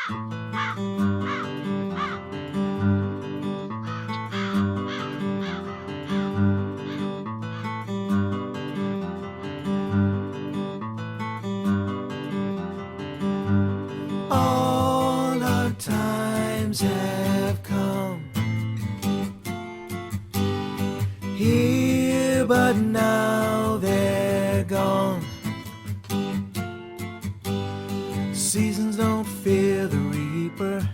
All our times have come here, but now they're gone. Seasons don't fear the reaper,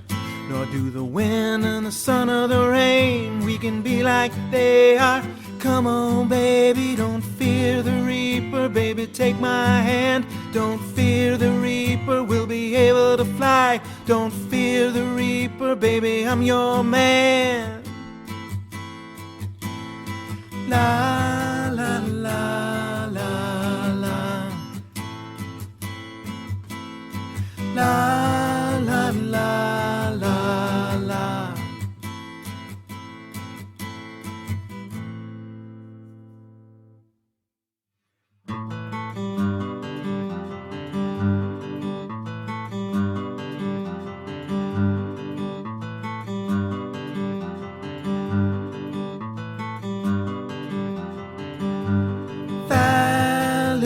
nor do the wind and the sun or the rain. We can be like they are. Come on, baby, don't fear the reaper. Baby, take my hand. Don't fear the reaper, we'll be able to fly. Don't fear the reaper, baby, I'm your man. La la la la la. La la la la la.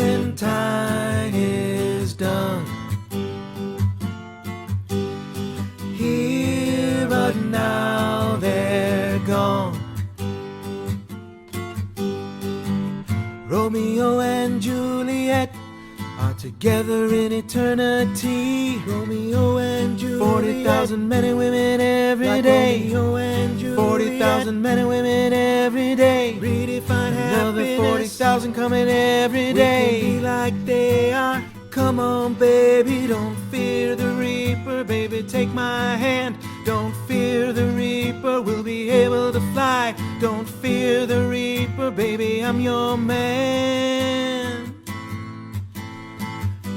Valentine is done here, but now they're gone. Romeo and Juliet are together in eternity. Romeo and Juliet. 40,000 men and women every like day. Romeo and Juliet. 40,000 men and women every day. Redefine another happiness. 40,000 coming every day. We can be like they are. Come on, baby, don't fear the reaper. Baby, take my hand. Don't fear the reaper, we'll be able to fly. Don't fear the reaper, baby, I'm your man.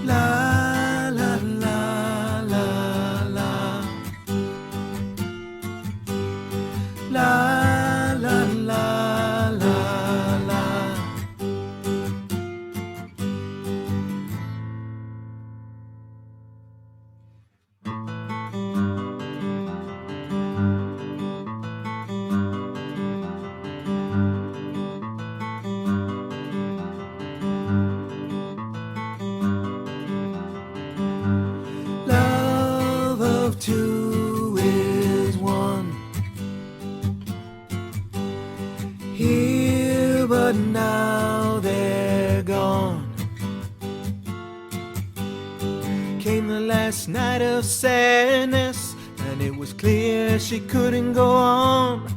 La la la la la. La la la la la. Love of two is one. Here, but now they're gone. Came the last night of sadness, and it was clear she couldn't go on.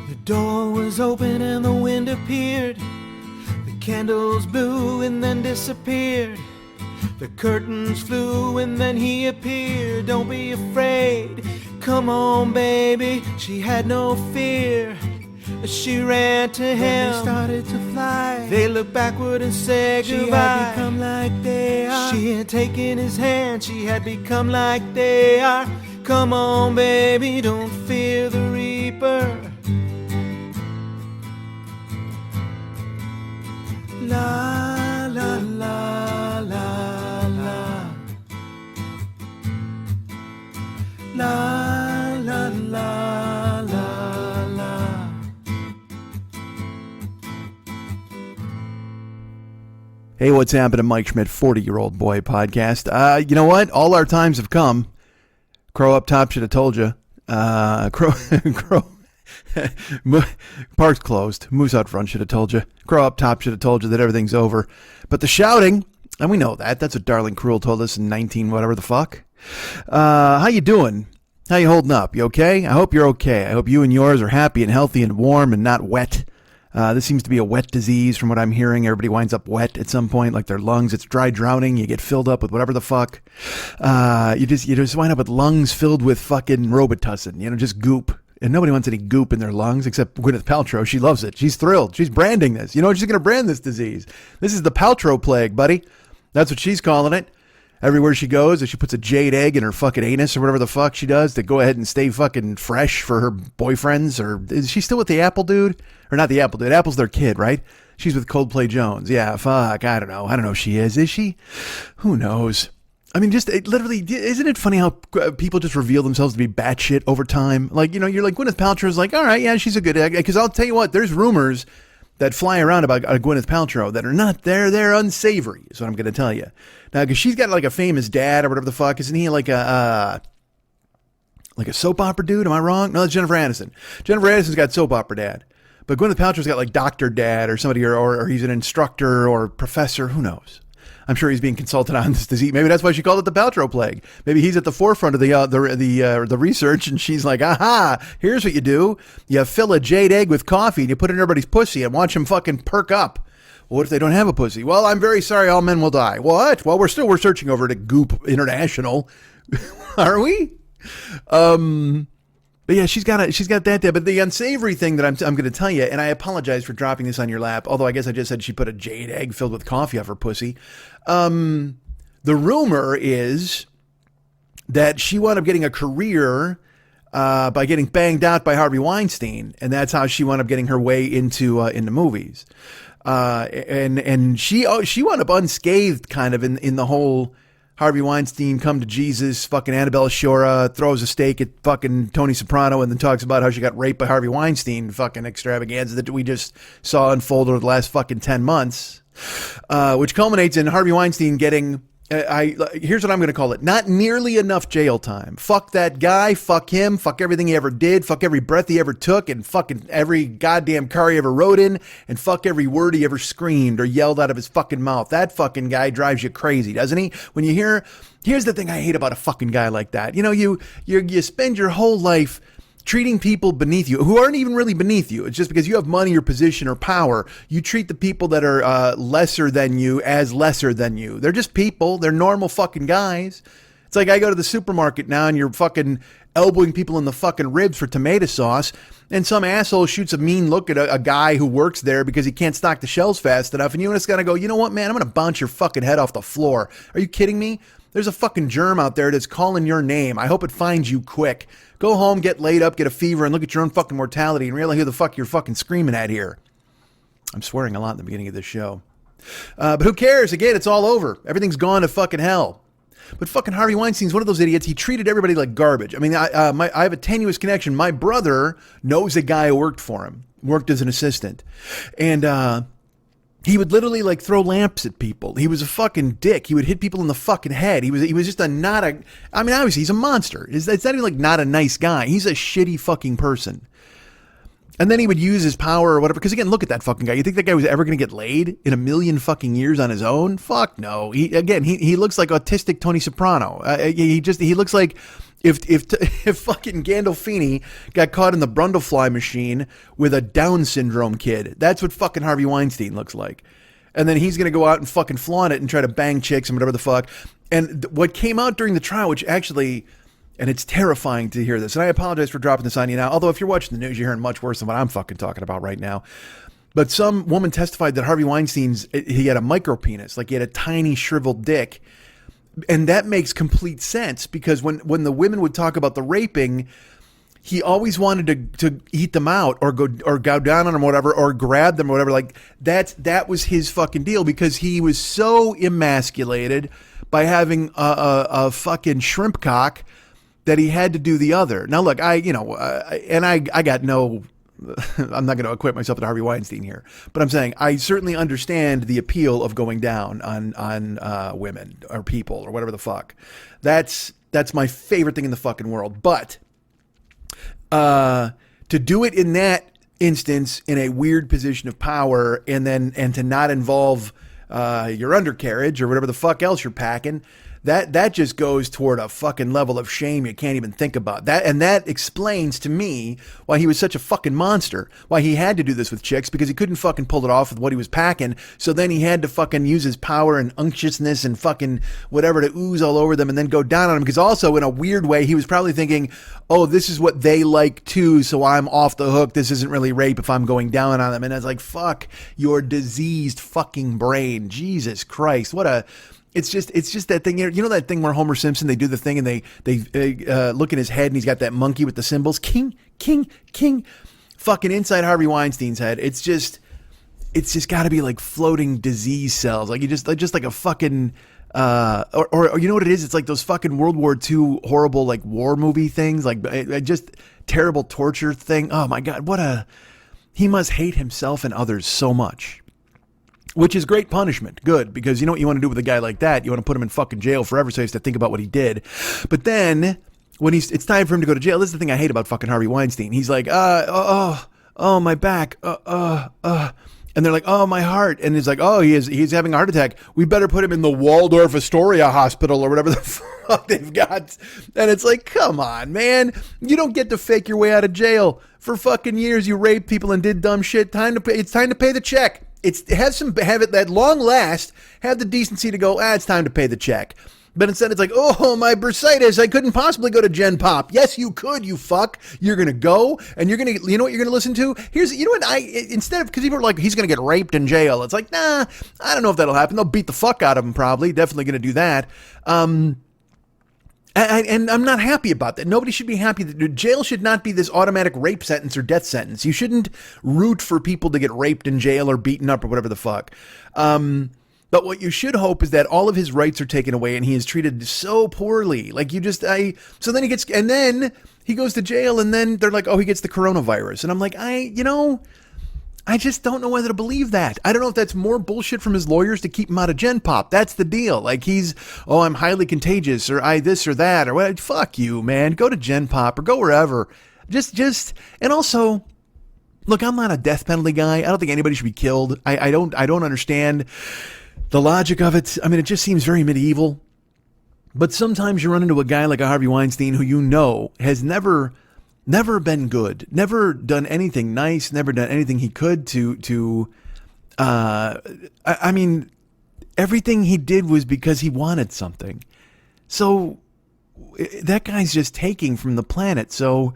The door was open and the wind appeared. The candles blew and then disappeared. The curtains flew and then he appeared. Don't be afraid, come on baby. She had no fear. She ran to him. They started to fly. They looked backward and said goodbye. She had become like they are. She had taken his hand. She had become like they are. Come on baby, don't fear the reaper. La la la la la. La la la la la. Hey, what's happening? Mike Schmidt, 40-year-old boy podcast. You know what? All our times have come. Crow up top should have told you. Crow. Park's closed. Moose out front should have told you. Crow up top should have told you that everything's over. But the shouting, and we know that. That's what Darling Cruel told us in 19 whatever the fuck. How you doing? How you holding up? You okay? I hope you're okay. I hope you and yours are happy and healthy and warm and not wet. This seems to be a wet disease from what I'm hearing. Everybody winds up wet at some point, like their lungs. It's dry drowning. You get filled up with whatever the fuck. You just wind up with lungs filled with fucking Robitussin, just goop. And nobody wants any goop in their lungs except Gwyneth Paltrow. She loves it. She's thrilled. She's branding this. She's going to brand this disease. This is the Paltrow plague, buddy. That's what she's calling it. Everywhere she goes, if she puts a jade egg in her fucking anus or whatever the fuck she does to go ahead and stay fucking fresh for her boyfriends. Or is she still with the Apple dude? Or not the Apple dude. Apple's their kid, right? She's with Coldplay Jones. Yeah, fuck. I don't know. I don't know if she is. Is she? Who knows? I mean, just literally, isn't it funny how people just reveal themselves to be batshit over time? Like, you're like, Gwyneth Paltrow's like, all right, yeah, she's a good egg. Because I'll tell you what, there's rumors that fly around about Gwyneth Paltrow that are not there. They're unsavory, is what I'm going to tell you. Now, because she's got like a famous dad or whatever the fuck. Isn't he like a soap opera dude? Am I wrong? No, that's Jennifer Aniston. Jennifer Aniston's got soap opera dad. But Gwyneth Paltrow's got like doctor dad or somebody, or he's an instructor or professor. Who knows? I'm sure he's being consulted on this disease. Maybe that's why she called it the Paltrow plague. Maybe he's at the forefront of the research, and she's like, aha, here's what you do. You fill a jade egg with coffee, and you put it in everybody's pussy, and watch them fucking perk up. Well, what if they don't have a pussy? Well, I'm very sorry, all men will die. What? Well, we're searching over at Goop International. Are we? But yeah, she's got that there. But the unsavory thing that I'm going to tell you, and I apologize for dropping this on your lap, although I guess I just said she put a jade egg filled with coffee off her pussy. The rumor is that she wound up getting a career by getting banged out by Harvey Weinstein, and that's how she wound up getting her way into movies. And she wound up unscathed, kind of in the whole Harvey Weinstein come to Jesus, fucking Annabella Shora throws a steak at fucking Tony Soprano and then talks about how she got raped by Harvey Weinstein, fucking extravaganza that we just saw unfold over the last fucking 10 months, which culminates in Harvey Weinstein getting, here's what I'm going to call it, not nearly enough jail time. Fuck that guy, fuck him, fuck everything he ever did, fuck every breath he ever took, and fucking every goddamn car he ever rode in, and fuck every word he ever screamed or yelled out of his fucking mouth. That fucking guy drives you crazy, doesn't he? When you here's the thing I hate about a fucking guy like that. You spend your whole life treating people beneath you who aren't even really beneath you. It's just because you have money or position or power. You treat the people that are lesser than you as lesser than you. They're just people. They're normal fucking guys. It's like I go to the supermarket now and you're fucking elbowing people in the fucking ribs for tomato sauce, and some asshole shoots a mean look at a guy who works there because he can't stock the shelves fast enough, and you just gotta go, you know what, man, I'm gonna bounce your fucking head off the floor. Are you kidding me? There's a fucking germ out there that's calling your name. I hope it finds you quick. Go home, get laid up, get a fever, and look at your own fucking mortality and realize who the fuck you're fucking screaming at here. I'm swearing a lot in the beginning of this show. But who cares? Again, it's all over. Everything's gone to fucking hell. But fucking Harvey Weinstein's one of those idiots. He treated everybody like garbage. I mean, I have a tenuous connection. My brother knows a guy who worked for him, worked as an assistant. And he would literally like throw lamps at people. He was a fucking dick. He would hit people in the fucking head. He was just I mean, obviously he's a monster. It's not even like not a nice guy. He's a shitty fucking person. And then he would use his power or whatever. Because again, look at that fucking guy. You think that guy was ever going to get laid in a million fucking years on his own? Fuck no. He looks like autistic Tony Soprano. He looks like if fucking Gandolfini got caught in the Brundlefly machine with a Down syndrome kid. That's what fucking Harvey Weinstein looks like. And then he's going to go out and fucking flaunt it and try to bang chicks and whatever the fuck. And what came out during the trial, which actually... And it's terrifying to hear this. And I apologize for dropping this on you now. Although if you're watching the news, you're hearing much worse than what I'm fucking talking about right now. But some woman testified that Harvey Weinstein's, he had a micro penis. Like he had a tiny shriveled dick. And that makes complete sense because when the women would talk about the raping, he always wanted to eat them out or go down on them or whatever, or grab them or whatever. Like that was his fucking deal because he was so emasculated by having a fucking shrimp cock that he had to do the other. Now, look, I got no, I'm not going to equate myself to Harvey Weinstein here, but I'm saying I certainly understand the appeal of going down on women or people or whatever the fuck. That's my favorite thing in the fucking world. But to do it in that instance in a weird position of power and to not involve your undercarriage or whatever the fuck else you're packing, that just goes toward a fucking level of shame you can't even think about. And that explains to me why he was such a fucking monster. Why he had to do this with chicks, because he couldn't fucking pull it off with what he was packing. So then he had to fucking use his power and unctuousness and fucking whatever to ooze all over them and then go down on them. Because also in a weird way, he was probably thinking, oh, this is what they like too, so I'm off the hook. This isn't really rape if I'm going down on them. And I was like, fuck your diseased fucking brain. Jesus Christ. It's just that thing, you know that thing where Homer Simpson, they do the thing and they look in his head and he's got that monkey with the symbols, king, fucking inside Harvey Weinstein's head. It's just got to be like floating disease cells, like you just like a fucking or you know what it is? It's like those fucking World War II horrible like war movie things, like just terrible torture thing. Oh my God, he must hate himself and others so much. Which is great punishment. Good, because you know what you want to do with a guy like that? You want to put him in fucking jail forever so he has to think about what he did. But then, when it's time for him to go to jail, this is the thing I hate about fucking Harvey Weinstein. He's like, my back, and they're like, oh, my heart. And he's like, oh, he's having a heart attack. We better put him in the Waldorf Astoria Hospital or whatever the fuck they've got. And it's like, come on, man. You don't get to fake your way out of jail. For fucking years, you raped people and did dumb shit. It's time to pay the check. Have it at long last, have the decency to go, it's time to pay the check. But instead it's like, oh, my bursitis, I couldn't possibly go to Gen Pop. Yes, you could, you fuck. You're going to go, and you're going to, you know what you're going to listen to? Instead of, because people are like, he's going to get raped in jail. It's like, nah, I don't know if that'll happen. They'll beat the fuck out of him probably. Definitely going to do that. And I'm not happy about that. Nobody should be happy. Jail should not be this automatic rape sentence or death sentence. You shouldn't root for people to get raped in jail or beaten up or whatever the fuck. But what you should hope is that all of his rights are taken away and he is treated so poorly. Like so then and then he goes to jail and then they're like, oh, he gets the coronavirus. And I'm like, I just don't know whether to believe that. I don't know if that's more bullshit from his lawyers to keep him out of Gen Pop. That's the deal. Like I'm highly contagious or I this or that or what. Fuck you, man. Go to Gen Pop or go wherever. And also, look, I'm not a death penalty guy. I don't think anybody should be killed. I don't understand the logic of it. I mean, it just seems very medieval. But sometimes you run into a guy like a Harvey Weinstein who you know has never been good, never done anything nice, never done anything he could I mean, everything he did was because he wanted something. So that guy's just taking from the planet. So,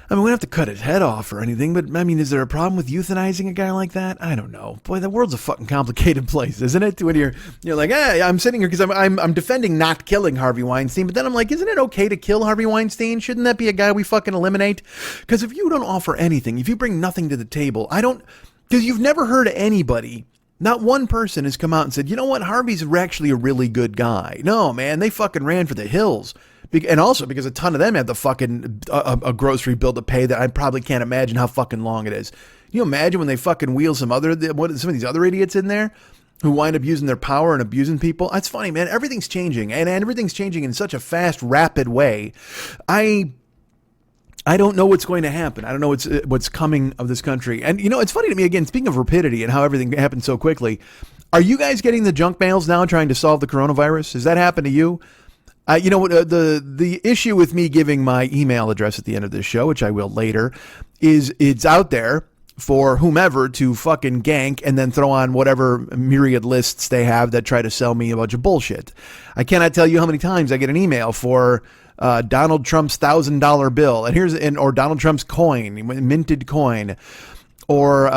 I mean, we don't have to cut his head off or anything, but I mean, is there a problem with euthanizing a guy like that? I don't know. Boy, the world's a fucking complicated place, isn't it? When you're like, hey, I'm sitting here because I'm defending not killing Harvey Weinstein, but then I'm like, isn't it okay to kill Harvey Weinstein? Shouldn't that be a guy we fucking eliminate? Because if you don't offer anything, if you bring nothing to the table, because you've never heard anybody, not one person has come out and said, you know what, Harvey's actually a really good guy. No, man, they fucking ran for the hills. And also because a ton of them had the fucking a grocery bill to pay that I probably can't imagine how fucking long it is. Can you imagine when they fucking wheel some of these other idiots in there who wind up using their power and abusing people? It's funny, man. Everything's changing, and everything's changing in such a fast, rapid way. I don't know what's going to happen. I don't know what's coming of this country. And it's funny to me, again, speaking of rapidity and how everything happened so quickly. Are you guys getting the junk mails now trying to solve the coronavirus? Has that happened to you? The issue with me giving my email address at the end of this show, which I will later, is it's out there for whomever to fucking gank and then throw on whatever myriad lists they have that try to sell me a bunch of bullshit. I cannot tell you how many times I get an email for Donald Trump's $1,000 bill or Donald Trump's coin, minted coin. Or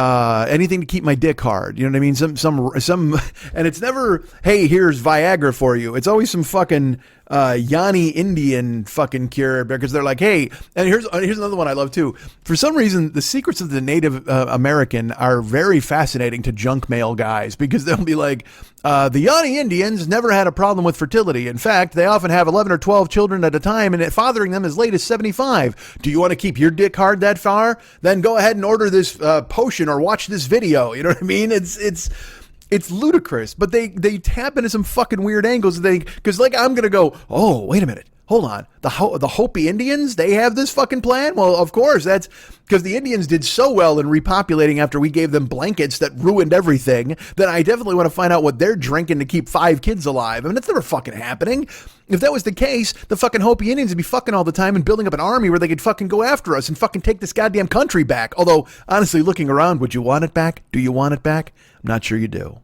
anything to keep my dick hard. You know what I mean? Some, and it's never, hey, here's Viagra for you. It's always some fucking Yanni Indian fucking cure, because they're like, hey, and here's another one I love too. For some reason, the secrets of the Native American are very fascinating to junk mail guys, because they'll be like, the Yanni Indians never had a problem with fertility. In fact, they often have 11 or 12 children at a time and fathering them as late as 75. Do you want to keep your dick hard that far? Then go ahead and order this potion or watch this video. You know what I mean? It's ludicrous, but they tap into some fucking weird angles. Because like I'm gonna go, oh, wait a minute. Hold on. The Hopi Indians, they have this fucking plan? Well, of course, that's because the Indians did so well in repopulating after we gave them blankets that ruined everything that I definitely want to find out what they're drinking to keep 5 kids alive. I mean, it's never fucking happening. If that was the case, the fucking Hopi Indians would be fucking all the time and building up an army where they could fucking go after us and fucking take this goddamn country back. Although, honestly, looking around, would you want it back? Do you want it back? I'm not sure you do.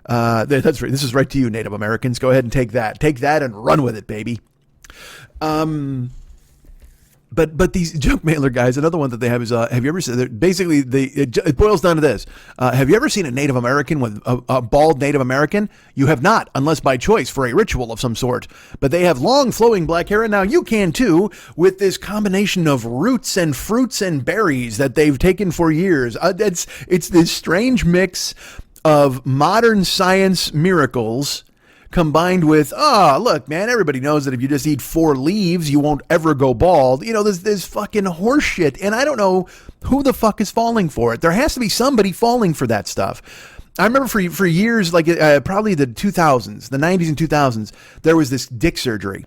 That's right. This is right to you, Native Americans. Go ahead and take that. Take that and run with it, baby. But these junk mailer guys, another one that they have is, have you ever seen, basically, it boils down to this. Have you ever seen a Native American with a bald Native American? You have not, unless by choice for a ritual of some sort. But they have long flowing black hair, and now you can too, with this combination of roots and fruits and berries that they've taken for years. It's this strange mix of modern science miracles combined with, look, man, everybody knows that if you just eat 4 leaves, you won't ever go bald. You know, there's fucking horse shit. And I don't know who the fuck is falling for it. There has to be somebody falling for that stuff. I remember for years, like probably the 2000s, the 90s and 2000s, there was this dick surgery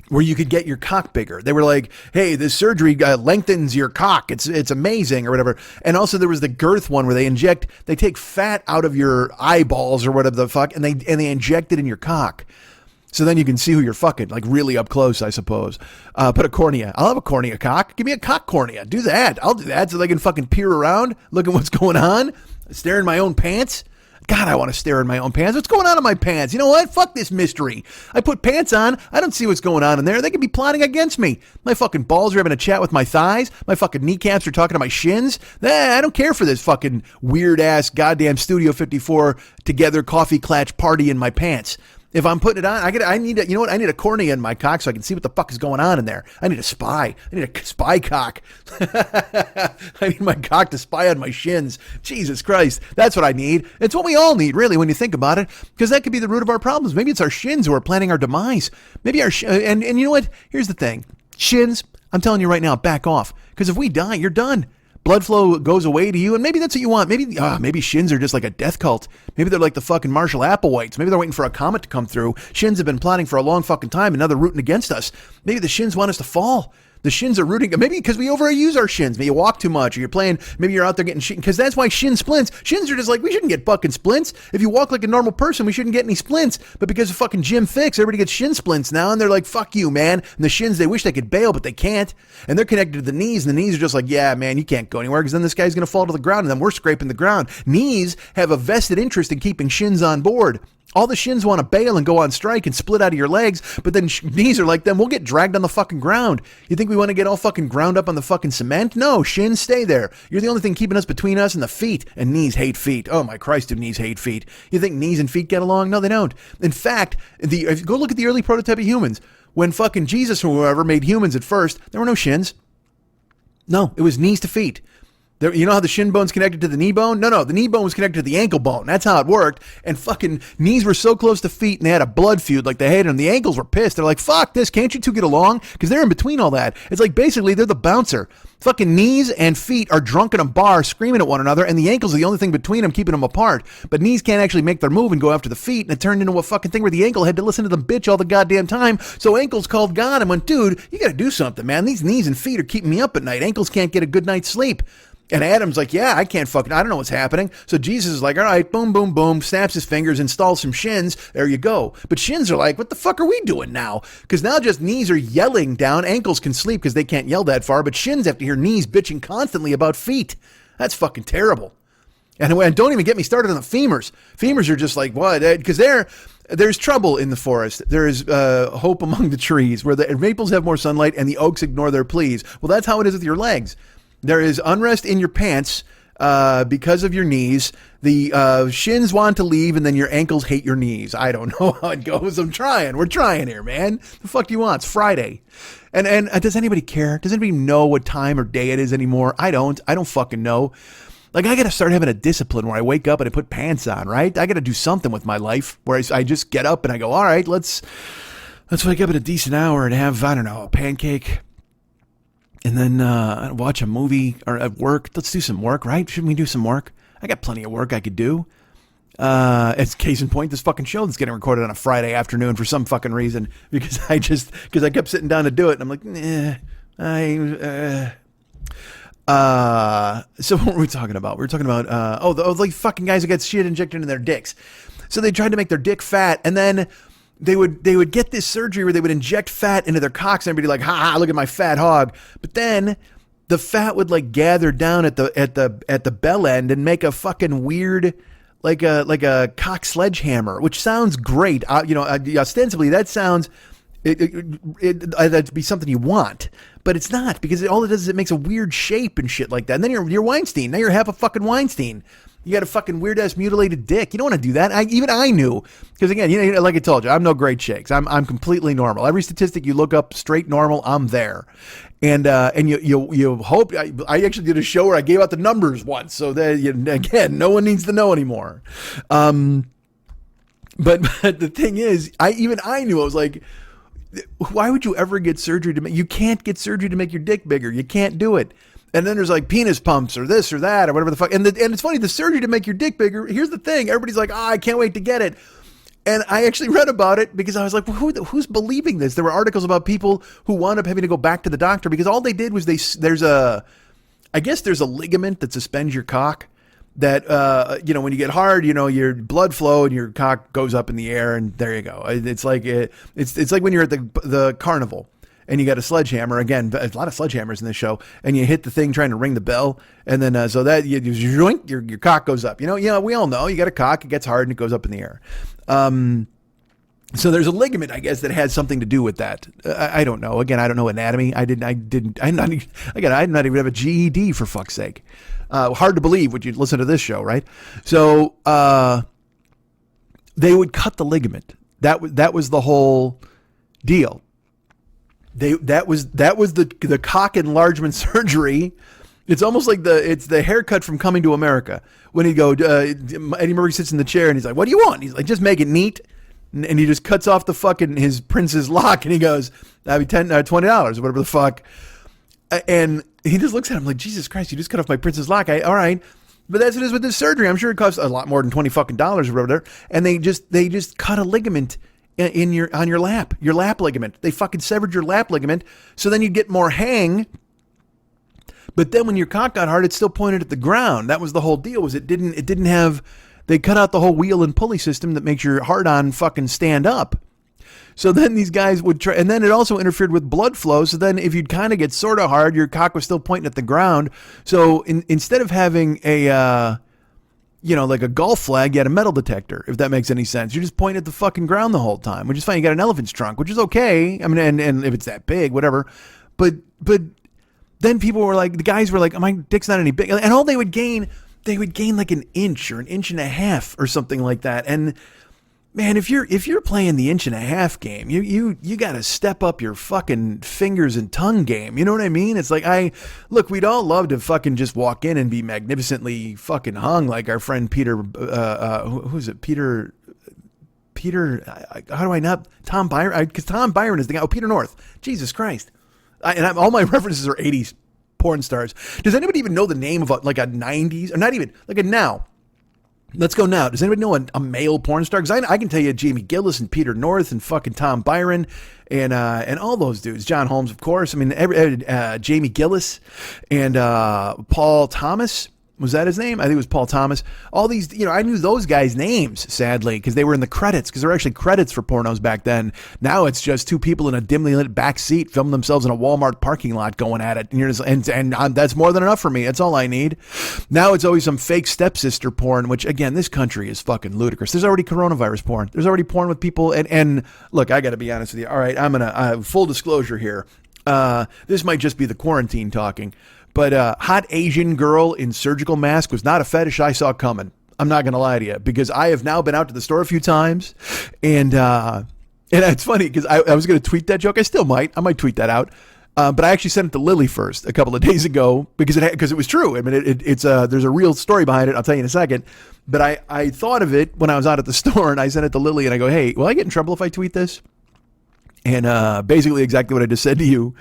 where you could get your cock bigger. They were like, hey, this surgery lengthens your cock. It's amazing or whatever. And also there was the girth one where they take fat out of your eyeballs or whatever the fuck, and they inject it in your cock. So then you can see who you're fucking, like really up close, I suppose. Put a cornea. I'll have a cornea cock. Give me a cock cornea. Do that. I'll do that so they can fucking peer around, look at what's going on, stare in my own pants. God, I want to stare in my own pants. What's going on in my pants? You know what? Fuck this mystery. I put pants on. I don't see what's going on in there. They could be plotting against me. My fucking balls are having a chat with my thighs. My fucking kneecaps are talking to my shins. I don't care for this fucking weird ass goddamn Studio 54 together coffee clatch party in my pants. If I'm putting it on, I need a cornea in my cock so I can see what the fuck is going on in there. I need a spy. I need a spy cock. I need my cock to spy on my shins. Jesus Christ. That's what I need. It's what we all need, really, when you think about it, because that could be the root of our problems. Maybe it's our shins who are planning our demise. Maybe and you know what? Here's the thing. Shins, I'm telling you right now, back off. Because if we die, you're done. Blood flow goes away to you, and maybe that's what you want. Maybe shins are just like a death cult. Maybe they're like the fucking Marshall Applewhites. Maybe they're waiting for a comet to come through. Shins have been plotting for a long fucking time, and now they're rooting against us. Maybe the shins want us to fall. The shins are rooting, maybe because we overuse our shins. Maybe you walk too much, or you're playing, maybe you're out there getting shit, because that's why shin splints. Shins are just like, we shouldn't get fucking splints. If you walk like a normal person, we shouldn't get any splints. But because of fucking Jim Fixx, everybody gets shin splints now, and they're like, fuck you, man. And the shins, they wish they could bail, but they can't. And they're connected to the knees, and the knees are just like, yeah, man, you can't go anywhere, because then this guy's going to fall to the ground, and then we're scraping the ground. Knees have a vested interest in keeping shins on board. All the shins want to bail and go on strike and split out of your legs, but then knees are like them. We'll get dragged on the fucking ground. You think we want to get all fucking ground up on the fucking cement? No, shins stay there. You're the only thing keeping us between us and the feet, and knees hate feet. Oh my Christ, do knees hate feet? You think knees and feet get along? No, they don't. In fact, go look at the early prototype of humans. When fucking Jesus or whoever made humans at first, there were no shins. No, it was knees to feet. You know how the shin bone's connected to the knee bone? No, the knee bone was connected to the ankle bone. That's how it worked. And fucking knees were so close to feet, and they had a blood feud like they hated them. The ankles were pissed. They're like, fuck this, can't you two get along? Because they're in between all that. It's like basically they're the bouncer. Fucking knees and feet are drunk in a bar screaming at one another, and the ankles are the only thing between them keeping them apart. But knees can't actually make their move and go after the feet, and it turned into a fucking thing where the ankle had to listen to them bitch all the goddamn time. So ankles called God and went, dude, you gotta do something, man. These knees and feet are keeping me up at night. Ankles can't get a good night's sleep. And Adam's like, yeah, I don't know what's happening. So Jesus is like, all right, boom, boom, boom, snaps his fingers, installs some shins. There you go. But shins are like, what the fuck are we doing now? Because now just knees are yelling down. Ankles can sleep because they can't yell that far. But shins have to hear knees bitching constantly about feet. That's fucking terrible. And don't even get me started on the femurs. Femurs are just like, what? Because there's trouble in the forest. There is hope among the trees where the maples have more sunlight and the oaks ignore their pleas. Well, that's how it is with your legs. There is unrest in your pants because of your knees. The shins want to leave, and then your ankles hate your knees. I don't know how it goes. I'm trying. We're trying here, man. The fuck do you want? It's Friday. And does anybody care? Does anybody know what time or day it is anymore? I don't fucking know. Like, I got to start having a discipline where I wake up and I put pants on, right? I got to do something with my life where I just get up and I go, all right, let's wake up at a decent hour and have, I don't know, a pancake. And then watch a movie or at work. Let's do some work, right? Shouldn't we do some work? I got plenty of work I could do. As case in point, this fucking show that's getting recorded on a Friday afternoon for some fucking reason. Because I kept sitting down to do it. And I'm like, so what were we talking about? We were talking about, like fucking guys who get shit injected into their dicks. So they tried to make their dick fat, and then they would get this surgery where they would inject fat into their cocks, and everybody like, ha, look at my fat hog. But then the fat would like gather down at the bell end and make a fucking weird, like a cock sledgehammer, which sounds great. Ostensibly that sounds, that'd be something you want, but it's not, because all it does is it makes a weird shape and shit like that. And then you're Weinstein. Now you're half a fucking Weinstein. You got a fucking weird ass mutilated dick. You don't want to do that. I knew, because again, like I told you, I'm no great shakes. I'm completely normal. Every statistic you look up, straight normal, I'm there. And you hope. I actually did a show where I gave out the numbers once, so that again, no one needs to know anymore. But the thing is, I knew, I was like, why would you ever get surgery you can't get surgery to make your dick bigger. You can't do it. And then there's like penis pumps or this or that or whatever the fuck. And it's funny, the surgery to make your dick bigger, here's the thing. Everybody's like, I can't wait to get it. And I actually read about it because I was like, well, who's believing this? There were articles about people who wound up having to go back to the doctor because all they did was there's a ligament that suspends your cock that, when you get hard, your blood flow and your cock goes up in the air and there you go. It's like, it's like when you're at the carnival and you got a sledgehammer, again, a lot of sledgehammers in this show, and you hit the thing trying to ring the bell. And then, so that your cock goes up, we all know you got a cock, it gets hard and it goes up in the air. So there's a ligament, I guess, that has something to do with that. I don't know. Again, I don't know anatomy. I did not even have a GED, for fuck's sake. Hard to believe when you listen to this show, right? So, they would cut the ligament. That was the whole deal. That was the cock enlargement surgery. It's almost like it's the haircut from Coming to America. When he'd go, Eddie Murphy sits in the chair and he's like, what do you want? He's like, just make it neat. And he just cuts off his prince's lock and he goes, that'd be $20 or whatever the fuck. And he just looks at him like, Jesus Christ, you just cut off my prince's lock. All right. But that's what it is with this surgery. I'm sure it costs a lot more than $20 or whatever. And they just cut a ligament on your lap ligament. They fucking severed your lap ligament. So then you get more hang. But then when your cock got hard, it still pointed at the ground. That was the whole deal. Was it didn't have, they cut out the whole wheel and pulley system that makes your hard-on fucking stand up. So then these guys would try, and then it also interfered with blood flow. So then if you'd kind of get sort of hard, your cock was still pointing at the ground. So instead of having like a golf flag, you had a metal detector, if that makes any sense. You're just pointing at the fucking ground the whole time, which is fine. You got an elephant's trunk, which is okay. I mean, and if it's that big, whatever. But then people were like, the guys were like, my dick's not any big. And all they would gain like an inch or an inch and a half or something like that. And man, if you're playing the inch and a half game, you got to step up your fucking fingers and tongue game. You know what I mean? It's like, we'd all love to fucking just walk in and be magnificently fucking hung like our friend Peter, who's it? Peter, how do I not? Tom Byron, because Tom Byron is the guy. Oh, Peter North. Jesus Christ. All my references are 80s porn stars. Does anybody even know the name of like a 90s, or not even, like a now? Let's go now. Does anybody know a male porn star? Because I can tell you Jamie Gillis and Peter North and fucking Tom Byron and all those dudes. John Holmes, of course. I mean, Jamie Gillis and Paul Thomas. Was that his name? I think it was Paul Thomas. All these, I knew those guys' names, sadly, because they were in the credits, because there were actually credits for pornos back then. Now it's just two people in a dimly lit back seat filming themselves in a Walmart parking lot going at it. And you're just, and that's more than enough for me. That's all I need. Now it's always some fake stepsister porn, which, again, this country is fucking ludicrous. There's already coronavirus porn. There's already porn with people. And look, I got to be honest with you. All right, I'm going to, full disclosure here. This might just be the quarantine talking. But hot Asian girl in surgical mask was not a fetish I saw coming. I'm not going to lie to you, because I have now been out to the store a few times. And it's funny because I was going to tweet that joke. I still might. I might tweet that out. But I actually sent it to Lily first a couple of days ago because it was true. I mean, it's there's a real story behind it. I'll tell you in a second. But I thought of it when I was out at the store, and I sent it to Lily and I go, hey, will I get in trouble if I tweet this? And basically exactly what I just said to you.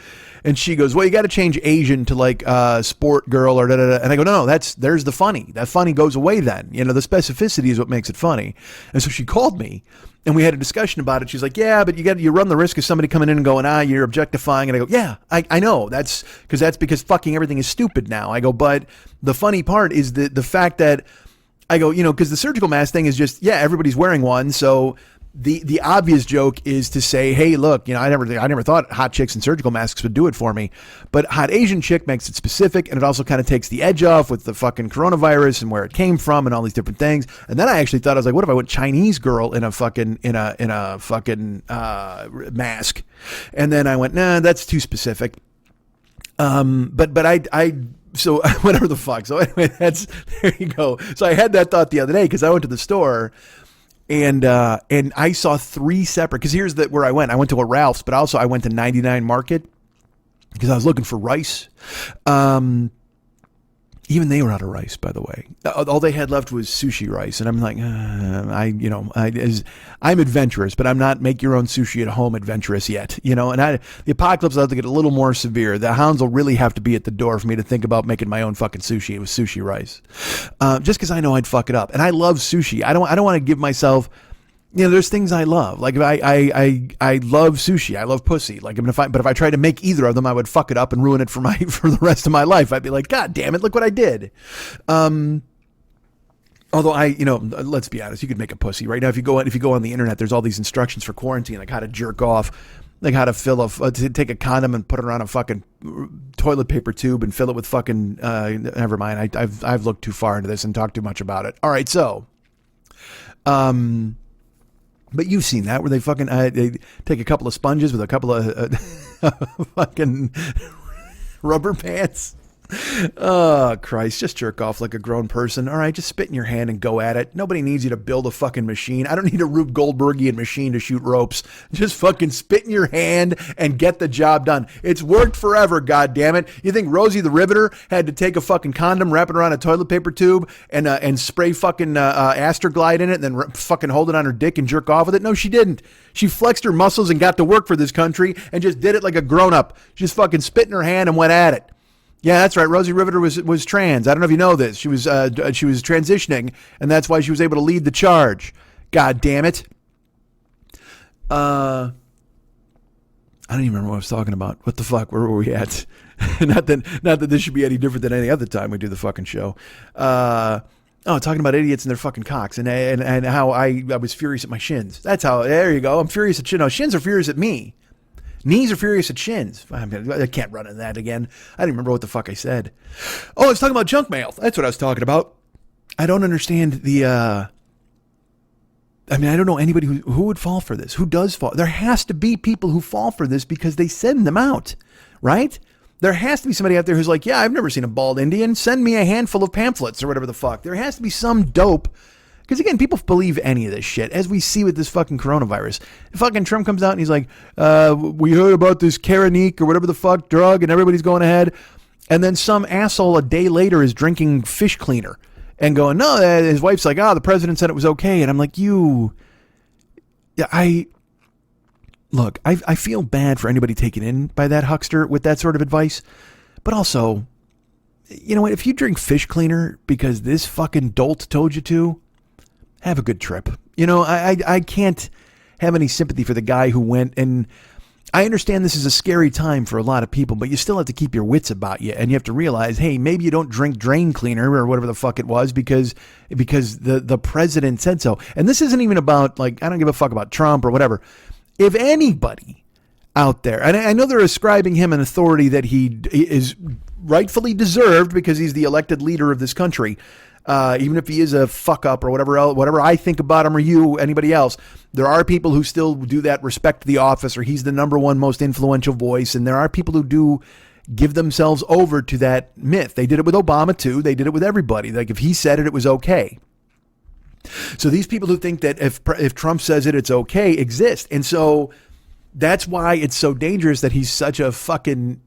And she goes, well, you got to change Asian to like sport girl or da-da-da. And I go, no, there's the funny. That funny goes away then. The specificity is what makes it funny. And so she called me and we had a discussion about it. She's like, yeah, but you run the risk of somebody coming in and going, you're objectifying. And I go, yeah, I know. That's because fucking everything is stupid now. I go, but the funny part is the fact that I go, because the surgical mask thing is just, yeah, everybody's wearing one. So the obvious joke is to say, hey, look, I never thought hot chicks and surgical masks would do it for me, but hot Asian chick makes it specific, and it also kind of takes the edge off with the fucking coronavirus and where it came from and all these different things. And then I actually thought, I was like, what if I went Chinese girl in a fucking mask? And then I went, nah, that's too specific. But I so whatever the fuck. So anyway, there you go. So I had that thought the other day because I went to the store. And I saw three separate, because here's where I went. I went to a Ralph's, but also I went to 99 Market because I was looking for rice. And Even they were out of rice, by the way. All they had left was sushi rice, and I'm like, I'm adventurous, but I'm not make your own sushi at home adventurous yet, And the apocalypse will have to get a little more severe. The hounds will really have to be at the door for me to think about making my own fucking sushi with sushi rice, just because I know I'd fuck it up. And I love sushi. I don't want to give myself. There's things I love. Like I love sushi. I love pussy. Like, if I tried to make either of them, I would fuck it up and ruin it for the rest of my life. I'd be like, God damn it, look what I did. Although let's be honest, you could make a pussy right now. If you go on the internet, there's all these instructions for quarantine, like how to jerk off, like how to to take a condom and put it around a fucking toilet paper tube and fill it with fucking. Never mind. I've looked too far into this and talked too much about it. All right, so, But you've seen that where they fucking they take a couple of sponges with a couple of fucking rubber pants. Oh, Christ, just jerk off like a grown person. All right, just spit in your hand and go at it. Nobody needs you to build a fucking machine. I don't need a Rube Goldbergian machine to shoot ropes. Just fucking spit in your hand and get the job done. It's worked forever, goddammit. You think Rosie the Riveter had to take a fucking condom, wrap it around a toilet paper tube, and spray fucking Astroglide in it, and then fucking hold it on her dick and jerk off with it? No, she didn't. She flexed her muscles and got to work for this country and just did it like a grown-up. She just fucking spit in her hand and went at it. Yeah, that's right. Rosie Riveter was trans. I don't know if you know this. She was transitioning, and that's why she was able to lead the charge. God damn it. I don't even remember what I was talking about. What the fuck? Where were we at? not that this should be any different than any other time we do the fucking show. Talking about idiots and their fucking cocks, and how I was furious at my shins. That's how. There you go. I'm furious at shins. No, shins are furious at me. Knees are furious at shins. I can't run in that again. I don't remember what the fuck I said. Oh, I was talking about junk mail. That's what I was talking about. I don't understand I don't know anybody who would fall for this. Who does fall? There has to be people who fall for this because they send them out, right? There has to be somebody out there who's like, yeah, I've never seen a bald Indian. Send me a handful of pamphlets or whatever the fuck. There has to be some dope. Because, again, people believe any of this shit, as we see with this fucking coronavirus. Fucking Trump comes out and he's like, we heard about this Karanique or whatever the fuck drug, and everybody's going ahead. And then some asshole a day later is drinking fish cleaner and going, no, his wife's like, the president said it was okay. And I'm like, I feel bad for anybody taken in by that huckster with that sort of advice. But also, you know what? If you drink fish cleaner because this fucking dolt told you to, have a good trip. I can't have any sympathy for the guy who went, and I understand this is a scary time for a lot of people, but you still have to keep your wits about you, and you have to realize, hey, maybe you don't drink drain cleaner or whatever the fuck it was because the president said so. And this isn't even about, like, I don't give a fuck about Trump or whatever. If anybody out there, and I know they're ascribing him an authority that he is rightfully deserved because he's the elected leader of this country, even if he is a fuck up or whatever I think about him or you, anybody else, there are people who still do that, respect the office, or he's the number one most influential voice. And there are people who do give themselves over to that myth. They did it with Obama too. They did it with everybody. Like if he said it, it was okay. So these people who think that if Trump says it, it's okay exist. And so that's why it's so dangerous that he's such a fucking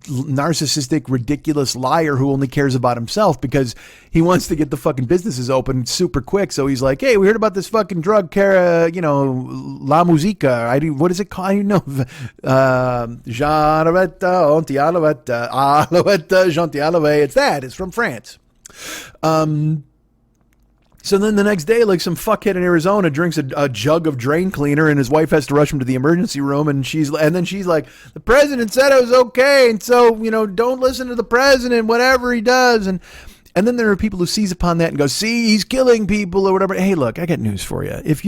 narcissistic, ridiculous liar who only cares about himself because he wants to get the fucking businesses open super quick. So he's like, hey, we heard about this fucking drug, La Musica. What is it called? It's that. It's from France. So then the next day, like some fuckhead in Arizona drinks a jug of drain cleaner and his wife has to rush him to the emergency room. And then she's like, the president said it was okay. And so, don't listen to the president, whatever he does. And then there are people who seize upon that and go, see, he's killing people or whatever. Hey, look, I got news for you. If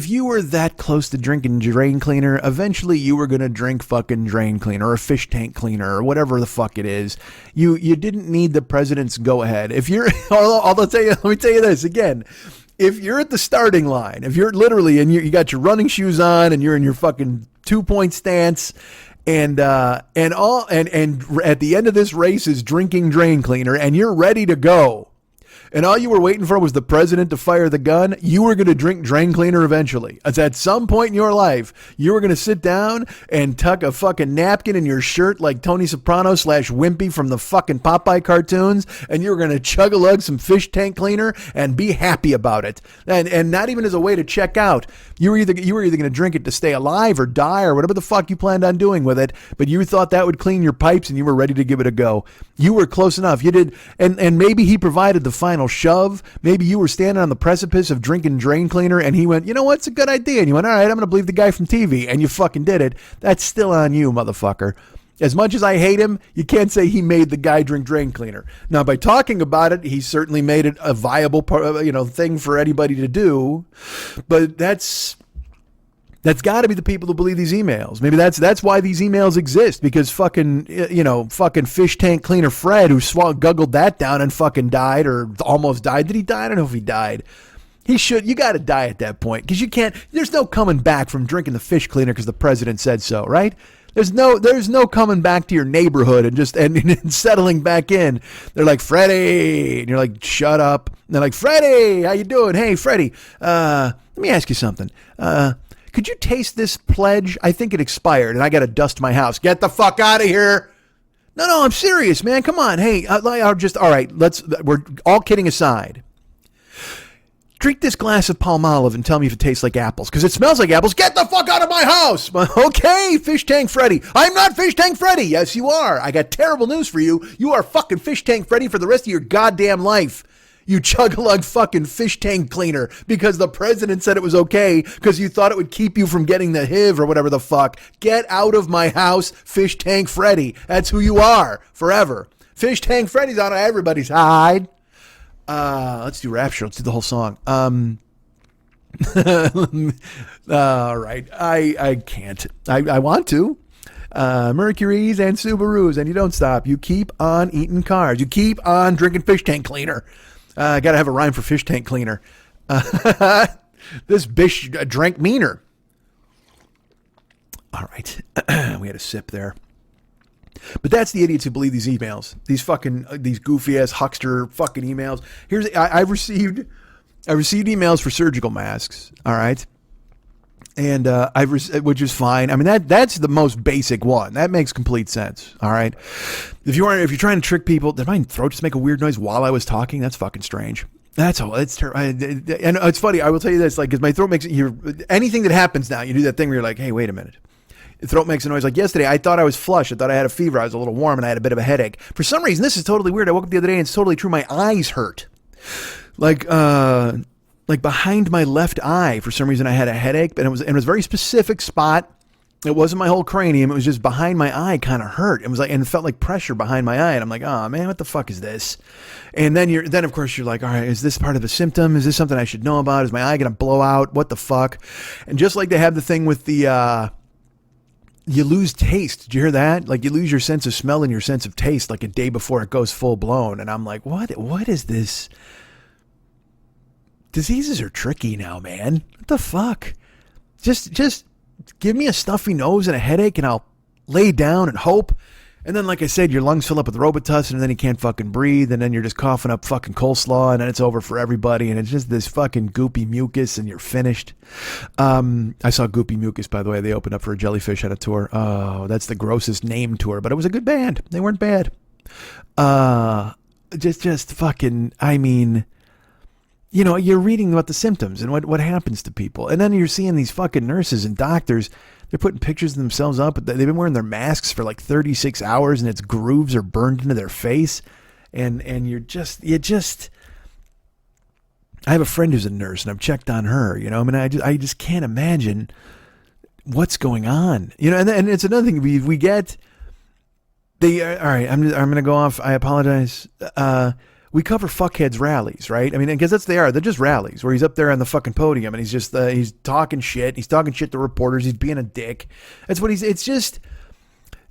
you were that close to drinking drain cleaner, eventually you were going to drink fucking drain cleaner or fish tank cleaner or whatever the fuck it is. You didn't need the president's go ahead. If you're, let me tell you this again. If you're at the starting line, if you're literally, and you got your running shoes on and you're in your fucking 2-point stance and at the end of this race is drinking drain cleaner and you're ready to go, and all you were waiting for was the president to fire the gun, you were going to drink drain cleaner eventually. As at some point in your life, you were going to sit down and tuck a fucking napkin in your shirt like Tony Soprano / Wimpy from the fucking Popeye cartoons, and you were going to chug-a-lug some fish tank cleaner and be happy about it. And not even as a way to check out. You were either going to drink it to stay alive or die or whatever the fuck you planned on doing with it, but you thought that would clean your pipes and you were ready to give it a go. You were close enough. You did, and maybe he provided the final shove. Maybe you were standing on the precipice of drinking drain cleaner and he went, you know what, it's a good idea. And you went, all right, I'm going to believe the guy from TV. And you fucking did it. That's still on you, motherfucker. As much as I hate him, you can't say he made the guy drink drain cleaner. Now, by talking about it, he certainly made it a viable, thing for anybody to do. But that's got to be the people who believe these emails. Maybe that's why these emails exist, because fucking fish tank cleaner Fred, who guggled that down and fucking died or almost died. Did he die? I don't know if he died. You got to die at that point, because there's no coming back from drinking the fish cleaner because the president said so, right? There's no coming back to your neighborhood and settling back in. They're like, Freddie, and you're like, shut up. And they're like, Freddie, how you doing? Hey, Freddie, let me ask you something. Could you taste this pledge? I think it expired and I got to dust my house. Get the fuck out of here. No, I'm serious, man. Come on. Hey, all right. We're all kidding aside. Drink this glass of Palmolive and tell me if it tastes like apples, because it smells like apples. Get the fuck out of my house. Okay, Fish Tank Freddy. I'm not Fish Tank Freddy. Yes, you are. I got terrible news for you. You are fucking Fish Tank Freddy for the rest of your goddamn life. You chug-a-lug fucking fish tank cleaner because the president said it was okay because you thought it would keep you from getting the HIV or whatever the fuck. Get out of my house, Fish Tank Freddy. That's who you are forever. Fish Tank Freddy's on everybody's side. Let's do Rapture. Let's do the whole song. All right. I can't. I want to. Mercuries and Subarus, and you don't stop. You keep on eating cars. You keep on drinking fish tank cleaner. I got to have a rhyme for fish tank cleaner. This bish drank meaner. All right. We had a sip there. But that's the idiots who believe these emails. These goofy ass huckster fucking emails. I received emails for surgical masks. All right. And which is fine. I mean, that's the most basic one. That makes complete sense. All right. If you're trying to trick people, did my throat just make a weird noise while I was talking? That's fucking strange. That's all. It's terrible. And it's funny. I will tell you this, like, because my throat makes anything that happens now, you do that thing where you're like, hey, wait a minute. Your throat makes a noise. Like yesterday, I thought I was flush. I thought I had a fever. I was a little warm and I had a bit of a headache. For some reason, this is totally weird. I woke up the other day and it's totally true. My eyes hurt. Like behind my left eye, for some reason I had a headache, and it was a very specific spot. It wasn't my whole cranium. It was just behind my eye kind of hurt. It was like, and it felt like pressure behind my eye. And I'm like, oh man, what the fuck is this? And then of course you're like, all right, is this part of a symptom? Is this something I should know about? Is my eye going to blow out? What the fuck? And just like they have the thing with the, you lose taste. Did you hear that? Like you lose your sense of smell and your sense of taste like a day before it goes full blown. And I'm like, what is this? Diseases are tricky now, man. What the fuck? Just give me a stuffy nose and a headache and I'll lay down and hope. And then, like I said, your lungs fill up with Robitussin and then you can't fucking breathe. And then you're just coughing up fucking coleslaw and then it's over for everybody. And it's just this fucking goopy mucus and you're finished. I saw Goopy Mucus, by the way. They opened up for a Jellyfish at a tour. Oh, that's the grossest name tour, but it was a good band. They weren't bad. Just fucking, I mean, you know, you're reading about the symptoms and what happens to people. And then you're seeing these fucking nurses and doctors. They're putting pictures of themselves up. They've been wearing their masks for like 36 hours and its grooves are burned into their face. And you just, I have a friend who's a nurse and I've checked on her, you know, I mean, I just can't imagine what's going on, you know, and it's another thing we get all right, I'm going to go off. I apologize. We cover fuckheads rallies, right? I mean, because they're just rallies where he's up there on the fucking podium and he's just, he's talking shit. He's talking shit to reporters. He's being a dick. That's what it's just,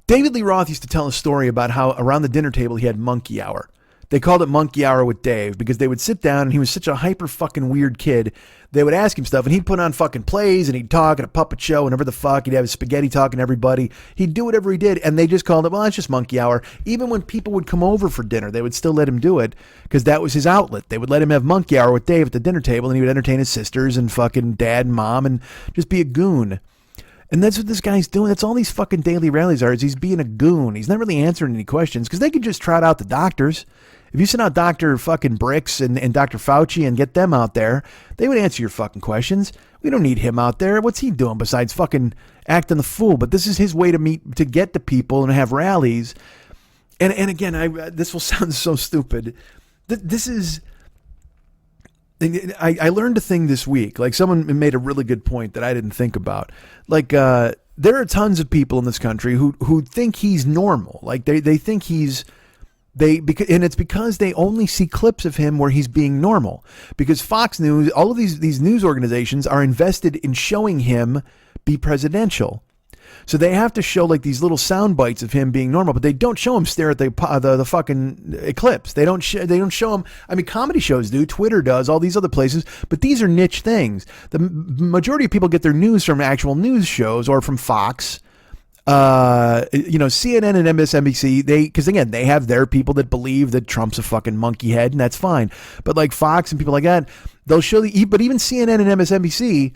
David Lee Roth used to tell a story about how around the dinner table he had monkey hour. They called it Monkey Hour with Dave because they would sit down and he was such a hyper fucking weird kid. They would ask him stuff and he'd put on fucking plays and he'd talk at a puppet show and whatever the fuck. He'd have his spaghetti talking to everybody. He'd do whatever he did. And they just called it, well, it's just Monkey Hour. Even when people would come over for dinner, they would still let him do it because that was his outlet. They would let him have Monkey Hour with Dave at the dinner table and he would entertain his sisters and fucking dad and mom and just be a goon. And that's what this guy's doing. That's all these fucking daily rallies are, is he's being a goon. He's not really answering any questions because they could just trot out the doctors. If you send out Dr. fucking Bricks and Dr. Fauci and get them out there, they would answer your fucking questions. We don't need him out there. What's he doing besides fucking acting the fool? But this is his way to get to people and have rallies. And again, this will sound so stupid. This is... I learned a thing this week. Like, someone made a really good point that I didn't think about. Like, there are tons of people in this country who think he's normal. Like, they think he's... and it's because they only see clips of him where he's being normal. Because Fox News, all of these news organizations are invested in showing him be presidential. So they have to show like these little sound bites of him being normal, but they don't show him stare at the fucking eclipse. They don't show him. I mean, comedy shows do, Twitter does, all these other places, but these are niche things. The majority of people get their news from actual news shows or from Fox. CNN and MSNBC, because again, they have their people that believe that Trump's a fucking monkey head, and that's fine. But like Fox and people like that, they'll show but even CNN and MSNBC,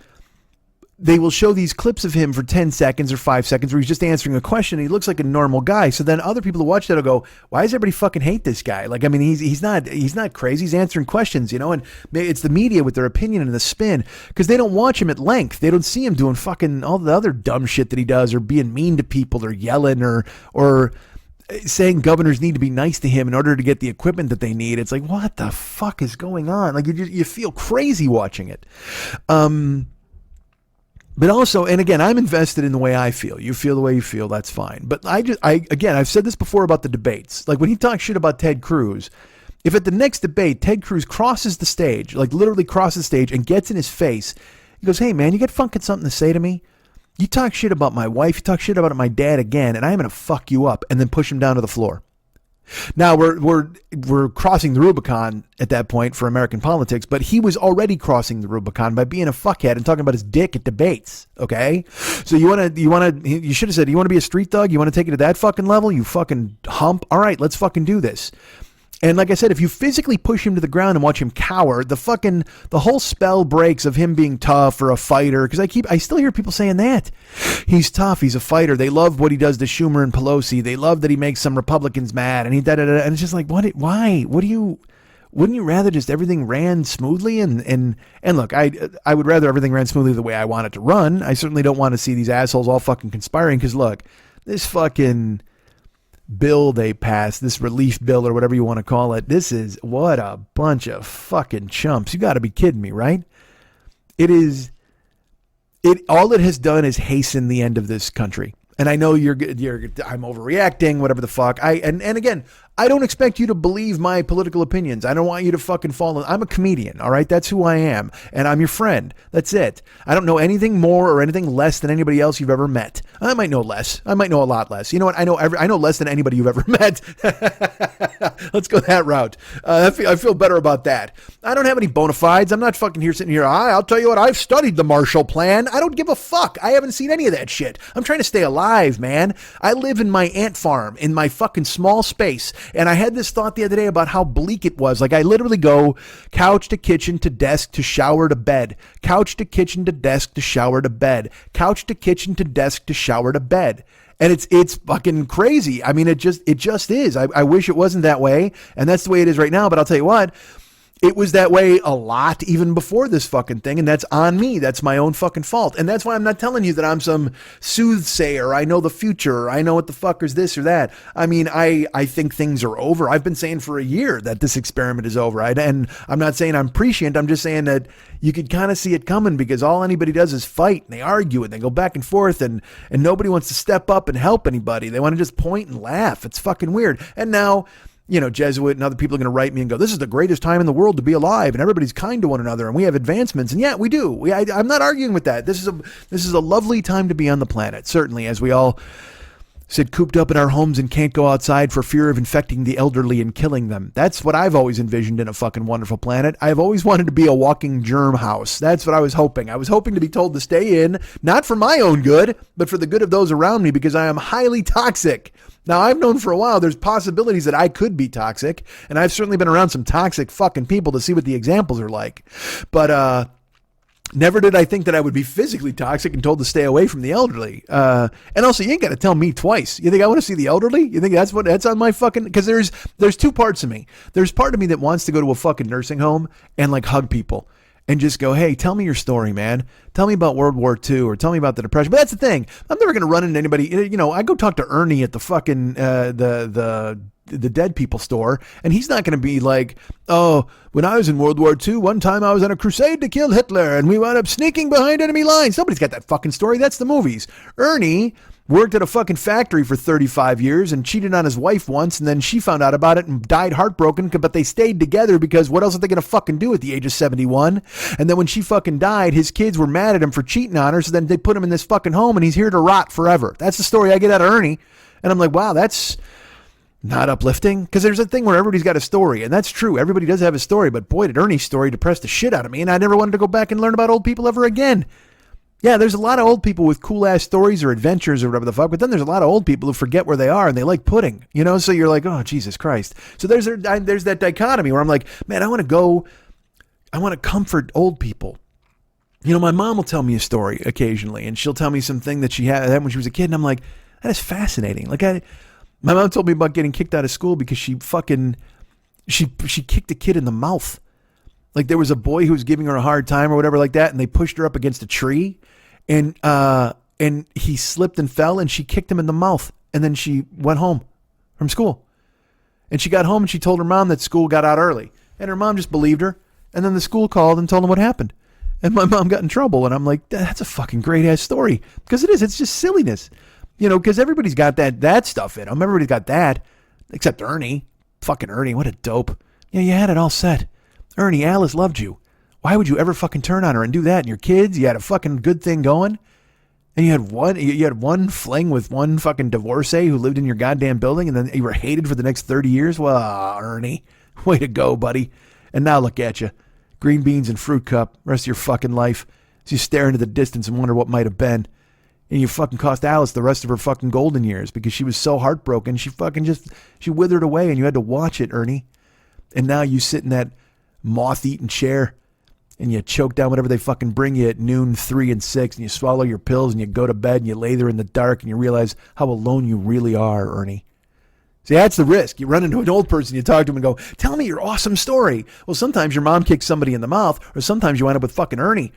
they will show these clips of him for 10 seconds or 5 seconds where he's just answering a question and he looks like a normal guy. So then other people who watch that will go, why does everybody fucking hate this guy? Like, I mean, he's not crazy. He's answering questions, and it's the media with their opinion and the spin because they don't watch him at length. They don't see him doing fucking all the other dumb shit that he does or being mean to people or yelling or saying governors need to be nice to him in order to get the equipment that they need. It's like, what the fuck is going on? Like, you feel crazy watching it. But also, and again, I'm invested in the way I feel. You feel the way you feel, that's fine. But again, I've said this before about the debates. Like when he talks shit about Ted Cruz, if at the next debate, Ted Cruz crosses the stage, like literally crosses the stage and gets in his face, he goes, hey man, you got fucking something to say to me? You talk shit about my wife, you talk shit about my dad again, and I'm going to fuck you up, and then push him down to the floor. Now we're crossing the Rubicon at that point for American politics, but he was already crossing the Rubicon by being a fuckhead and talking about his dick at debates. Okay, so you should have said, you want to be a street thug? You want to take it to that fucking level? You fucking hump. All right, let's fucking do this. And like I said, if you physically push him to the ground and watch him cower, the whole spell breaks of him being tough or a fighter. Because I still hear people saying that. He's tough. He's a fighter. They love what he does to Schumer and Pelosi. They love that he makes some Republicans mad. And and it's just like, why? Wouldn't you rather just everything ran smoothly? And look, I would rather everything ran smoothly the way I want it to run. I certainly don't want to see these assholes all fucking conspiring. Because look, this fucking bill they passed, this relief bill or whatever you want to call it, what a bunch of fucking chumps. You got to be kidding me, right? All it has done is hasten the end of this country. And I know I'm overreacting, whatever the fuck. And again, I don't expect you to believe my political opinions. I don't want you to fucking follow. I'm a comedian, all right? That's who I am. And I'm your friend. That's it. I don't know anything more or anything less than anybody else you've ever met. I might know less. I might know a lot less. You know what? I know less than anybody you've ever met. Let's go that route. I feel better about that. I don't have any bona fides. I'm not fucking sitting here. I'll tell you what, I've studied the Marshall Plan. I don't give a fuck. I haven't seen any of that shit. I'm trying to stay alive, man. I live in my ant farm in my fucking small space. And I had this thought the other day about how bleak it was. Like I literally go couch to kitchen to desk to shower to bed. Couch to kitchen to desk to shower to bed. Couch to kitchen to desk to shower to bed. And it's fucking crazy. I mean, it just is. I wish it wasn't that way. And that's the way it is right now. But I'll tell you what, it was that way a lot even before this fucking thing. And that's on me. That's my own fucking fault. And that's why I'm not telling you that I'm some soothsayer. I know the future. I know what the fuck is this or that. I mean, I think things are over. I've been saying for a year that this experiment is over. And I'm not saying I'm prescient. I'm just saying that you could kind of see it coming because all anybody does is fight and they argue and they go back and forth and nobody wants to step up and help anybody. They want to just point and laugh. It's fucking weird. And now, Jesuit and other people are going to write me and go, this is the greatest time in the world to be alive and everybody's kind to one another and we have advancements. And yeah, we do. I'm not arguing with that. This is a lovely time to be on the planet, certainly, as we all sit cooped up in our homes and can't go outside for fear of infecting the elderly and killing them. That's what I've always envisioned in a fucking wonderful planet. I've always wanted to be a walking germ house. That's what I was hoping. I was hoping to be told to stay in, not for my own good, but for the good of those around me, because I am highly toxic. Now, I've known for a while there's possibilities that I could be toxic, and I've certainly been around some toxic fucking people to see what the examples are like. But, never did I think that I would be physically toxic and told to stay away from the elderly. And also, you ain't got to tell me twice. You think I want to see the elderly? You think that's on my fucking... Because there's two parts of me. There's part of me that wants to go to a fucking nursing home and like hug people and just go, hey, tell me your story, man. Tell me about World War II or tell me about the Depression. But that's the thing. I'm never going to run into anybody. You know, I go talk to Ernie at the fucking... the dead people store, and he's not going to be like, oh, when I was in World War II, one time I was on a crusade to kill Hitler and we wound up sneaking behind enemy lines. Nobody's got that fucking story. That's the movies. Ernie worked at a fucking factory for 35 years and cheated on his wife once, and then she found out about it and died heartbroken, but they stayed together because what else are they going to fucking do at the age of 71? And then when she fucking died, his kids were mad at him for cheating on her, so then they put him in this fucking home and he's here to rot forever. That's the story I get out of Ernie. And I'm like, wow, that's not uplifting, because there's a thing where everybody's got a story, and that's true. Everybody does have a story, but boy, did Ernie's story depress the shit out of me, and I never wanted to go back and learn about old people ever again. Yeah, there's a lot of old people with cool-ass stories or adventures or whatever the fuck, but then there's a lot of old people who forget where they are, and they like pudding, you know? So you're like, oh, Jesus Christ. So there's that dichotomy where I'm like, man, I want to comfort old people. You know, my mom will tell me a story occasionally, and she'll tell me something that she had when she was a kid, and I'm like, that is fascinating. Like, my mom told me about getting kicked out of school because she kicked a kid in the mouth. Like, there was a boy who was giving her a hard time or whatever like that, and they pushed her up against a tree, and he slipped and fell, and she kicked him in the mouth, and then she went home from school. And she got home and she told her mom that school got out early, and her mom just believed her, and then the school called and told them what happened. And my mom got in trouble, and I'm like, that's a fucking great ass story, because it's just silliness. You know, because everybody's got that stuff in them. Everybody's got that, except Ernie. Fucking Ernie, what a dope. Yeah, you had it all set. Ernie, Alice loved you. Why would you ever fucking turn on her and do that? And your kids, you had a fucking good thing going. And you had one fling with one fucking divorcee who lived in your goddamn building, and then you were hated for the next 30 years? Well, Ernie, way to go, buddy. And now look at you. Green beans and fruit cup, rest of your fucking life. So you stare into the distance and wonder what might have been. And you fucking cost Alice the rest of her fucking golden years because she was so heartbroken. She withered away, and you had to watch it, Ernie. And now you sit in that moth-eaten chair and you choke down whatever they fucking bring you at noon, 3 and 6, and you swallow your pills and you go to bed and you lay there in the dark and you realize how alone you really are, Ernie. See, that's the risk. You run into an old person, you talk to him and go, tell me your awesome story. Well, sometimes your mom kicks somebody in the mouth, or sometimes you wind up with fucking Ernie,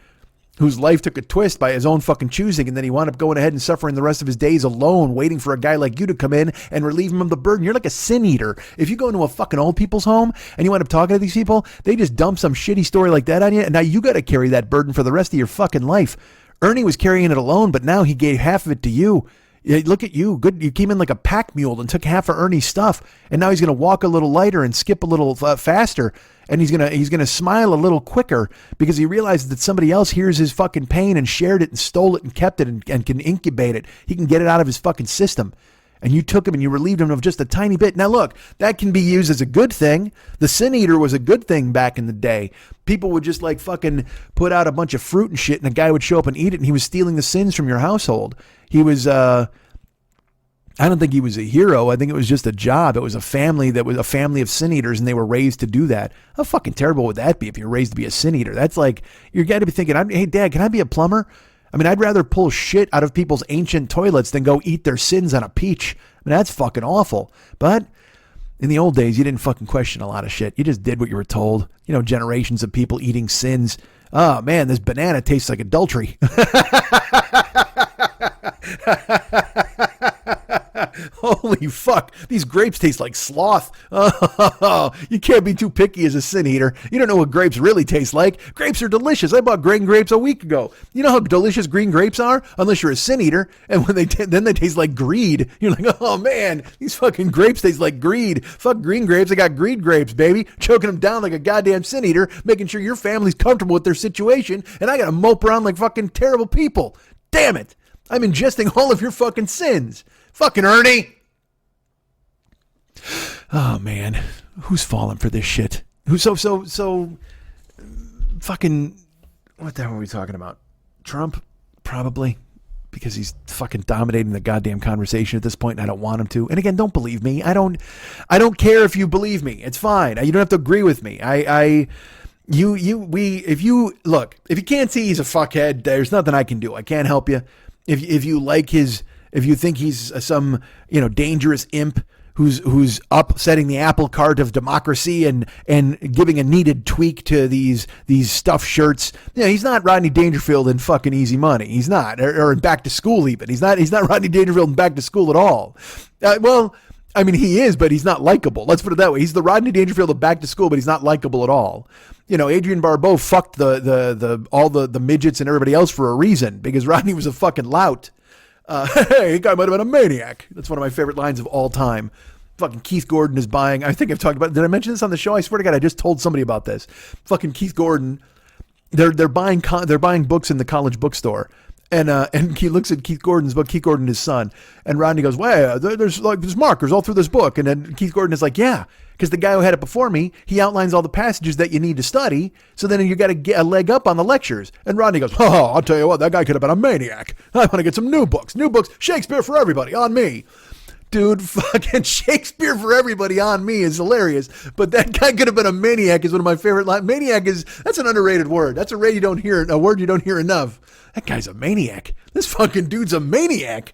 whose life took a twist by his own fucking choosing, and then he wound up going ahead and suffering the rest of his days alone, waiting for a guy like you to come in and relieve him of the burden. You're like a sin eater. If you go into a fucking old people's home and you wind up talking to these people, they just dump some shitty story like that on you, and now you got to carry that burden for the rest of your fucking life. Ernie was carrying it alone, but now he gave half of it to you. Look at you. Good. You came in like a pack mule and took half of Ernie's stuff, and now he's going to walk a little lighter and skip a little faster. And he's gonna smile a little quicker because he realizes that somebody else hears his fucking pain and shared it and stole it and kept it and can incubate it. He can get it out of his fucking system. And you took him and you relieved him of just a tiny bit. Now look, that can be used as a good thing. The Sin Eater was a good thing back in the day. People would just like fucking put out a bunch of fruit and shit, and a guy would show up and eat it, and he was stealing the sins from your household. He was I don't think he was a hero. I think it was just a job. It was a family of sin eaters, and they were raised to do that. How fucking terrible would that be if you're raised to be a sin eater? That's like, you got to be thinking, hey, Dad, can I be a plumber? I mean, I'd rather pull shit out of people's ancient toilets than go eat their sins on a peach. I mean, that's fucking awful. But in the old days, you didn't fucking question a lot of shit. You just did what you were told. You know, generations of people eating sins. Oh, man, this banana tastes like adultery. Holy fuck, these grapes taste like sloth. Oh, you can't be too picky as a sin eater. You don't know what grapes really taste like. Grapes are delicious. I bought green grapes a week ago. You know how delicious green grapes are? Unless you're a sin eater, and when then they taste like greed. You're like, oh man, these fucking grapes taste like greed. Fuck green grapes, I got greed grapes, baby. Choking them down like a goddamn sin eater, making sure your family's comfortable with their situation, and I gotta mope around like fucking terrible people. Damn it. I'm ingesting all of your fucking sins. Fucking Ernie. Oh, man. Who's falling for this shit? Who's so fucking, what the hell are we talking about? Trump? Probably. Because he's fucking dominating the goddamn conversation at this point, and I don't want him to. And again, don't believe me. I don't care if you believe me. It's fine. You don't have to agree with me. If you can't see he's a fuckhead, there's nothing I can do. I can't help you. If you think he's some, dangerous imp who's upsetting the apple cart of democracy and giving a needed tweak to these stuffed shirts. He's not Rodney Dangerfield in fucking Easy Money. He's not, or in Back to School even. He's not Rodney Dangerfield in Back to School at all. He is, but he's not likable. Let's put it that way. He's the Rodney Dangerfield of Back to School, but he's not likable at all. Adrienne Barbeau fucked all the midgets and everybody else for a reason, because Rodney was a fucking lout. Hey, guy might have been a maniac. That's one of my favorite lines of all time. Fucking Keith Gordon is buying, I think I've talked about it. Did I mention this on the show? I swear to God, I just told somebody about this. Fucking Keith Gordon, they're buying books in the college bookstore. And he looks at Keith Gordon's book, Keith Gordon, his son, and Rodney goes, "Well, there's markers all through this book." And then Keith Gordon is like, "Yeah, because the guy who had it before me, he outlines all the passages that you need to study, so then you got to get a leg up on the lectures." And Rodney goes, "Oh, I'll tell you what, that guy could have been a maniac. I want to get some new books, Shakespeare for everybody, on me." Dude, fucking Shakespeare for everybody on me is hilarious, but that guy could have been a maniac is one of my favorite lines. Maniac that's an underrated word. That's a word you don't hear enough. That guy's a maniac. This fucking dude's a maniac.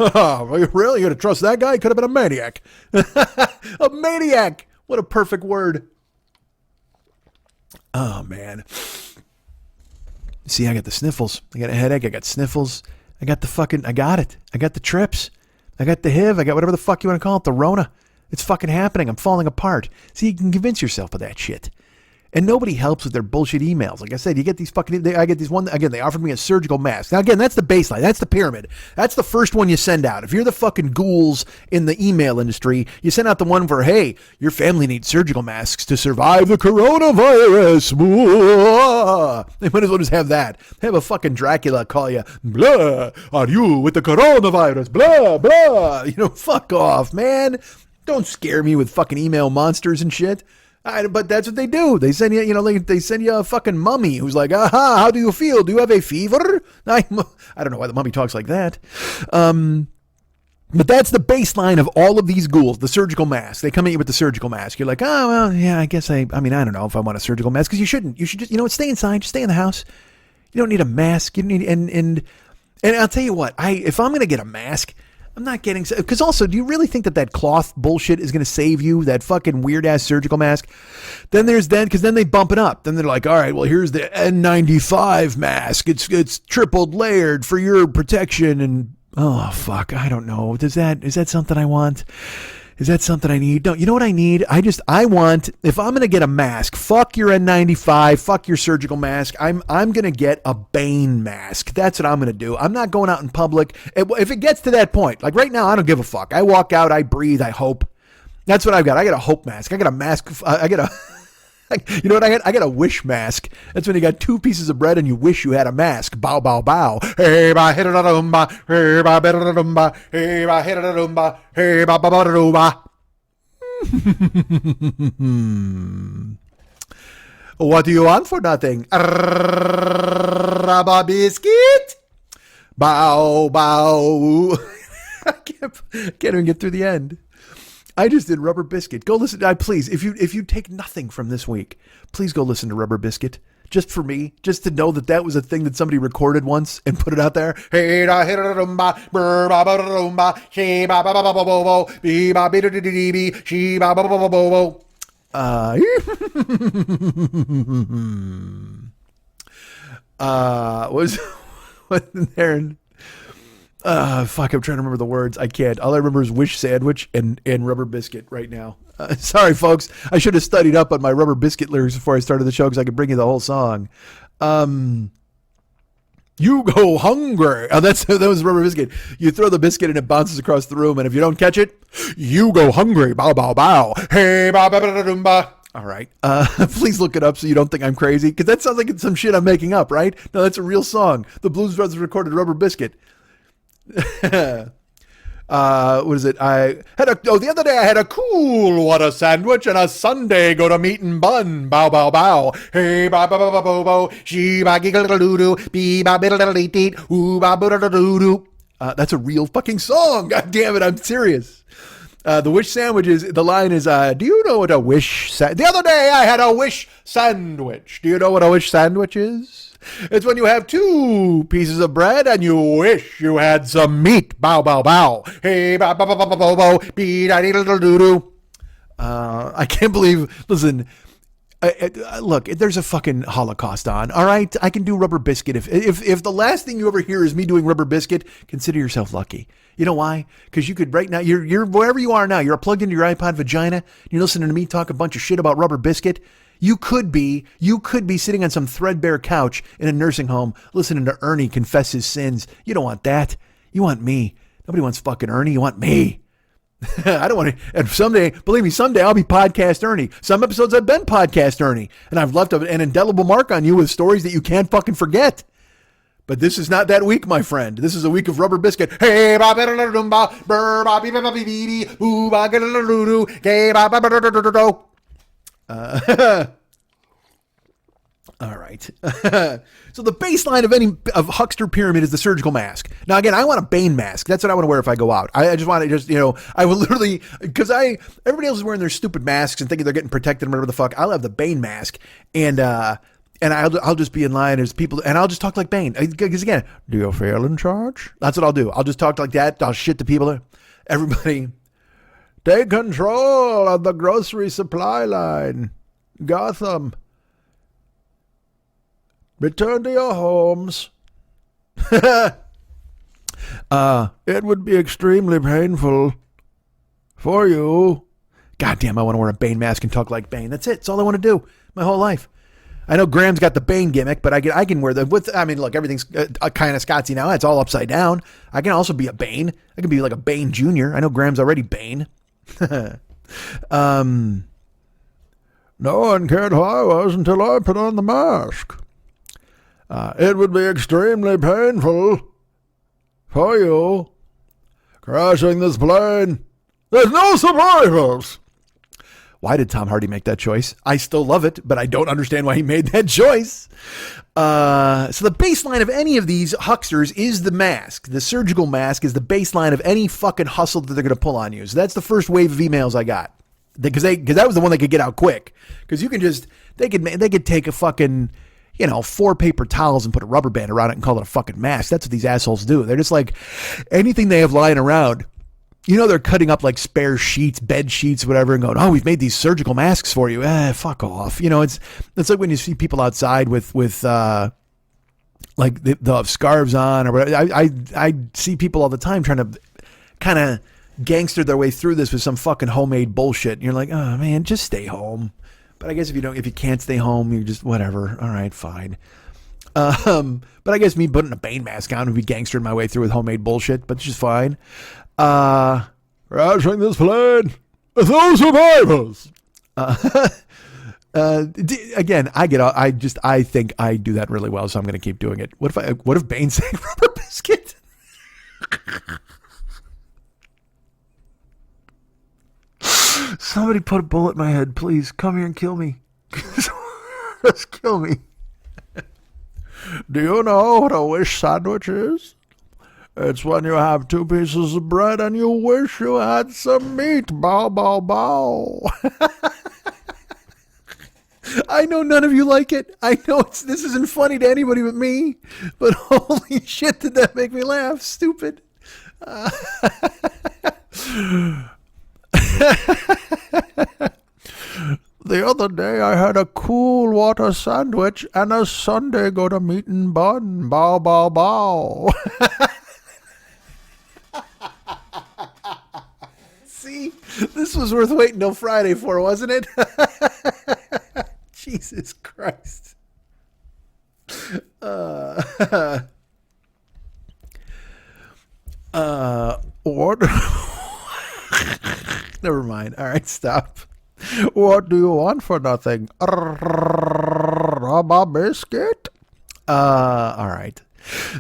Oh, really? You're going to trust that guy? He could have been a maniac. A maniac. What a perfect word. Oh, man. See, I got the sniffles. I got a headache. I got sniffles. I got it. I got the trips. I got the HIV. I got whatever the fuck you want to call it, the Rona. It's fucking happening. I'm falling apart. See, you can convince yourself of that shit. And nobody helps with their bullshit emails. Like I said, you get these fucking, I get these one, again, they offered me a surgical mask. Now, again, that's the baseline. That's the pyramid. That's the first one you send out. If you're the fucking ghouls in the email industry, you send out the one for, hey, your family needs surgical masks to survive the coronavirus. They might as well just have that. Have a fucking Dracula call you, blah, are you with the coronavirus? Blah, blah. Fuck off, man. Don't scare me with fucking email monsters and shit. But that's what they do. They send you, they send you a fucking mummy who's like, aha, how do you feel? Do you have a fever? I don't know why the mummy talks like that. But that's the baseline of all of these ghouls, the surgical mask. They come at you with the surgical mask. You're like, oh, well, yeah, I guess I don't know if I want a surgical mask, because you shouldn't. You should just, stay inside. Just stay in the house. You don't need a mask. You don't need, and I'll tell you what, if I'm going to get a mask, I'm not getting, because also, do you really think that cloth bullshit is going to save you, that fucking weird ass surgical mask? Because then they bump it up. Then they're like, all right, well, here's the N95 mask. It's tripled layered for your protection. And oh, fuck, I don't know. Is that something I want? Is that something I need? No, you know what I need? I want, if I'm going to get a mask, fuck your N95, fuck your surgical mask. I'm going to get a Bane mask. That's what I'm going to do. I'm not going out in public. If it gets to that point, like right now, I don't give a fuck. I walk out, I breathe, I hope. That's what I've got. I got a hope mask. I got a mask. I got a, you know what I got? I got a wish mask. That's when you got 2 pieces of bread and you wish you had a mask. Bow, bow, bow. Hey, ba, hit it, rumba. Hey, ba, hit it, rumba. Hey, ba, hit it, rumba. Hey, ba, ba, ba, rumba. What do you want for nothing? Rubber biscuit? Bow, bow. I can't even get through the end. I just did Rubber Biscuit. Go listen. Please, if you take nothing from this week, please go listen to Rubber Biscuit. Just for me, just to know that was a thing that somebody recorded once and put it out there. What's there? Fuck, I'm trying to remember the words. I can't. All I remember is Wish Sandwich and Rubber Biscuit right now. Sorry, folks. I should have studied up on my Rubber Biscuit lyrics before I started the show, because I could bring you the whole song. You go hungry. Oh, that was Rubber Biscuit. You throw the biscuit and it bounces across the room, and if you don't catch it, you go hungry. Bow, bow, bow. Hey, ba, ba, ba, ba, ba. All right. Please look it up so you don't think I'm crazy, because that sounds like it's some shit I'm making up, right? No, that's a real song. The Blues Brothers recorded Rubber Biscuit. What is it? The other day I had a cool water sandwich and a Sunday go to meat and bun. Bow, bow, bow. Hey, ba, ba, ba, ba, bo, bo. She, ba, giggle, doo, doo. Be, ba, biddle, diddle, deet, deet. Ooh, ba, ba, doo, doo, doo. That's a real fucking song. God damn it. I'm serious. The wish sandwich the line is, do you know what a wish the other day I had a wish sandwich. Do you know what a wish sandwich is? It's when you have 2 pieces of bread and you wish you had some meat. Bow, bow, bow. Hey, bow, bow, bow, bow, bow, bow. Be, da, dee, doo, doo, doo. I can't believe, listen, look, there's a fucking Holocaust on. All right. I can do Rubber Biscuit. If the last thing you ever hear is me doing Rubber Biscuit, consider yourself lucky. You know why? Because you could right now, you're wherever you are now, you're plugged into your iPod vagina. You're listening to me talk a bunch of shit about Rubber Biscuit. You could be sitting on some threadbare couch in a nursing home listening to Ernie confess his sins. You don't want that. You want me. Nobody wants fucking Ernie. You want me. I don't want to. And someday, believe me, someday I'll be Podcast Ernie. Some episodes I've been Podcast Ernie, and I've left an indelible mark on you with stories that you can't fucking forget. But this is not that week, my friend. This is a week of Rubber Biscuit. Hey, ba ba da da dum ba, bur ba be ba be be be, boo ba ga da da doo doo, gay ba ba ba da da da da. All right. So the baseline of huckster pyramid is the surgical mask. Now, again, I want a Bane mask. That's what I want to wear if I go out. I just want to I will literally, because everybody else is wearing their stupid masks and thinking they're getting protected and whatever the fuck. I'll have the Bane mask and I'll just be in line as people, and I'll just talk like Bane. Because again, do you feel in charge? That's what I'll do. I'll just talk like that. I'll shit to people. Everybody, take control of the grocery supply line. Gotham. Return to your homes. It would be extremely painful for you. Goddamn, I want to wear a Bane mask and talk like Bane. That's it. That's all I want to do my whole life. I know Graham's got the Bane gimmick, but I can wear look, everything's kind of Scotsy now. It's all upside down. I can also be a Bane. I can be like a Bane Jr. I know Graham's already Bane. No one cared who I was until I put on the mask. It would be extremely painful for you crashing this plane. There's no survivors. Why did Tom Hardy make that choice? I still love it, but I don't understand why he made that choice. So the baseline of any of these hucksters is the mask. The surgical mask is the baseline of any fucking hustle that they're going to pull on you. So that's the first wave of emails I got. Because that was the one they could get out quick. Because you can they could take a fucking, 4 paper towels and put a rubber band around it and call it a fucking mask. That's what these assholes do. They're just like anything they have lying around. They're cutting up like spare sheets, bed sheets, whatever, and going, oh, we've made these surgical masks for you. Fuck off. It's like when you see people outside with like the scarves on or whatever. I see people all the time trying to kind of gangster their way through this with some fucking homemade bullshit. And you're like, oh man, just stay home. But I guess if you can't stay home, you just whatever. All right, fine. But I guess me putting a Bane mask on would be gangstering my way through with homemade bullshit, but it's just fine. Crashing this plane with no survivors. Again, I think I do that really well, so I'm going to keep doing it. What if Bane sang Rubber Biscuit? Somebody put a bullet in my head, please. Come here and kill me. Just kill me. Do you know what a wish sandwich is? It's when you have 2 pieces of bread and you wish you had some meat. Bow, bow, bow. I know none of you like it. I know this isn't funny to anybody but me. But holy shit, did that make me laugh. Stupid. The other day I had a cool water sandwich and a Sunday go to meat and bun. Bow, bow, bow. See, this was worth waiting till Friday for, wasn't it? Jesus Christ. What? Never mind. All right, stop. What do you want for nothing? A biscuit? All right.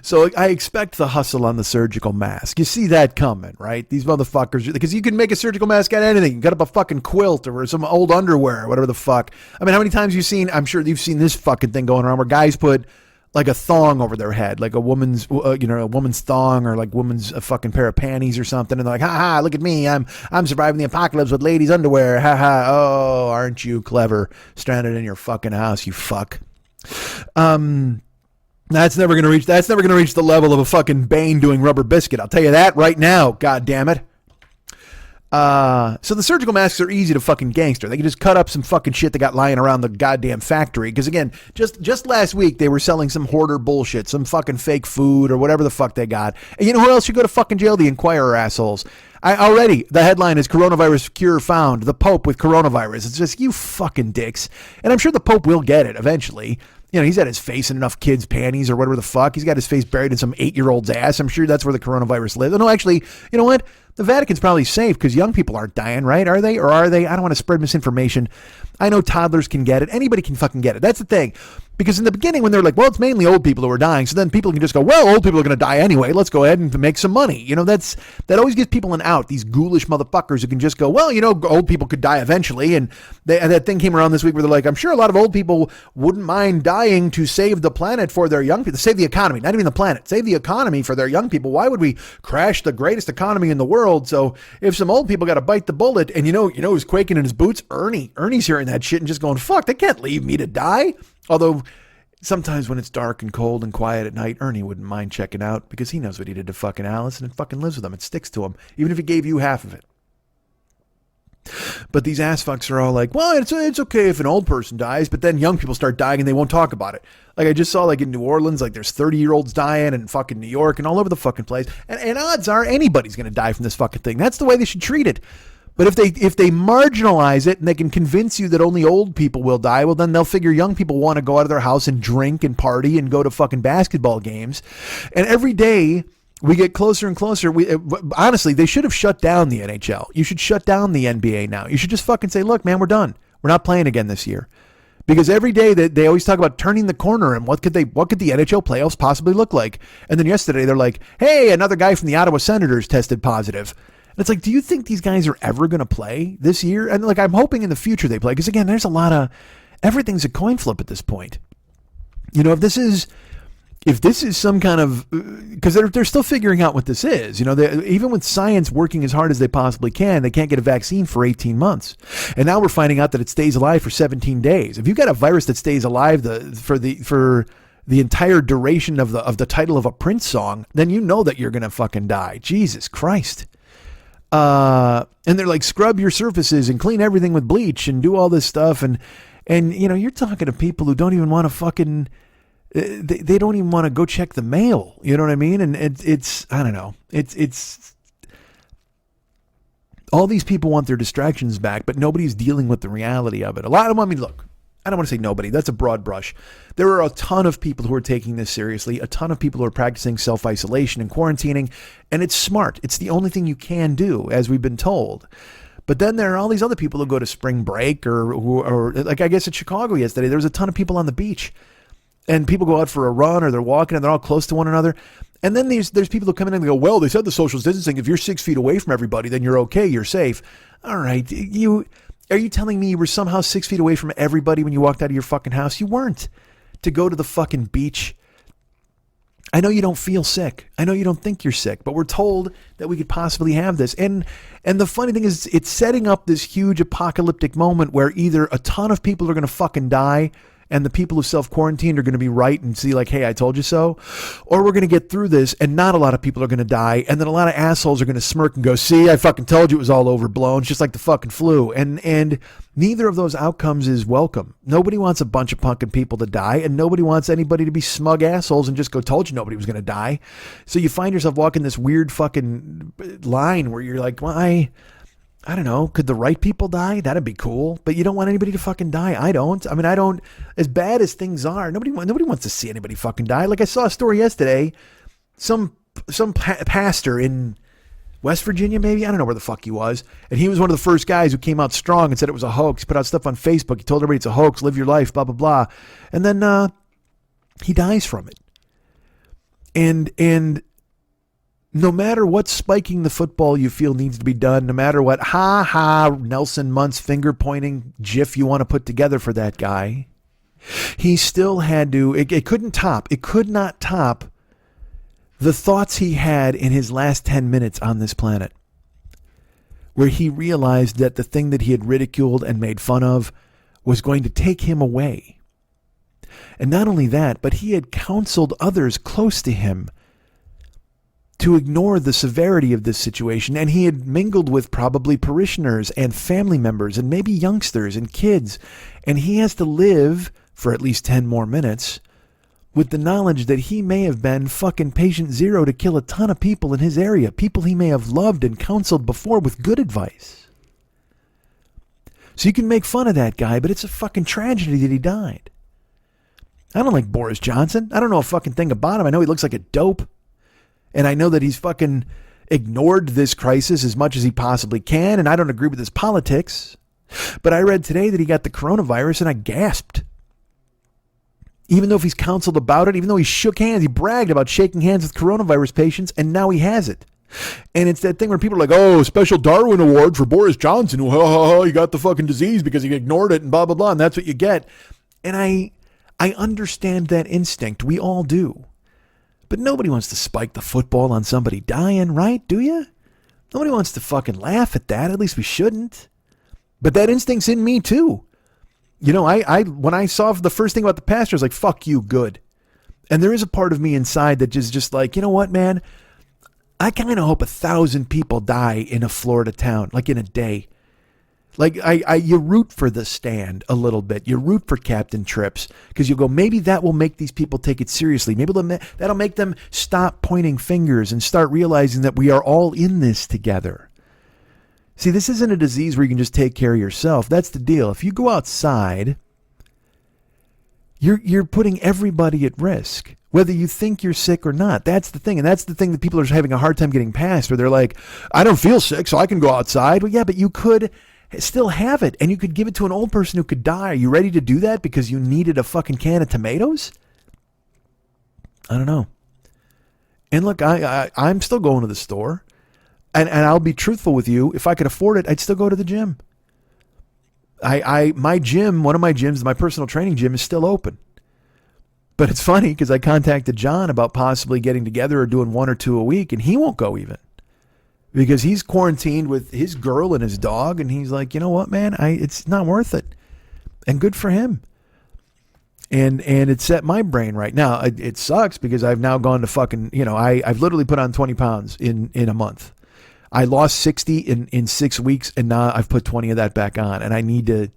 So I expect the hustle on the surgical mask. You see that coming, right? These motherfuckers, because you can make a surgical mask out of anything. You can cut up a fucking quilt or some old underwear or whatever the fuck. I mean, how many times I'm sure you've seen this fucking thing going around where guys put like a thong over their head, like a woman's thong or like woman's a fucking pair of panties or something. And they're like, ha ha, look at me. I'm surviving the apocalypse with ladies' underwear. Ha ha. Oh, aren't you clever? Stranded in your fucking house, you fuck. That's never going to reach the level of a fucking Bane doing Rubber Biscuit. I'll tell you that right now. God damn it. So the surgical masks are easy to fucking gangster. They can just cut up some fucking shit they got lying around the goddamn factory. Because again, just last week they were selling some hoarder bullshit, some fucking fake food or whatever the fuck they got. And you know who else should go to fucking jail? The Inquirer assholes. The headline is coronavirus cure found. The Pope with coronavirus. It's just, you fucking dicks. And I'm sure the Pope will get it eventually. You know, he's had his face in enough kids' panties or whatever the fuck. He's got his face buried in some 8-year-old's ass. I'm sure that's where the coronavirus lives. No, actually, you know what? The Vatican's probably safe because young people aren't dying, right? Are they? Or are they? I don't want to spread misinformation. I know toddlers can get it. Anybody can fucking get it. That's the thing. Because in the beginning when they're like, well, it's mainly old people who are dying. So then people can just go, well, old people are going to die anyway. Let's go ahead and make some money. You know, that always gives people an out. These ghoulish motherfuckers who can just go, well, you know, old people could die eventually. And that thing came around this week where they're like, I'm sure a lot of old people wouldn't mind dying to save the planet for their young people, save the economy, not even the planet, save the economy for their young people. Why would we crash the greatest economy in the world? So if some old people got to bite the bullet and you know who's quaking in his boots? Ernie's hearing that shit and just going, fuck, they can't leave me to die. Although sometimes when it's dark and cold and quiet at night, Ernie wouldn't mind checking out because he knows what he did to fucking Alice and it fucking lives with him. It sticks to him, even if he gave you half of it. But these ass fucks are all like, well, it's okay if an old person dies, but then young people start dying and they won't talk about it. Like I just saw like in New Orleans, like there's 30-year-olds dying and fucking New York and all over the fucking place. And odds are anybody's going to die from this fucking thing. That's the way they should treat it. But if they marginalize it and they can convince you that only old people will die, well, then they'll figure young people want to go out of their house and drink and party and go to fucking basketball games. And every day we get closer and closer. Honestly, they should have shut down the NHL. You should shut down the NBA now. You should just fucking say, look, man, we're done. We're not playing again this year. Because every day they always talk about turning the corner and what could the NHL playoffs possibly look like? And then yesterday they're like, hey, another guy from the Ottawa Senators tested positive. And it's like, do you think these guys are ever going to play this year? And like, I'm hoping in the future they play. Because again, there's everything's a coin flip at this point. You know, if this is some kind of, because they're still figuring out what this is. You know, even with science working as hard as they possibly can, they can't get a vaccine for 18 months. And now we're finding out that it stays alive for 17 days. If you've got a virus that stays alive for the entire duration of the title of a Prince song, then you know that you're going to fucking die. Jesus Christ. And they're like, scrub your surfaces and clean everything with bleach and do all this stuff. And you know, you're talking to people who don't even want to fucking, they don't even want to go check the mail. You know what I mean? And it's I don't know. It's all these people want their distractions back, but nobody's dealing with the reality of it. A lot of them, I mean, look, I don't want to say nobody. That's a broad brush. There are a ton of people who are taking this seriously, a ton of people who are practicing self-isolation and quarantining, and it's smart. It's the only thing you can do, as we've been told. But then there are all these other people who go to spring break or like I guess at Chicago yesterday, there was a ton of people on the beach. And people go out for a run or they're walking and they're all close to one another. And then there's people who come in and they go, well, they said the social distancing. If you're 6 feet away from everybody, then you're okay. You're safe. All right. Are you telling me you were somehow 6 feet away from everybody when you walked out of your fucking house? You weren't. To go to the fucking beach. I know you don't feel sick. I know you don't think you're sick, but we're told that we could possibly have this. And the funny thing is it's setting up this huge apocalyptic moment where either a ton of people are going to fucking die and the people who self-quarantined are going to be right and see like, hey, I told you so. Or we're going to get through this and not a lot of people are going to die. And then a lot of assholes are going to smirk and go, see, I fucking told you it was all overblown. It's just like the fucking flu. And neither of those outcomes is welcome. Nobody wants a bunch of punkin' people to die. And nobody wants anybody to be smug assholes and just go, told you nobody was going to die. So you find yourself walking this weird fucking line where you're like, well, I don't know. Could the right people die? That'd be cool. But you don't want anybody to fucking die. I don't. I mean, I don't. As bad as things are, nobody wants to see anybody fucking die. Like I saw a story yesterday. Some pastor in, West Virginia, maybe? I don't know where the fuck he was. And he was one of the first guys who came out strong and said it was a hoax. He put out stuff on Facebook. He told everybody it's a hoax, live your life, blah, blah, blah. And then he dies from it. And no matter what spiking the football you feel needs to be done, no matter what Nelson Muntz finger pointing gif you want to put together for that guy, he still had to, it could not top the thoughts he had in his last 10 minutes on this planet, where he realized that the thing that he had ridiculed and made fun of was going to take him away. And not only that, but he had counseled others close to him to ignore the severity of this situation, and he had mingled with probably parishioners and family members and maybe youngsters and kids, and he has to live for at least 10 more minutes with the knowledge that he may have been fucking patient zero to kill a ton of people in his area, people he may have loved and counseled before with good advice. So you can make fun of that guy, but it's a fucking tragedy that he died. I don't like Boris Johnson. I don't know a fucking thing about him. I know he looks like a dope. And I know that he's fucking ignored this crisis as much as he possibly can. And I don't agree with his politics. But I read today that he got the coronavirus and I gasped. Even though if he's counseled about it, even though he shook hands, he bragged about shaking hands with coronavirus patients, and now he has it. And it's that thing where people are like, oh, special Darwin Award for Boris Johnson. He got the fucking disease because he ignored it and blah, blah, blah. And that's what you get. And I understand that instinct. We all do. But nobody wants to spike the football on somebody dying, right? Do you? Nobody wants to fucking laugh at that. At least we shouldn't. But that instinct's in me too. You know, I when I saw the first thing about the pastor, I was like, fuck you, good. And there is a part of me inside that is just like, you know what, man? I kind of hope 1,000 people die in a Florida town, like in a day. Like, you root for the stand a little bit. You root for Captain Trips because you go, maybe that will make these people take it seriously. Maybe that'll make them stop pointing fingers and start realizing that we are all in this together. See, this isn't a disease where you can just take care of yourself. That's the deal. If you go outside, you're putting everybody at risk, whether you think you're sick or not. That's the thing. And that's the thing that people are having a hard time getting past, where they're like, I don't feel sick, so I can go outside. Well, yeah, but you could still have it, and you could give it to an old person who could die. Are you ready to do that because you needed a fucking can of tomatoes? I don't know. And look, I'm still going to the store, and I'll be truthful with you. If I could afford it, I'd still go to the gym. My gym, one of my gyms, my personal training gym, is still open. But it's funny because I contacted John about possibly getting together or doing 1 or 2 a week, and he won't go even. Because he's quarantined with his girl and his dog, and he's like, you know what, man, it's not worth it. And good for him. And it set my brain right. Now, it sucks because I've now gone to fucking, I've literally put on 20 pounds in a month. I lost 60 in 6 weeks, and now I've put 20 of that back on, and I need to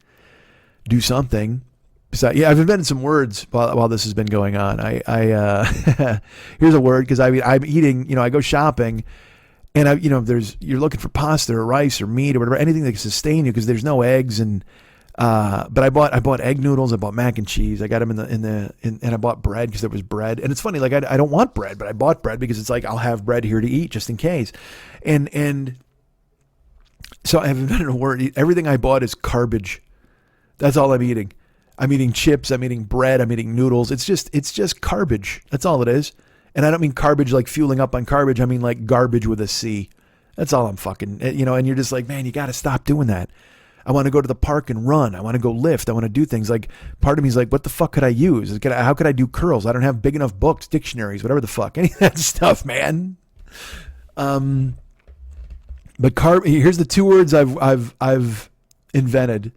do something. Besides, I've invented some words while this has been going on. Here's a word, because I'm eating, I go shopping, and you're looking for pasta or rice or meat or whatever, anything that can sustain you, because there's no eggs. And but I bought egg noodles, I bought mac and cheese, I got them and I bought bread because there was bread. And it's funny, like I don't want bread, but I bought bread because it's like I'll have bread here to eat just in case. And so I have invented a word. Everything I bought is garbage. That's all I'm eating. I'm eating chips. I'm eating bread. I'm eating noodles. It's just garbage. That's all it is. And I don't mean garbage like fueling up on garbage. I mean like garbage with a C. That's all I'm fucking, and you're just like, man, you got to stop doing that. I want to go to the park and run. I want to go lift. I want to do things. Like, part of me is like, what the fuck could I use? How could I do curls? I don't have big enough books, dictionaries, whatever the fuck. Any of that stuff, man. But here's the 2 words I've invented.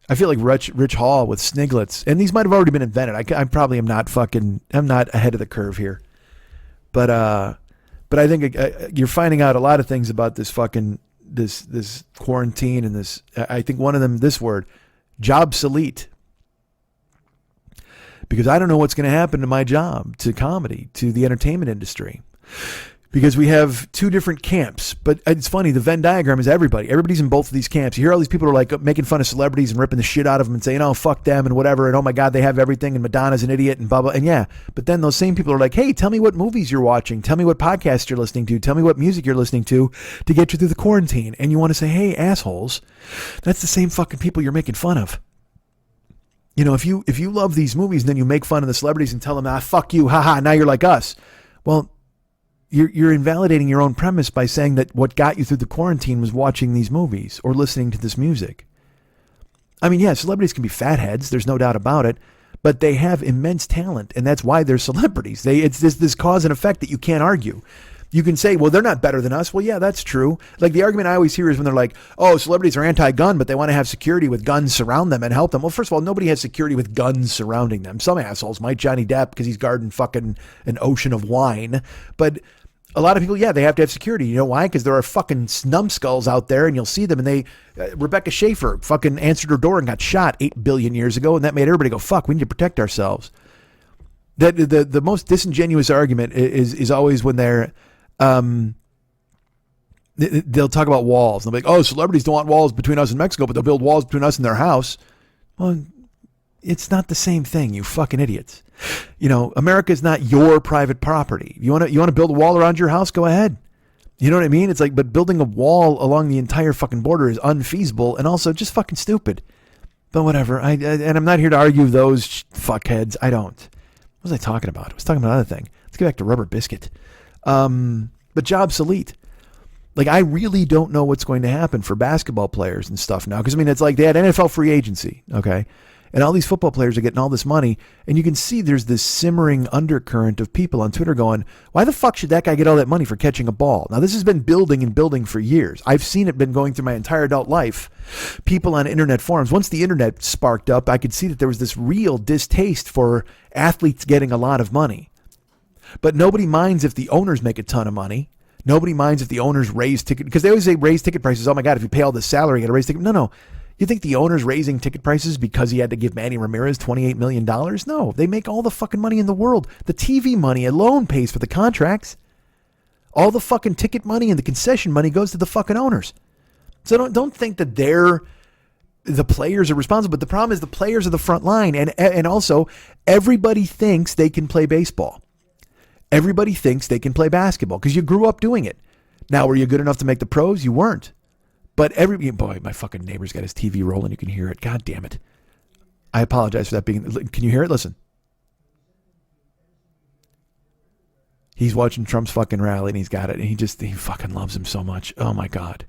I feel like Rich Hall with Sniglets, and these might have already been invented. I probably am not I'm not ahead of the curve here. But I think you're finding out a lot of things about this fucking this quarantine and this. I think one of them, this word, jobsolete. Because I don't know what's going to happen to my job, to comedy, to the entertainment industry. because we have two different camps. But it's funny, the Venn diagram is everybody. Everybody's in both of these camps. You hear all these people who are like making fun of celebrities and ripping the shit out of them and saying, oh, fuck them and whatever. And oh my God, they have everything. And Madonna's an idiot and blah, blah. And yeah, but then those same people are like, hey, tell me what movies you're watching. Tell me what podcasts you're listening to. Tell me what music you're listening to get you through the quarantine. And you want to say, hey, assholes, that's the same fucking people you're making fun of. You know, if you love these movies and then you make fun of the celebrities and tell them, fuck you, haha, now you're like us. Well, you're invalidating your own premise by saying that what got you through the quarantine was watching these movies or listening to this music. I mean, yeah, celebrities can be fatheads. There's no doubt about it. But they have immense talent, and that's why they're celebrities. It's this cause and effect that you can't argue. You can say, well, they're not better than us. Well, yeah, that's true. Like the argument I always hear is when they're like, oh, celebrities are anti-gun, but they want to have security with guns surround them and help them. Well, first of all, nobody has security with guns surrounding them. Some assholes might, Johnny Depp, because he's guarding fucking an ocean of wine. But a lot of people, yeah, they have to have security. You know why? Because there are fucking numbskulls out there, and you'll see them. And Rebecca Schaefer fucking answered her door and got shot 8 billion years ago, and that made everybody go, fuck, we need to protect ourselves. The most disingenuous argument is always when they'll talk about walls. They'll be like, oh, celebrities don't want walls between us and Mexico, but they'll build walls between us and their house. Well, it's not the same thing, you fucking idiots. You know, America is not your private property. You want to build a wall around your house? Go ahead. You know what I mean? It's like, but building a wall along the entire fucking border is unfeasible and also just fucking stupid. But whatever. And I'm not here to argue those fuckheads. I don't. What was I talking about? I was talking about another thing. Let's get back to Rubber Biscuit. But Jobsolete. Like, I really don't know what's going to happen for basketball players and stuff now. Because, I mean, it's like they had NFL free agency, okay? And all these football players are getting all this money. And you can see there's this simmering undercurrent of people on Twitter going, why the fuck should that guy get all that money for catching a ball? Now, this has been building and building for years. I've seen it been going through my entire adult life. People on internet forums, once the internet sparked up, I could see that there was this real distaste for athletes getting a lot of money. But nobody minds if the owners make a ton of money. Nobody minds if the owners raise ticket, because they always say raise ticket prices. Oh my God, if you pay all this salary, you got to raise ticket. No. You think the owner's raising ticket prices because he had to give Manny Ramirez $28 million? No, they make all the fucking money in the world. The TV money alone pays for the contracts. All the fucking ticket money and the concession money goes to the fucking owners. So don't think that the players are responsible. But the problem is the players are the front line. And also everybody thinks they can play baseball. Everybody thinks they can play basketball because you grew up doing it. Now, were you good enough to make the pros? You weren't. But boy, my fucking neighbor's got his TV rolling. You can hear it. God damn it. I apologize for that being. Can you hear it? Listen. He's watching Trump's fucking rally and he's got it. And he fucking loves him so much. Oh my God.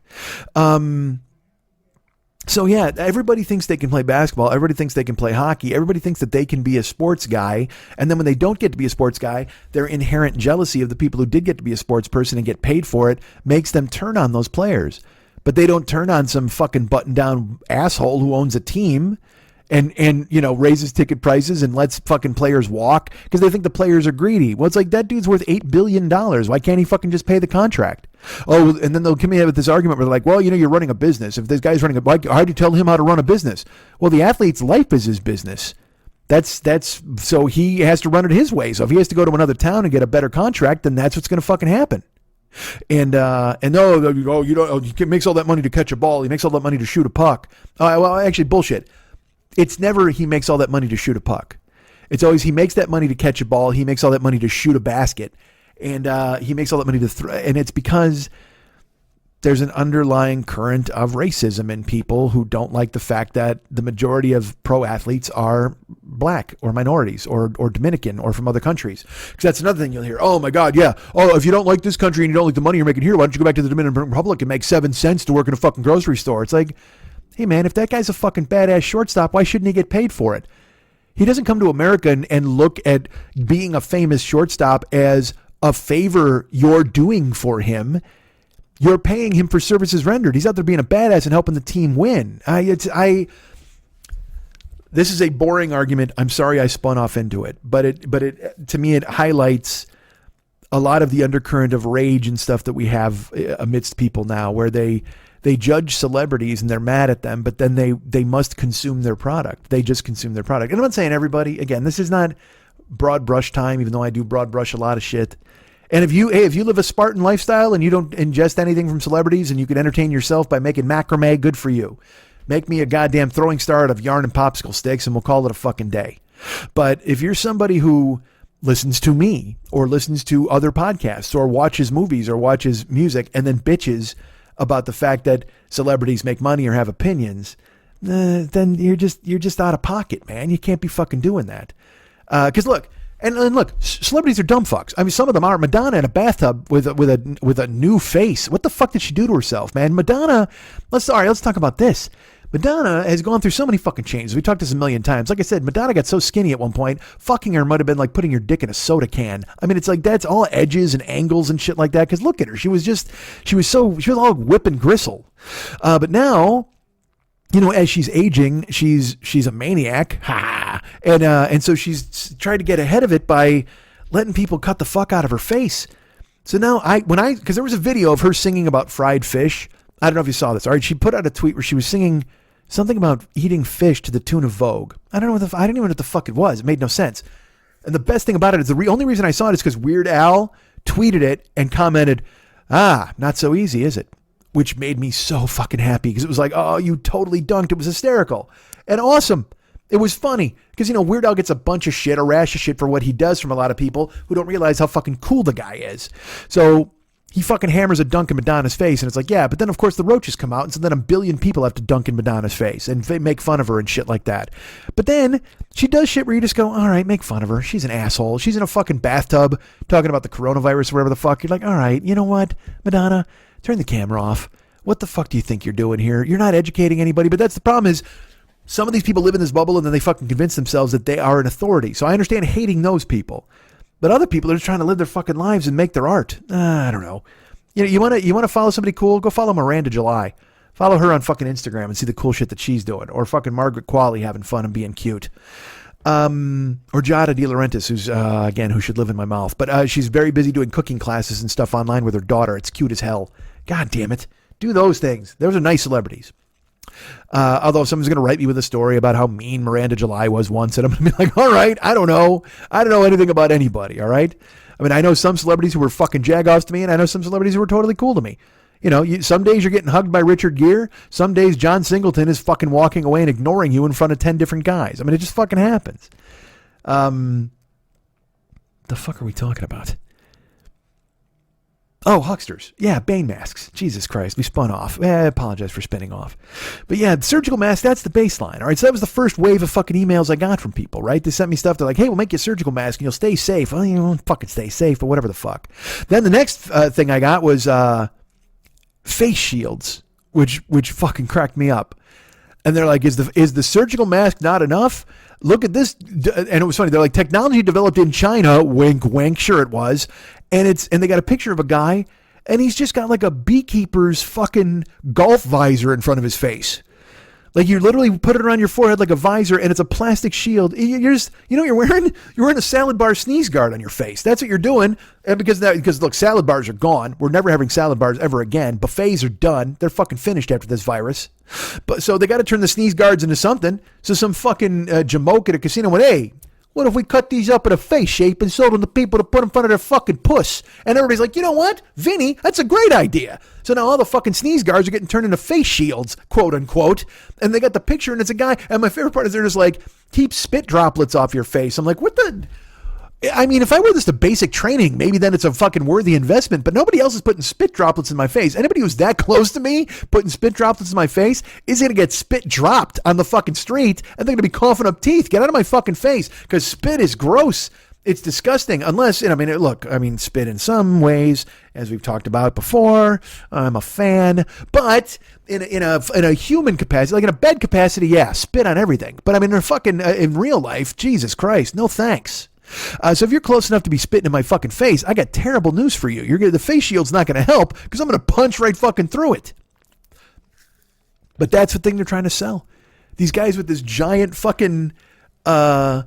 So yeah, everybody thinks they can play basketball. Everybody thinks they can play hockey. Everybody thinks that they can be a sports guy. And then when they don't get to be a sports guy, their inherent jealousy of the people who did get to be a sports person and get paid for it makes them turn on those players. But they don't turn on some fucking button-down asshole who owns a team and you know, raises ticket prices and lets fucking players walk because they think the players are greedy. Well, it's like that dude's worth $8 billion. Why can't he fucking just pay the contract? Oh, and then they'll come in with this argument where they're like, well, you know, you're running a business. If this guy's running how do you tell him how to run a business? Well, the athlete's life is his business. That's so he has to run it his way. So if he has to go to another town and get a better contract, then that's what's going to fucking happen. And he makes all that money to catch a ball. He makes all that money to shoot a puck. Well, actually, bullshit. It's never he makes all that money to shoot a puck. It's always he makes that money to catch a ball. He makes all that money to shoot a basket, and he makes all that money to throw. And it's because there's an underlying current of racism in people who don't like the fact that the majority of pro athletes are black or minorities or Dominican or from other countries. Because that's another thing you'll hear. Oh my God, yeah. Oh, if you don't like this country and you don't like the money you're making here, why don't you go back to the Dominican Republic and make 7 cents to work in a fucking grocery store? It's like, hey man, if that guy's a fucking badass shortstop, why shouldn't he get paid for it? He doesn't come to America and look at being a famous shortstop as a favor you're doing for him. You're paying him for services rendered. He's out there being a badass and helping the team win. This is a boring argument. I'm sorry I spun off into it, but it to me it highlights a lot of the undercurrent of rage and stuff that we have amidst people now, where they judge celebrities and they're mad at them, but then they must consume their product. They just consume their product. And I'm not saying everybody. Again, this is not broad brush time, even though I do broad brush a lot of shit. And if you live a Spartan lifestyle and you don't ingest anything from celebrities and you can entertain yourself by making macrame, good for you. Make me a goddamn throwing star out of yarn and popsicle sticks and we'll call it a fucking day. But if you're somebody who listens to me or listens to other podcasts or watches movies or watches music and then bitches about the fact that celebrities make money or have opinions, then you're just out of pocket, man. You can't be fucking doing that. Because look, and look, celebrities are dumb fucks. I mean, some of them are. Madonna in a bathtub with a new face. What the fuck did she do to herself, man? Madonna. Let's talk about this. Madonna has gone through so many fucking changes. We talked this a million times. Like I said, Madonna got so skinny at one point, fucking her might have been like putting your dick in a soda can. I mean, it's like that's all edges and angles and shit like that. Because look at her. She was all whip and gristle. But now, you know, as she's aging, she's a maniac. Ha! And so she's tried to get ahead of it by letting people cut the fuck out of her face. So now because there was a video of her singing about fried fish. I don't know if you saw this. All right, she put out a tweet where she was singing something about eating fish to the tune of Vogue. I don't even know what the fuck it was. It made no sense. And the best thing about it is the only reason I saw it is because Weird Al tweeted it and commented, not so easy, is it? Which made me so fucking happy because it was like, oh, you totally dunked. It was hysterical and awesome. It was funny because, you know, Weird Al gets a bunch of shit, a rash of shit for what he does from a lot of people who don't realize how fucking cool the guy is. So he fucking hammers a dunk in Madonna's face and it's like, yeah, but then of course the roaches come out and so then a billion people have to dunk in Madonna's face and make fun of her and shit like that. But then she does shit where you just go, all right, make fun of her. She's an asshole. She's in a fucking bathtub talking about the coronavirus or whatever the fuck. You're like, all right, you know what, Madonna, turn the camera off. What the fuck do you think you're doing here? You're not educating anybody, but that's the problem is some of these people live in this bubble and then they fucking convince themselves that they are an authority. So I understand hating those people. But other people are just trying to live their fucking lives and make their art. I don't know. You want to follow somebody cool? Go follow Miranda July. Follow her on fucking Instagram and see the cool shit that she's doing. Or fucking Margaret Qualley having fun and being cute. Or Giada De Laurentiis, who's, again, who should live in my mouth. But she's very busy doing cooking classes and stuff online with her daughter. It's cute as hell. God damn it. Do those things. Those are nice celebrities. Although if someone's going to write me with a story about how mean Miranda July was once, and I'm going to be like, all right, I don't know anything about anybody, all right? I mean, I know some celebrities who were fucking jagoffs to me, and I know some celebrities who were totally cool to me. You know, some days you're getting hugged by Richard Gere. Some days John Singleton is fucking walking away and ignoring you in front of 10 different guys. I mean, it just fucking happens. The fuck are we talking about? Oh, hucksters. Yeah, Bane masks. Jesus Christ, we spun off. I apologize for spinning off. But yeah, surgical mask, that's the baseline. All right, so that was the first wave of fucking emails I got from people, right? They sent me stuff. They're like, hey, we'll make you a surgical mask and you'll stay safe. Well, you won't fucking stay safe, but whatever the fuck. Then the next thing I got was face shields, which fucking cracked me up. And they're like, is the surgical mask not enough? Look at this. And it was funny. They're like, technology developed in China. Wink, wink. Sure it was. And they got a picture of a guy and he's just got like a beekeeper's fucking golf visor in front of his face. Like you literally put it around your forehead like a visor and it's a plastic shield. You're just, you know what you're wearing? You're wearing a salad bar sneeze guard on your face. That's what you're doing. And because look, salad bars are gone. We're never having salad bars ever again. Buffets are done. They're fucking finished after this virus. But so they got to turn the sneeze guards into something. So some fucking jamoke at a casino went, hey, what if we cut these up in a face shape and sold them to people to put in front of their fucking puss? And everybody's like, you know what? Vinny, that's a great idea. So now all the fucking sneeze guards are getting turned into face shields, quote unquote. And they got the picture and it's a guy. And my favorite part is they're just like, keep spit droplets off your face. I'm like, what the? I mean, if I wear this to basic training, maybe then it's a fucking worthy investment, but nobody else is putting spit droplets in my face. Anybody who's that close to me putting spit droplets in my face is going to get spit dropped on the fucking street and they're going to be coughing up teeth. Get out of my fucking face because spit is gross. It's disgusting unless, and I mean, look, I mean, spit in some ways, as we've talked about before, I'm a fan, but in a human capacity, like in a bed capacity, yeah, spit on everything. But I mean, in real life, Jesus Christ, no thanks. So if you're close enough to be spitting in my fucking face, I got terrible news for you. The face shield's not going to help because I'm going to punch right fucking through it. But that's the thing they're trying to sell. These guys with this giant fucking a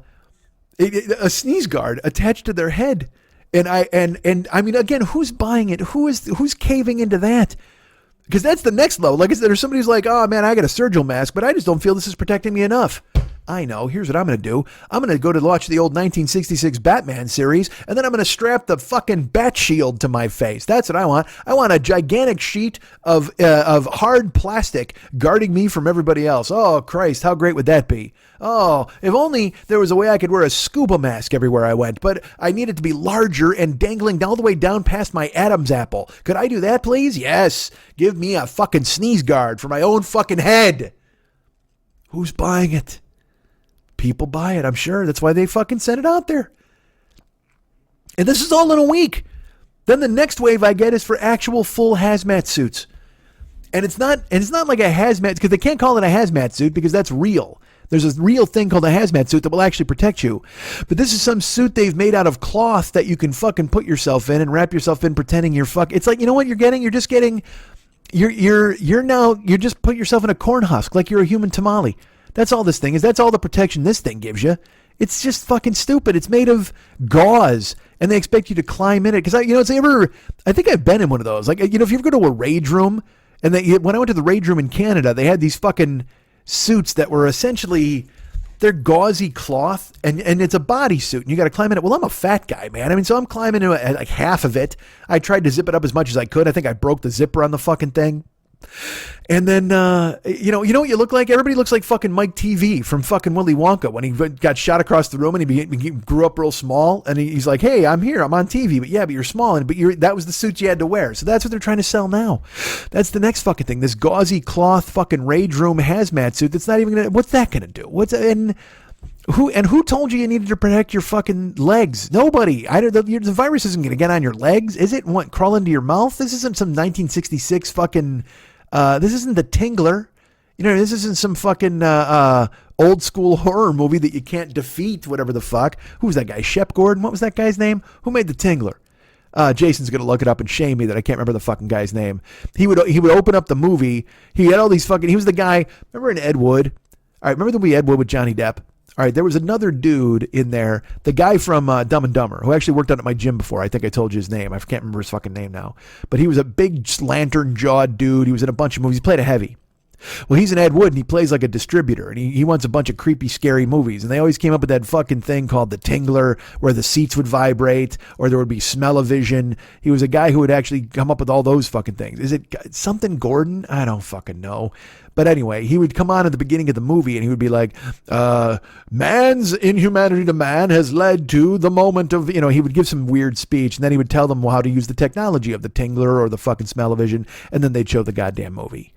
sneeze guard attached to their head, and I mean, again, who's buying it? Who's caving into that? Because that's the next level. Like I said, there's somebody who's like, oh man, I got a surgical mask, but I just don't feel this is protecting me enough. I know. Here's what I'm going to do. I'm going to go to watch the old 1966 Batman series, and then I'm going to strap the fucking bat shield to my face. That's what I want. I want a gigantic sheet of hard plastic guarding me from everybody else. Oh, Christ, how great would that be? Oh, if only there was a way I could wear a scuba mask everywhere I went, but I need it to be larger and dangling all the way down past my Adam's apple. Could I do that, please? Yes. Give me a fucking sneeze guard for my own fucking head. Who's buying it? People buy it, I'm sure. That's why they fucking sent it out there. And this is all in a week. Then the next wave I get is for actual full hazmat suits. And it's not like a hazmat, because they can't call it a hazmat suit because that's real. There's a real thing called a hazmat suit that will actually protect you. But this is some suit they've made out of cloth that you can fucking put yourself in and wrap yourself in pretending you're it's like, you know what you're getting? You're just getting, you're just put yourself in a corn husk like you're a human tamale. That's all this thing is. That's all the protection this thing gives you. It's just fucking stupid. It's made of gauze, and they expect you to climb in it. Because I think I've been in one of those. Like, if you ever go to a rage room, and when I went to the rage room in Canada, they had these fucking suits that were essentially, they're gauzy cloth, and it's a bodysuit, and you got to climb in it. Well, I'm a fat guy, man. I mean, so I'm climbing into it, like half of it. I tried to zip it up as much as I could. I think I broke the zipper on the fucking thing. And then, you know what you look like? Everybody looks like fucking Mike TV from fucking Willy Wonka when he got shot across the room and he grew up real small. And he's like, hey, I'm here. I'm on TV. But you're small. But that was the suit you had to wear. So that's what they're trying to sell now. That's the next fucking thing. This gauzy cloth fucking rage room hazmat suit that's not even going to, what's that going to do? Who told you needed to protect your fucking legs? Nobody. The virus isn't going to get on your legs. Is it? What, crawl into your mouth? This isn't some 1966 fucking, this isn't the Tingler. This isn't some fucking old school horror movie that you can't defeat, whatever the fuck. Who was that guy? Shep Gordon? What was that guy's name? Who made the Tingler? Jason's going to look it up and shame me that I can't remember the fucking guy's name. He would open up the movie. He had all these fucking, he was the guy, remember in Ed Wood? All right, remember the movie Ed Wood with Johnny Depp? All right, there was another dude in there, the guy from Dumb and Dumber, who actually worked out at my gym before. I think I told you his name. I can't remember his fucking name now. But he was a big lantern-jawed dude. He was in a bunch of movies. He played a heavy. Well, he's in Ed Wood, and he plays like a distributor, and he wants a bunch of creepy, scary movies. And they always came up with that fucking thing called the Tingler, where the seats would vibrate, or there would be smell-o-vision. He was a guy who would actually come up with all those fucking things. Is it something Gordon? I don't fucking know. But anyway, he would come on at the beginning of the movie, and he would be like, man's inhumanity to man has led to the moment of, he would give some weird speech, and then he would tell them how to use the technology of the Tingler or the fucking smell-o-vision, and then they'd show the goddamn movie.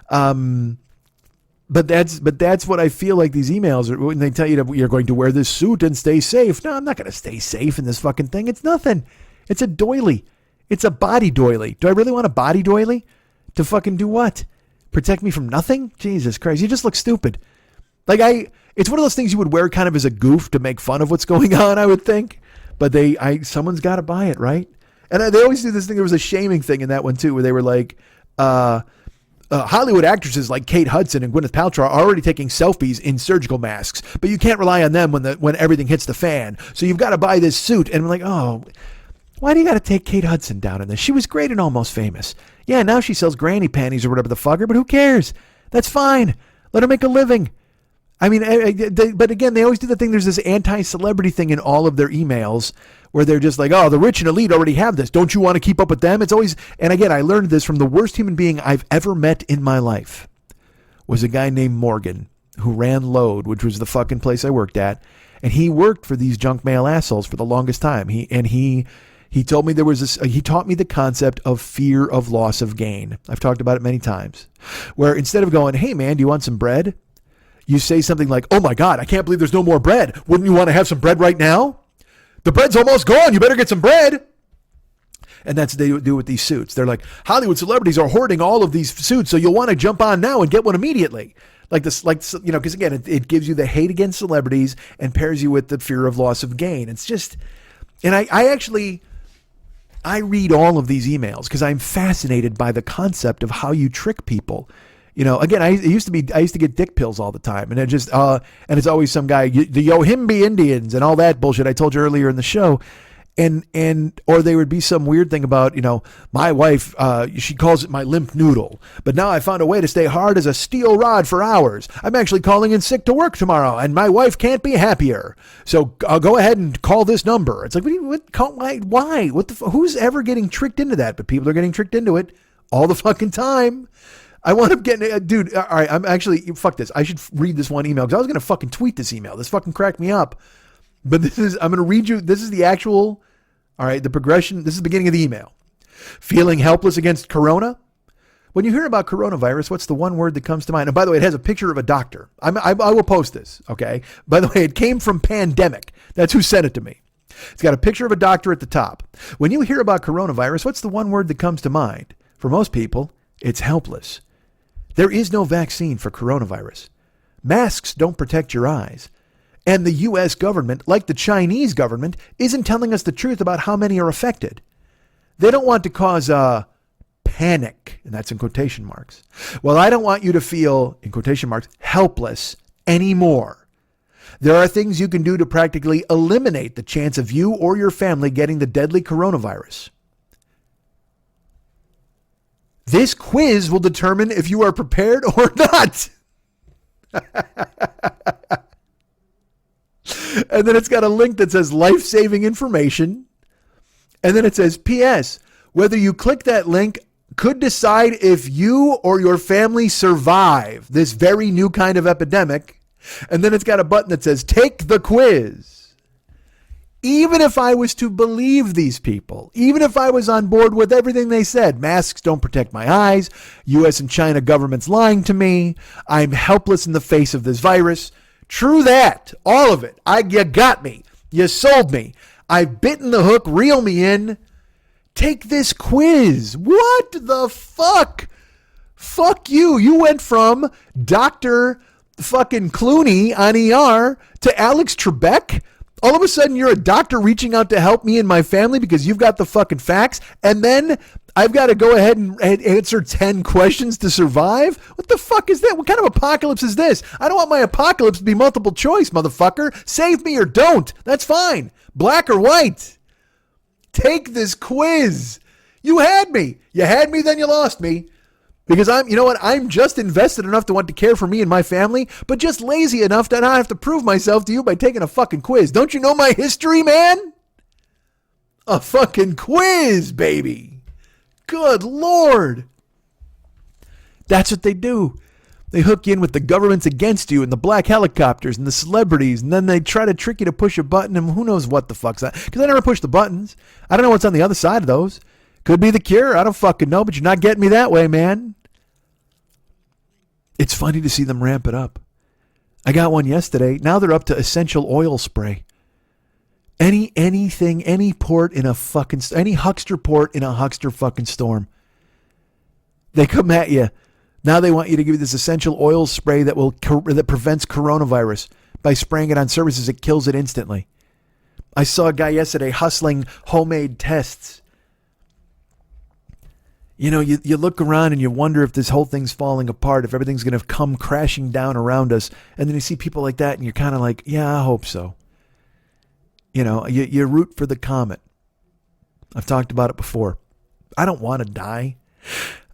But that's what I feel like these emails are when they tell you that you're going to wear this suit and stay safe. No, I'm not going to stay safe in this fucking thing. It's nothing. It's a doily. It's a body doily. Do I really want a body doily? To fucking do what? Protect me from nothing? Jesus Christ. You just look stupid. It's one of those things you would wear kind of as a goof to make fun of what's going on, I would think. But someone's got to buy it, right? And they always do this thing. There was a shaming thing in that one too, where they were like, Hollywood actresses like Kate Hudson and Gwyneth Paltrow are already taking selfies in surgical masks, but you can't rely on them when everything hits the fan. So you've got to buy this suit. And I'm like, oh, why do you got to take Kate Hudson down in this? She was great and Almost Famous. Yeah, now she sells granny panties or whatever the fucker, but who cares? That's fine. Let her make a living. I mean, but again, they always do the thing. There's this anti-celebrity thing in all of their emails where they're just like, oh, the rich and elite already have this. Don't you want to keep up with them? It's always, and again, I learned this from the worst human being I've ever met in my life, was a guy named Morgan who ran Load, which was the fucking place I worked at. And he worked for these junk mail assholes for the longest time. He told me he taught me the concept of fear of loss of gain. I've talked about it many times, where instead of going, hey man, do you want some bread? You say something like, oh my God, I can't believe there's no more bread. Wouldn't you want to have some bread right now? The bread's almost gone. You better get some bread. And that's what they do with these suits. They're like, Hollywood celebrities are hoarding all of these suits, so you'll want to jump on now and get one immediately. Because again, it gives you the hate against celebrities and pairs you with the fear of loss of gain. It's just, and I read all of these emails because I'm fascinated by the concept of how you trick people. Again, I used to get dick pills all the time, and and it's always some guy, the Yohimbe Indians and all that bullshit I told you earlier in the show. or there would be some weird thing about, my wife, she calls it my limp noodle, but now I found a way to stay hard as a steel rod for hours. I'm actually calling in sick to work tomorrow, and my wife can't be happier. So I'll go ahead and call this number. It's like, why? Who's ever getting tricked into that? But people are getting tricked into it all the fucking time. I want to get, dude, all right, I'm actually, fuck this. I should read this one email because I was going to fucking tweet this email. This fucking cracked me up. But I'm going to read you, this is the actual, all right, the progression. This is the beginning of the email. Feeling helpless against corona? When you hear about coronavirus, what's the one word that comes to mind? And by the way, it has a picture of a doctor. I will post this, okay? By the way, it came from Pandemic. That's who sent it to me. It's got a picture of a doctor at the top. When you hear about coronavirus, what's the one word that comes to mind? For most people, it's helpless. There is no vaccine for coronavirus. Masks don't protect your eyes. And the U.S. government, like the Chinese government, isn't telling us the truth about how many are affected. They don't want to cause a panic, and that's in quotation marks. Well, I don't want you to feel, in quotation marks, helpless anymore. There are things you can do to practically eliminate the chance of you or your family getting the deadly coronavirus. This quiz will determine if you are prepared or not. And then it's got a link that says life-saving information. And then it says, P.S. Whether you click that link could decide if you or your family survive this very new kind of epidemic. And then it's got a button that says, take the quiz. Even if I was to believe these people, even if I was on board with everything they said, masks don't protect my eyes, U.S. and China government's lying to me, I'm helpless in the face of this virus. True that, all of it. You got me. You sold me. I've bitten the hook, reel me in. Take this quiz. What the fuck? Fuck you. You went from Dr. fucking Clooney on ER to Alex Trebek. All of a sudden, you're a doctor reaching out to help me and my family because you've got the fucking facts. And then I've got to go ahead and answer 10 questions to survive? What the fuck is that? What kind of apocalypse is this? I don't want my apocalypse to be multiple choice, motherfucker. Save me or don't. That's fine. Black or white. Take this quiz. You had me. You had me, then you lost me. Because I'm just invested enough to want to care for me and my family, but just lazy enough to not have to prove myself to you by taking a fucking quiz. Don't you know my history, man? A fucking quiz, baby. Good Lord. That's what they do. They hook you in with the government's against you and the black helicopters and the celebrities, and then they try to trick you to push a button, and who knows what the fuck's that. Because I never push the buttons. I don't know what's on the other side of those. Could be the cure. I don't fucking know, but you're not getting me that way, man. It's funny to see them ramp it up. I got one yesterday. Now they're up to essential oil spray. Anything, any port in a fucking, any huckster port in a huckster fucking storm. They come at you. Now they want you to give you this essential oil spray that prevents coronavirus. By spraying it on surfaces, it kills it instantly. I saw a guy yesterday hustling homemade tests. You look around and you wonder if this whole thing's falling apart, if everything's going to come crashing down around us. And then you see people like that and you're kind of like, yeah, I hope so. You root for the comet. I've talked about it before. I don't want to die.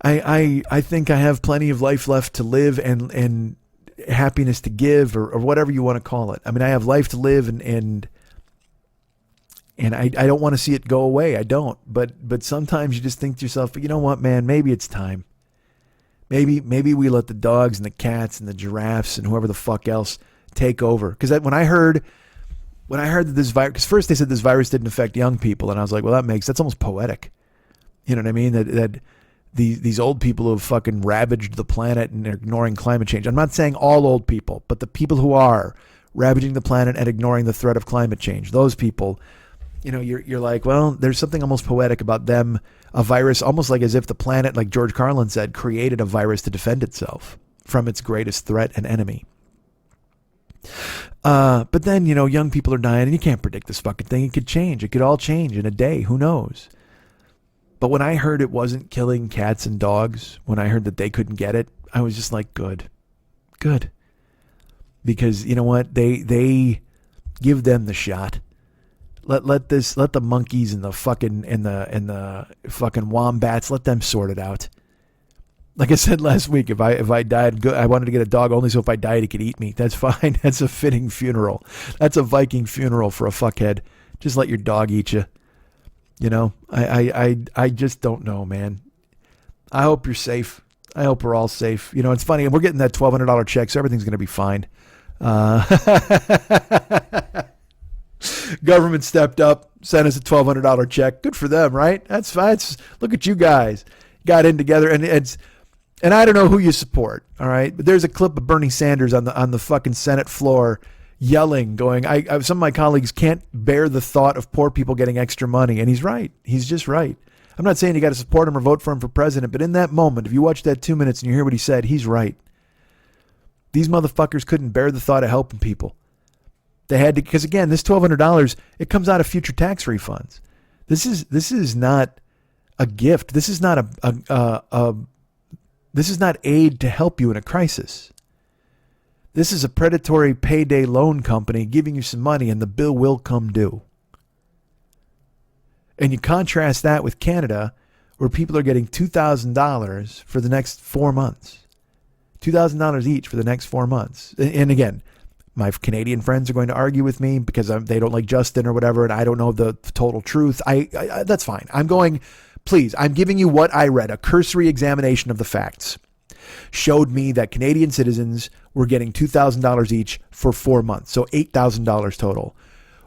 I think I have plenty of life left to live and happiness to give or whatever you want to call it. I mean, I have life to live and I don't want to see it go away. I don't. But sometimes you just think to yourself, you know what, man, maybe it's time. Maybe we let the dogs and the cats and the giraffes and whoever the fuck else take over. Because when I heard that this virus, because first they said this virus didn't affect young people, and I was like, well, that's almost poetic. You know what I mean? That these old people who have fucking ravaged the planet and are ignoring climate change. I'm not saying all old people, but the people who are ravaging the planet and ignoring the threat of climate change, those people. You're like, well, there's something almost poetic about them, a virus, almost like as if the planet, like George Carlin said, created a virus to defend itself from its greatest threat and enemy. But then, young people are dying and you can't predict this fucking thing. It could change. It could all change in a day. Who knows? But when I heard it wasn't killing cats and dogs, when I heard that they couldn't get it, I was just like, good. Because you know what? They give them the shot. Let the monkeys and the fucking wombats, let them sort it out. Like I said last week, if I died, I wanted to get a dog only so if I died, he could eat me. That's fine. That's a fitting funeral. That's a Viking funeral for a fuckhead. Just let your dog eat you. You know, I just don't know, man. I hope you're safe. I hope we're all safe. You know, it's funny. We're getting that $1,200 check, so everything's going to be fine. Government stepped up, sent us a $1,200 check. Good for them, right? That's fine. Look at you guys. Got in together, and I don't know who you support, all right? But there's a clip of Bernie Sanders on the fucking Senate floor yelling, going, some of my colleagues can't bear the thought of poor people getting extra money. And he's right. He's just right. I'm not saying you got to support him or vote for him for president, but in that moment, if you watch that 2 minutes and you hear what he said, he's right. These motherfuckers couldn't bear the thought of helping people. They had to, because again, this $1,200, it comes out of future tax refunds. This is not a gift. This is not this is not aid to help you in a crisis. This is a predatory payday loan company giving you some money and the bill will come due. And you contrast that with Canada, where people are getting $2,000 for the next 4 months. $2,000 each for the next 4 months. And again, my Canadian friends are going to argue with me because they don't like Justin or whatever, and I don't know the total truth. That's fine. I'm giving you what I read. A cursory examination of the facts showed me that Canadian citizens were getting $2,000 each for 4 months, so $8,000 total.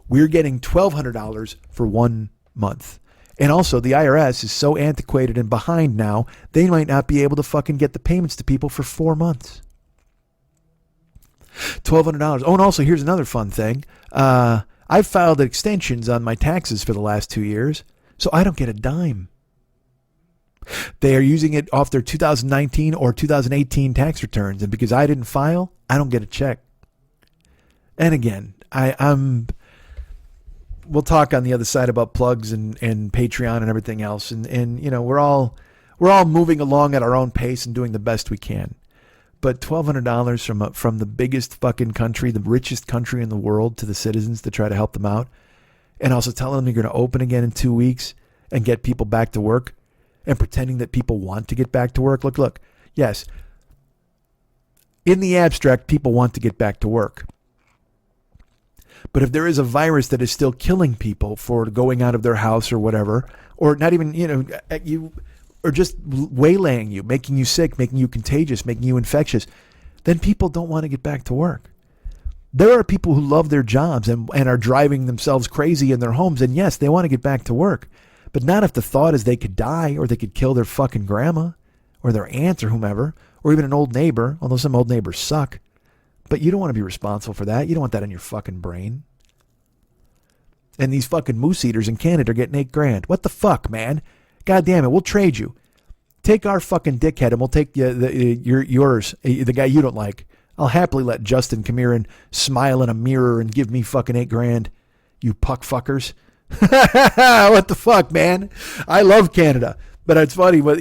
We're getting $1,200 for 1 month. And also, the IRS is so antiquated and behind now, they might not be able to fucking get the payments to people for 4 months. $1,200. Oh, and also, here's another fun thing. I've filed extensions on my taxes for the last 2 years, so I don't get a dime. They are using it off their 2019 or 2018 tax returns, and because I didn't file, I don't get a check. And again, we'll talk on the other side about plugs and Patreon and everything else, and you know, we're all moving along at our own pace and doing the best we can. But $1,200 from the biggest fucking country, the richest country in the world, to the citizens to try to help them out, and also telling them you're going to open again in 2 weeks and get people back to work, and pretending that people want to get back to work. Look, yes, in the abstract, people want to get back to work. But if there is a virus that is still killing people for going out of their house or whatever, or not even, or just waylaying you, making you sick, making you contagious, making you infectious, then people don't want to get back to work. There are people who love their jobs and are driving themselves crazy in their homes. And yes, they want to get back to work, but not if the thought is they could die or they could kill their fucking grandma or their aunt or whomever, or even an old neighbor, although some old neighbors suck. But you don't want to be responsible for that. You don't want that in your fucking brain. And these fucking moose eaters in Canada are getting $8,000. What the fuck, man? God damn it, we'll trade you. Take our fucking dickhead and we'll take yours, the guy you don't like. I'll happily let Justin come here and smile in a mirror and give me fucking $8,000. You puck fuckers. What the fuck, man? I love Canada. But it's funny, but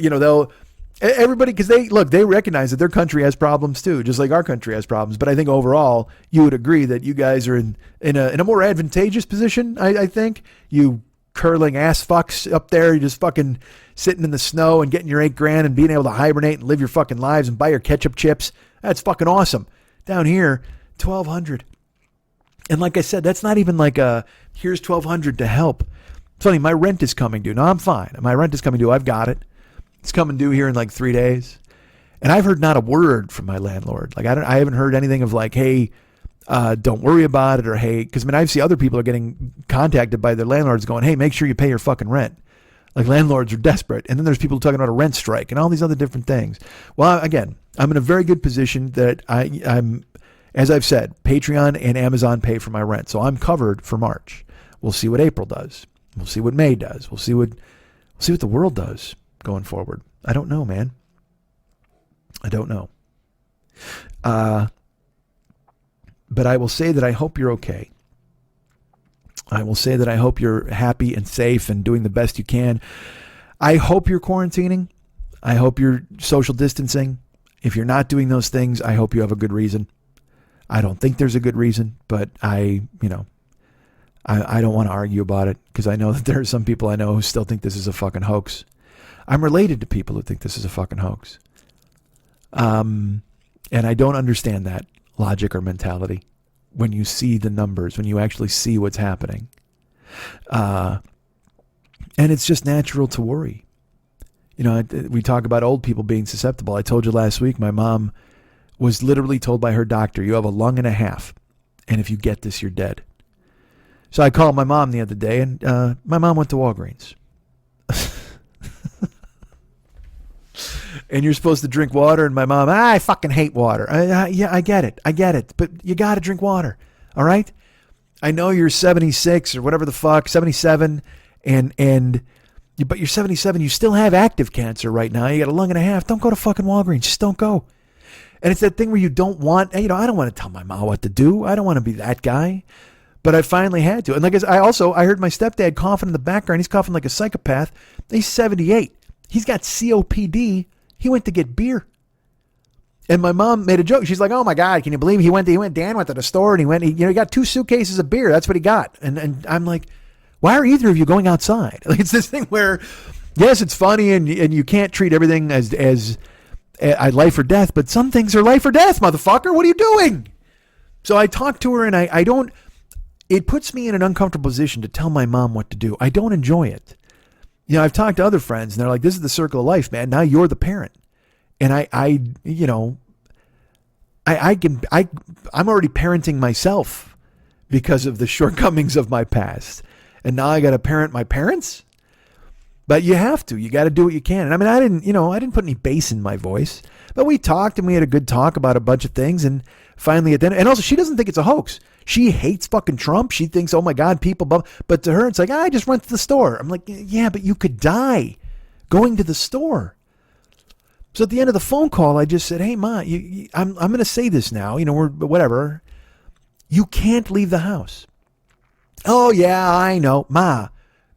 everybody, because they recognize that their country has problems too, just like our country has problems. But I think overall, you would agree that you guys are in a more advantageous position. I think you curling ass fucks up there, you're just fucking sitting in the snow and getting your $8,000 and being able to hibernate and live your fucking lives and buy your ketchup chips. That's fucking awesome. Down here, $1,200. And like I said, that's not even like here's $1,200 to help. It's funny, my rent is coming due. No, I'm fine. My rent is coming due. I've got it. It's coming due here in like 3 days. And I've heard not a word from my landlord. Like I haven't heard anything of like, hey, don't worry about it, or hey, because I see other people are getting contacted by their landlords going, hey, make sure you pay your fucking rent. Like landlords are desperate. And then there's people talking about a rent strike and all these other different things. Well, again, I'm in a very good position that I'm, as I've said, Patreon and Amazon pay for my rent. So I'm covered for March. We'll see what April does. We'll see what May does. We'll see what the world does going forward. I don't know, man. I don't know. But I will say that I hope you're okay. I will say that I hope you're happy and safe and doing the best you can. I hope you're quarantining. I hope you're social distancing. If you're not doing those things, I hope you have a good reason. I don't think there's a good reason, but I don't want to argue about it because I know that there are some people I know who still think this is a fucking hoax. I'm related to people who think this is a fucking hoax. And I don't understand that logic or mentality when you see the numbers, when you actually see what's happening. And it's just natural to worry. You know, we talk about old people being susceptible. I told you last week, my mom was literally told by her doctor, you have a lung and a half, and if you get this, you're dead. So I called my mom the other day, and my mom went to Walgreens. And you're supposed to drink water, and my mom, I fucking hate water. Yeah, I get it. But you got to drink water, all right? I know you're 76 or whatever the fuck, 77, but you're 77, you still have active cancer right now. You got a lung and a half. Don't go to fucking Walgreens. Just don't go. And it's that thing where you don't want, I don't want to tell my mom what to do. I don't want to be that guy. But I finally had to. And like I heard my stepdad coughing in the background. He's coughing like a psychopath. He's 78. He's got COPD. He went to get beer. And my mom made a joke. She's like, oh my God, can you believe Dan went to the store and he got 2 suitcases of beer. That's what he got. And I'm like, why are either of you going outside? Like, it's this thing where, yes, it's funny and you can't treat everything as life or death, but some things are life or death, motherfucker. What are you doing? So I talked to her and it puts me in an uncomfortable position to tell my mom what to do. I don't enjoy it. You know, I've talked to other friends and they're like, this is the circle of life, man. Now you're the parent. And I'm already parenting myself because of the shortcomings of my past. And now I got to parent my parents. But you have to. You got to do what you can. And I mean, I didn't put any bass in my voice. But we talked and we had a good talk about a bunch of things. And finally, and also, she doesn't think it's a hoax. She hates fucking Trump. She thinks, oh my God, people. But to her, it's like, I just went to the store. I'm like, yeah, but you could die going to the store. So at the end of the phone call, I just said, hey, Ma, I'm going to say this now. Whatever. You can't leave the house. Oh, yeah, I know. Ma,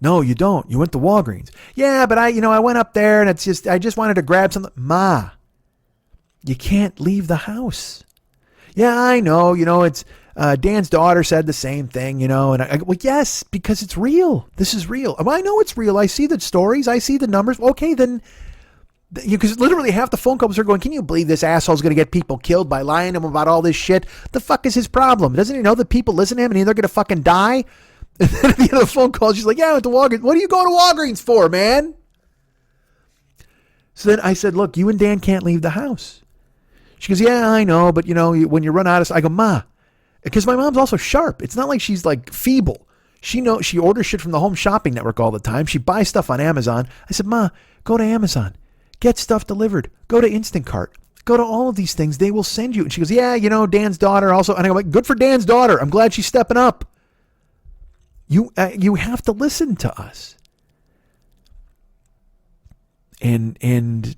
no, you don't. You went to Walgreens. Yeah, but I went up there and I just wanted to grab something. Ma, you can't leave the house. Yeah, I know. It's Dan's daughter said the same thing, and well, yes, because it's real. This is real. I know it's real. I see the stories. I see the numbers. Okay, then, because literally half the phone calls are going, can you believe this asshole's going to get people killed by lying to him about all this shit? The fuck is his problem? Doesn't he know that people listen to him and they're going to fucking die? And then at the end of the phone call, she's like, yeah, I went to Walgreens. What are you going to Walgreens for, man? So then I said, look, you and Dan can't leave the house. She goes, yeah, I know, but when you run out of, I go, Ma, because my mom's also sharp. It's not like she's like feeble. She orders shit from the Home Shopping Network all the time. She buys stuff on Amazon. I said, Ma, go to Amazon, get stuff delivered, go to Instacart, go to all of these things. They will send you. And she goes, yeah, Dan's daughter also. And I go, like, good for Dan's daughter. I'm glad she's stepping up. You have to listen to us. And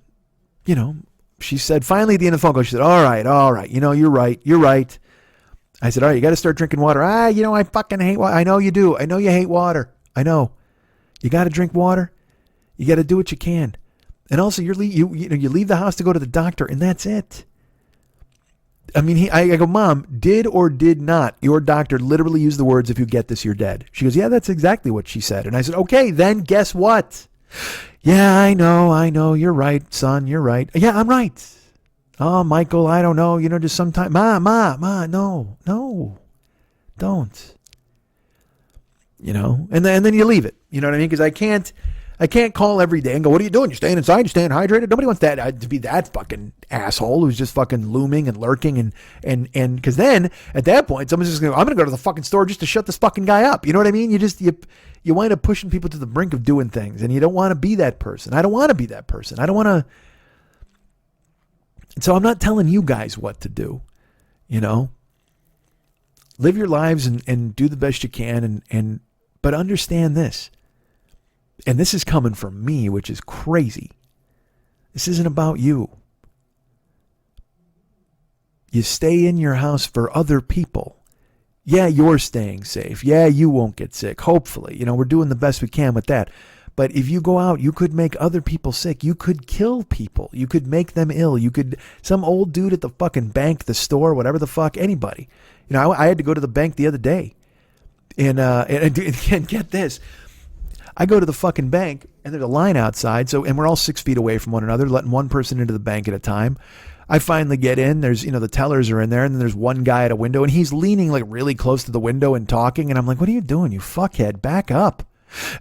she said, finally at the end of the phone call, she said, all right. You're right. I said, all right, you got to start drinking water. I fucking hate water. I know you do. I know you hate water. I know. You got to drink water. You got to do what you can. And also, you leave the house to go to the doctor, and that's it. I mean, I go, Mom, did or did not your doctor literally use the words, if you get this, you're dead? She goes, yeah, that's exactly what she said. And I said, okay, then guess what? Yeah, I know. You're right, son. You're right. Yeah, I'm right. Oh, Michael, I don't know. Just sometimes. Ma, no, don't. And then you leave it. You know what I mean? Because I can't call every day and go, what are you doing? You're staying inside? You're staying hydrated? Nobody wants that to be that fucking asshole who's just fucking looming and lurking and because then at that point someone's just going to go, I'm going to go to the fucking store just to shut this fucking guy up. You know what I mean? You wind up pushing people to the brink of doing things, and you don't want to be that person. I don't want to be that person. I don't want to. So I'm not telling you guys what to do. Live your lives and do the best you can, but understand this. And this is coming from me, which is crazy. This isn't about you. You stay in your house for other people. Yeah, you're staying safe. Yeah, you won't get sick, hopefully. We're doing the best we can with that. But if you go out, you could make other people sick. You could kill people. You could make them ill. Some old dude at the fucking bank, the store, whatever the fuck, anybody. I had to go to the bank the other day. And get this. I go to the fucking bank and there's a line outside. And we're all 6 feet away from one another, letting one person into the bank at a time. I finally get in. There's, the tellers are in there, and then there's one guy at a window, and he's leaning like really close to the window and talking. And I'm like, "What are you doing, you fuckhead? Back up!"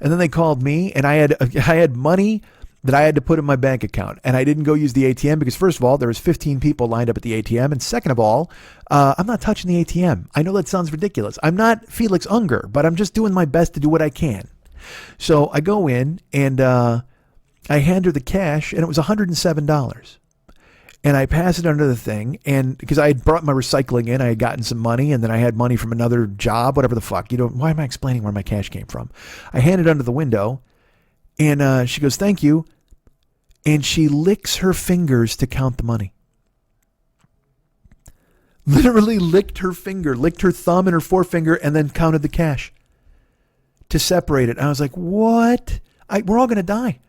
And then they called me, and I had money that I had to put in my bank account, and I didn't go use the ATM because first of all, there was 15 people lined up at the ATM, and second of all, I'm not touching the ATM. I know that sounds ridiculous. I'm not Felix Unger, but I'm just doing my best to do what I can. So I go in and I hand her the cash, and it was $107. And I pass it under the thing, and because I had brought my recycling in, I had gotten some money, and then I had money from another job, whatever the fuck. Why am I explaining where my cash came from? I hand it under the window, and she goes, "Thank you." And she licks her fingers to count the money. Literally licked her finger, licked her thumb and her forefinger, and then counted the cash to separate it. And I was like, what? We're all going to die.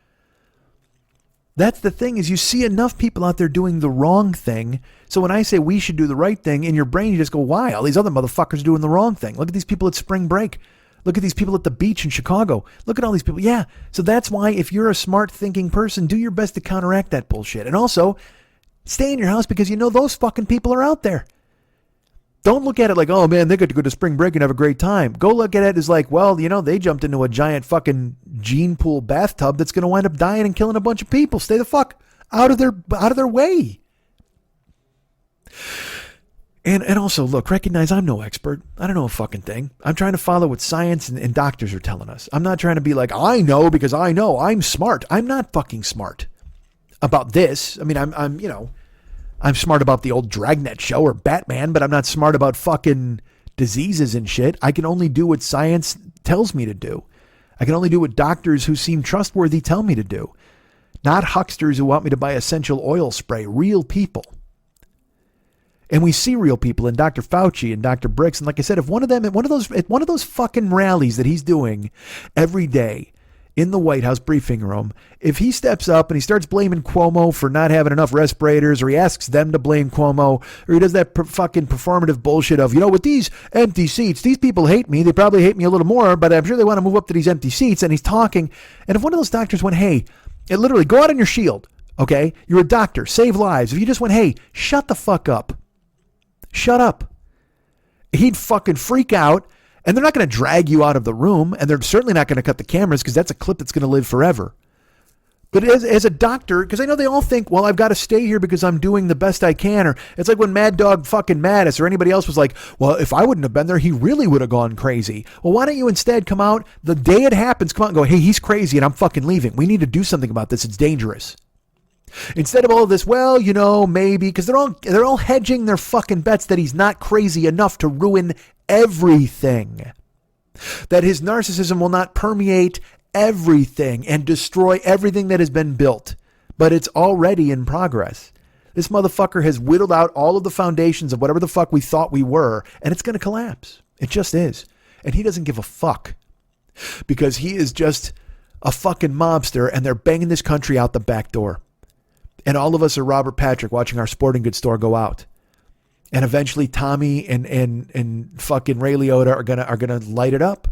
That's the thing, is you see enough people out there doing the wrong thing. So when I say we should do the right thing, in your brain you just go, why? All these other motherfuckers doing the wrong thing. Look at these people at spring break. Look at these people at the beach in Chicago. Look at all these people. Yeah. So that's why if you're a smart thinking person, do your best to counteract that bullshit. And also stay in your house because those fucking people are out there. Don't look at it like, oh man, they got to go to spring break and have a great time. Go look at it as like, well, they jumped into a giant fucking gene pool bathtub that's going to wind up dying and killing a bunch of people. Stay the fuck out of their way. And also, look, recognize I'm no expert. I don't know a fucking thing. I'm trying to follow what science and doctors are telling us. I'm not trying to be like, I know because I know. I'm smart. I'm not fucking smart about this. I mean, I'm smart about the old Dragnet show or Batman, but I'm not smart about fucking diseases and shit. I can only do what science tells me to do. I can only do what doctors who seem trustworthy tell me to do. Not hucksters who want me to buy essential oil spray. Real people. And we see real people in Dr. Fauci and Dr. Birx. And like I said, if one of them at one of those fucking rallies that he's doing every day in the White House briefing room, if he steps up and he starts blaming Cuomo for not having enough respirators, or he asks them to blame Cuomo, or he does that fucking performative bullshit of, with these empty seats, these people hate me. They probably hate me a little more, but I'm sure they want to move up to these empty seats. And he's talking. And if one of those doctors went, hey, it literally, go out on your shield. Okay. You're a doctor. Save lives. If you just went, hey, shut the fuck up. Shut up. He'd fucking freak out. And they're not going to drag you out of the room, and they're certainly not going to cut the cameras because that's a clip that's going to live forever. But as a doctor, because I know they all think, well, I've got to stay here because I'm doing the best I can. Or it's like when Mad Dog fucking Mattis or anybody else was like, well, if I wouldn't have been there, he really would have gone crazy. Well, why don't you instead come out the day it happens, come out and go, hey, he's crazy and I'm fucking leaving. We need to do something about this. It's dangerous. Instead of all of this, well, maybe, because they're all hedging their fucking bets that he's not crazy enough to ruin everything. That his narcissism will not permeate everything and destroy everything that has been built. But it's already in progress. This motherfucker has whittled out all of the foundations of whatever the fuck we thought we were, and it's going to collapse. It just is. And he doesn't give a fuck. Because he is just a fucking mobster, and they're banging this country out the back door. And all of us are Robert Patrick watching our sporting goods store go out. And eventually Tommy and fucking Ray Liotta are gonna light it up.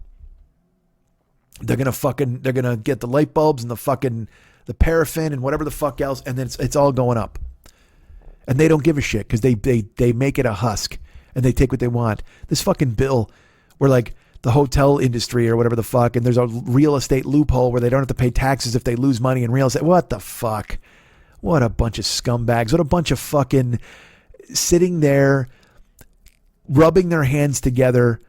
They're gonna get the light bulbs and the paraffin and whatever the fuck else, and then it's all going up. And they don't give a shit because they make it a husk and they take what they want. This fucking bill where like the hotel industry or whatever the fuck, and there's a real estate loophole where they don't have to pay taxes if they lose money in real estate. What the fuck? What a bunch of scumbags. What a bunch of fucking sitting there, rubbing their hands together,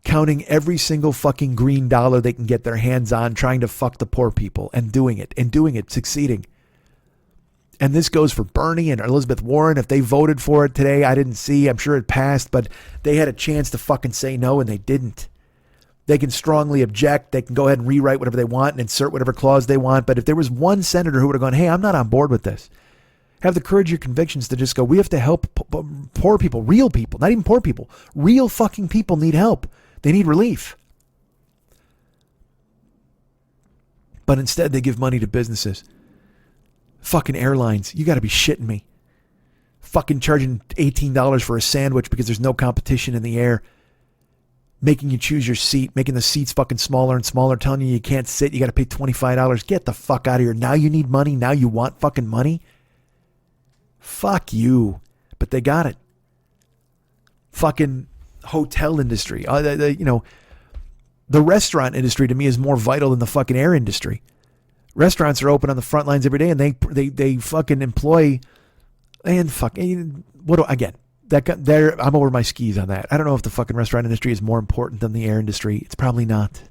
counting every single fucking green dollar they can get their hands on, trying to fuck the poor people and doing it, succeeding. And this goes for Bernie and Elizabeth Warren. If they voted for it today, I didn't see. I'm sure it passed, but they had a chance to fucking say no and they didn't. They can strongly object. They can go ahead and rewrite whatever they want and insert whatever clause they want. But if there was one senator who would have gone, hey, I'm not on board with this. Have the courage of your convictions to just go, we have to help poor people, real people, not even poor people. Real fucking people need help. They need relief. But instead they give money to businesses. Fucking airlines. You got to be shitting me. Fucking charging $18 for a sandwich because there's no competition in the air. making you choose your seat, making the seats fucking smaller and smaller, telling you can't sit, you got to pay $25. Get the fuck out of here. Now you need money. Now you want fucking money. Fuck you. But they got it. Fucking hotel industry. The restaurant industry to me is more vital than the fucking air industry. Restaurants are open on the front lines every day, and they fucking employ and fucking again. I'm over my skis on that. I don't know if the fucking restaurant industry is more important than the air industry. It's probably not.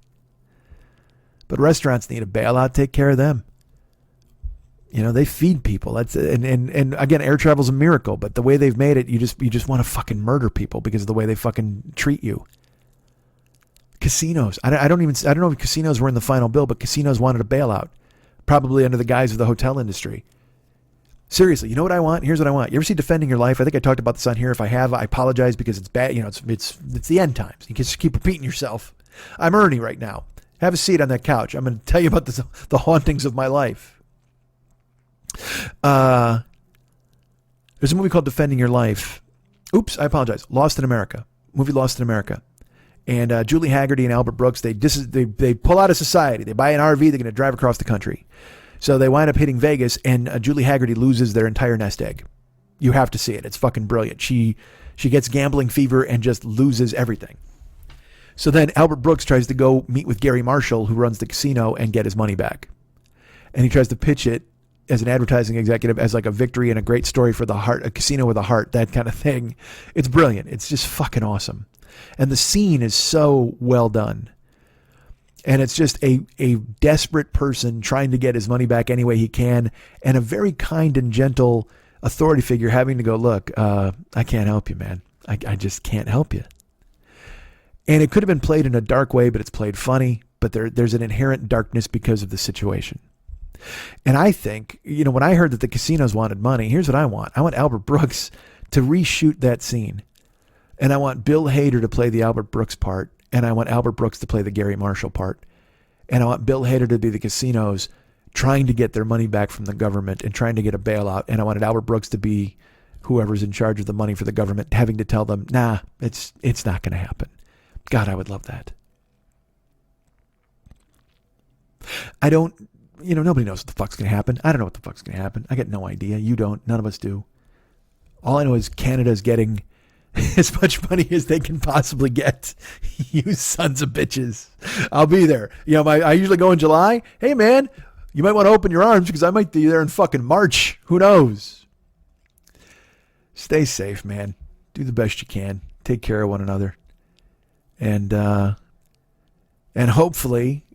But restaurants need a bailout. Take care of them. They feed people. That's and again, air travel's a miracle. But the way they've made it, you just want to fucking murder people because of the way they fucking treat you. Casinos. I don't know if casinos were in the final bill, but casinos wanted a bailout, probably under the guise of the hotel industry. Seriously, you know what I want? Here's what I want. You ever see Defending Your Life? I think I talked about this on here. If I have, I apologize because it's bad. It's the end times. You can just keep repeating yourself. I'm Ernie right now. Have a seat on that couch. I'm going to tell you about the hauntings of my life. There's a movie called Defending Your Life. Oops, I apologize. Lost in America. Movie Lost in America. And Julie Haggerty and Albert Brooks, they pull out of society. They buy an RV. They're going to drive across the country. So they wind up hitting Vegas, and Julie Haggerty loses their entire nest egg. You have to see it. It's fucking brilliant. She gets gambling fever and just loses everything. So then Albert Brooks tries to go meet with Gary Marshall, who runs the casino, and get his money back. And he tries to pitch it as an advertising executive as like a victory and a great story for the heart, a casino with a heart, that kind of thing. It's brilliant. It's just fucking awesome. And the scene is so well done. And it's just a desperate person trying to get his money back any way he can, and a very kind and gentle authority figure having to go, look, I can't help you, man. I just can't help you. And it could have been played in a dark way, but it's played funny. But there's an inherent darkness because of the situation. And I think, when I heard that the casinos wanted money, here's what I want. I want Albert Brooks to reshoot that scene. And I want Bill Hader to play the Albert Brooks part. And I want Albert Brooks to play the Gary Marshall part. And I want Bill Hader to be the casinos trying to get their money back from the government and trying to get a bailout. And I wanted Albert Brooks to be whoever's in charge of the money for the government, having to tell them, nah, it's not going to happen. God, I would love that. Nobody knows what the fuck's going to happen. I don't know what the fuck's going to happen. I got no idea. You don't. None of us do. All I know is Canada's getting as much money as they can possibly get. You sons of bitches. I'll be there. I usually go in July. Hey, man, you might want to open your arms because I might be there in fucking March. Who knows? Stay safe, man. Do the best you can. Take care of one another. And hopefully,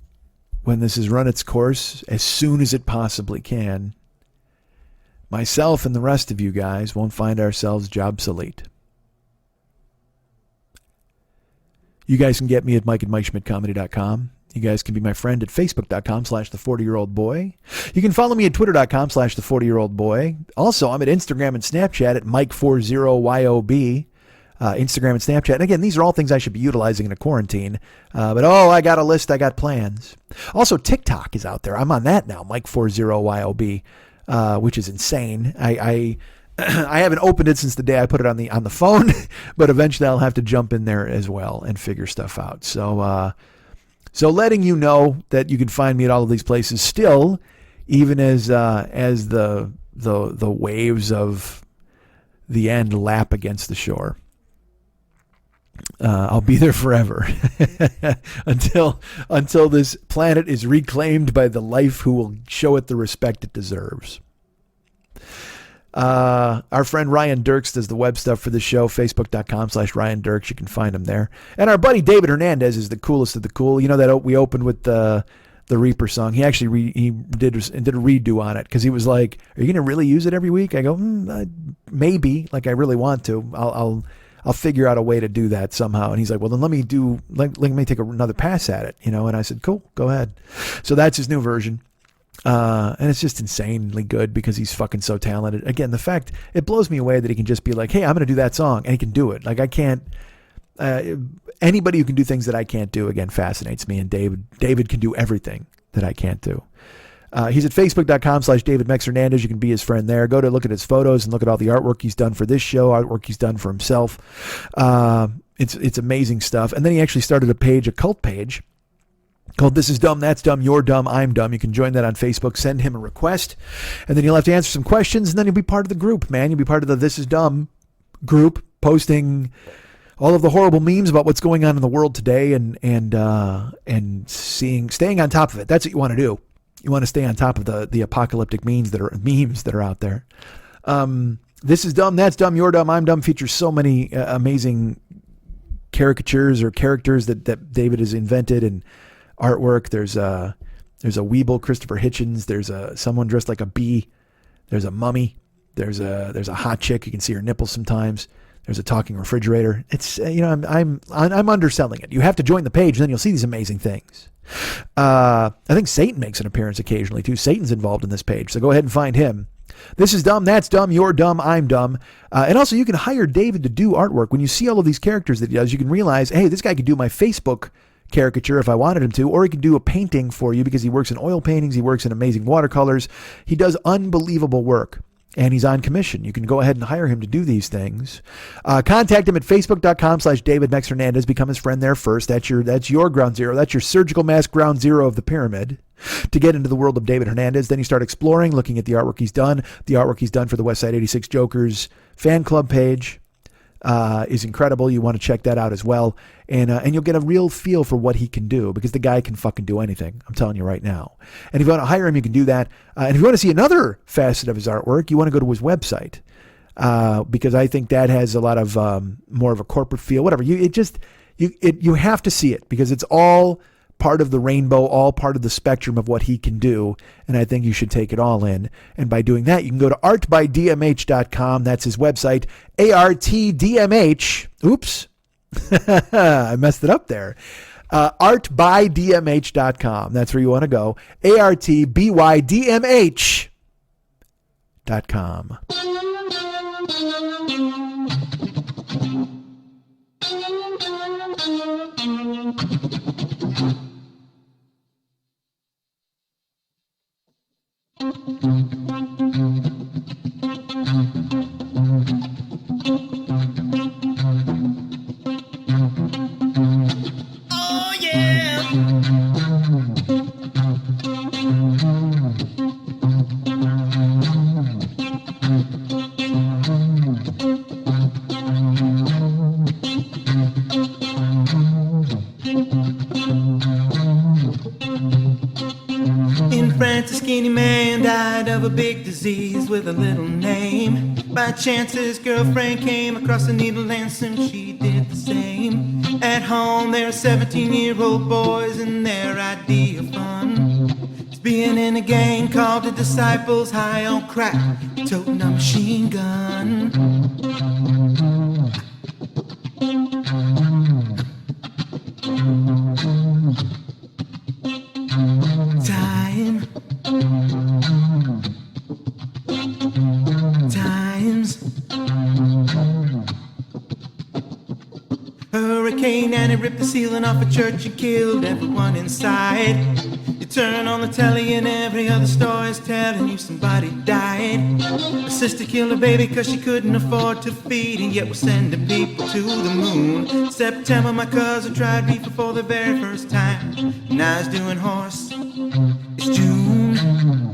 when this has run its course, as soon as it possibly can, myself and the rest of you guys won't find ourselves jobsolete. You guys can get me at Mike at MikeSchmidtComedy.com. You guys can be my friend at Facebook.com/the40yearoldboy. You can follow me at Twitter.com/the40yearoldboy. Also, I'm at Instagram and Snapchat at Mike40YOB. Instagram and Snapchat. And again, these are all things I should be utilizing in a quarantine. But I got a list. I got plans. Also, TikTok is out there. I'm on that now, Mike40YOB, which is insane. I haven't opened it since the day I put it on the phone, but eventually I'll have to jump in there as well and figure stuff out. So letting you know that you can find me at all of these places still, even as the waves of the end lap against the shore. I'll be there forever until this planet is reclaimed by the life who will show it the respect it deserves. Our friend Ryan Dirks does the web stuff for the show, Facebook.com/Ryan Dirks. You can find him there. And our buddy David Hernandez is the coolest of the cool. You know that we opened with the Reaper song. He actually did a redo on it because he was like, "Are you going to really use it every week?" I go, maybe. Like I really want to. I'll figure out a way to do that somehow. And he's like, well, then let me take another pass at it, And I said, cool, go ahead. So that's his new version. And it's just insanely good because he's fucking so talented. Again, the fact, it blows me away that he can just be like, hey, I'm going to do that song. And he can do it. Like I can't, anybody who can do things that I can't do, again, fascinates me. And David can do everything that I can't do. He's at Facebook.com/David Mex Hernandez. You can be his friend there. Go to look at his photos and look at all the artwork he's done for this show, artwork he's done for himself. It's amazing stuff. And then he actually started a cult page called This Is Dumb, That's Dumb, You're Dumb, I'm Dumb. You can join that on Facebook. Send him a request, and then you'll have to answer some questions, and then you'll be part of the group, man. You'll be part of the This Is Dumb group, posting all of the horrible memes about what's going on in the world today, and staying on top of it. That's what you want to do. You want to stay on top of the apocalyptic memes that are out there. This Is Dumb, That's Dumb, You're Dumb, I'm Dumb features so many amazing caricatures or characters that David has invented and artwork. There's a Weeble, Christopher Hitchens. There's someone dressed like a bee. There's a mummy. There's a hot chick. You can see her nipples sometimes. There's a talking refrigerator. It's I'm underselling it. You have to join the page, and then you'll see these amazing things. I think Satan makes an appearance occasionally too. Satan's involved in this page, so go ahead and find him. This Is Dumb, That's Dumb, You're Dumb, I'm Dumb. And also you can hire David to do artwork. When you see all of these characters that he does, you can realize, hey, this guy could do my Facebook caricature if I wanted him to, or he could do a painting for you because he works in oil paintings. He works in amazing watercolors. He does unbelievable work. And he's on commission. You can go ahead and hire him to do these things. Contact him at facebook.com/David Mex Hernandez. Become his friend there first. That's your ground zero. That's your surgical mask ground zero of the pyramid to get into the world of David Hernandez. Then you start exploring, looking at the artwork he's done. The artwork he's done for the Westside 86 Jokers fan club page is incredible. You want to check that out as well. And you'll get a real feel for what he can do, because the guy can fucking do anything. I'm telling you right now. And if you want to hire him, you can do that. And if you want to see another facet of his artwork, you want to go to his website, because I think that has a lot of more of a corporate feel. Whatever. You have to see it, because it's all part of the rainbow, all part of the spectrum of what he can do. And I think you should take it all in. And by doing that, you can go to artbydmh.com. That's his website. ARTDMH. Oops. I messed it up there. Artbydmh.com. That's where you want to go. ARTBYDMH.com. Oh yeah. In France, a skinny man died of a big disease with a little name. By chance, his girlfriend came across a needle and soon she did the same. At home, there are 17-year-old boys and their idea of fun is being in a gang called the Disciples, high on crack, toting a machine gun. Hurricane and it ripped the ceiling off a church and killed everyone inside. You turn on the telly and every other story is telling you somebody died. A sister killed her baby cause she couldn't afford to feed, and yet we're sending people to the moon. September, my cousin tried reefer for the very first time. Now he's doing horse. It's June.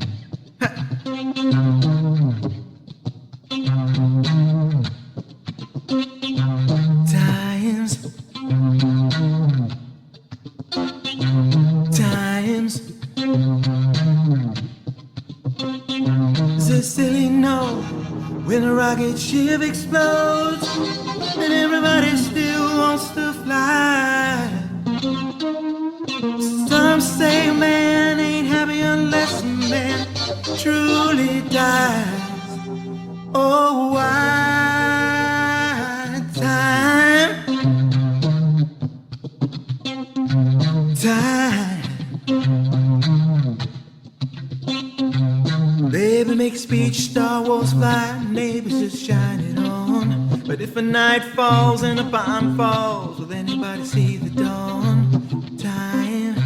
Times. Is it silly? No. When a rocket ship explodes and everybody still wants to fly. Some say a man ain't happy unless a man truly dies. Oh, why time? Baby, make a speech, Star Wars fly, neighbors just shine it on. But if a night falls and a bomb falls, will anybody see the dawn? Times.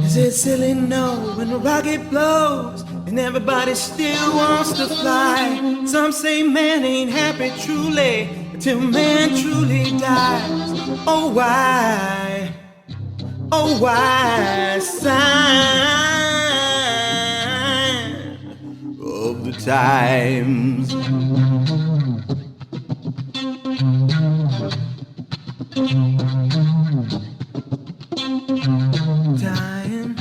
Is it silly? No. When the rocket blows and everybody still wants to fly. Some say man ain't happy truly until man truly dies. Oh why sign of the times. Dying,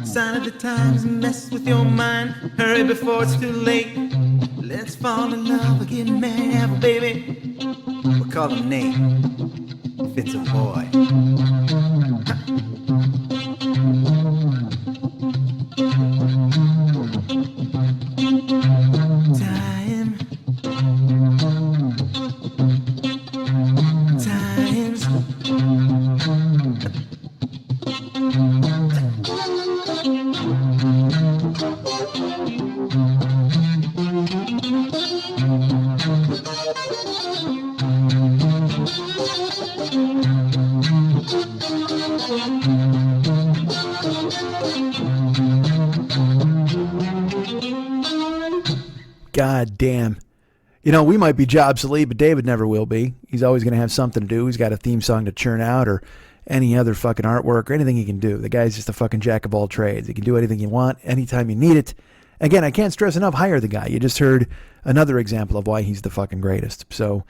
sign of the times mess with your mind. Hurry before it's too late. Let's fall in love or get mad, baby. We'll call him Nate if it's a boy. God damn. You know, we might be jobsolete, but David never will be. He's always going to have something to do. He's got a theme song to churn out or any other fucking artwork or anything he can do. The guy's just a fucking jack of all trades. He can do anything you want, anytime you need it. Again, I can't stress enough, hire the guy. You just heard another example of why he's the fucking greatest. So,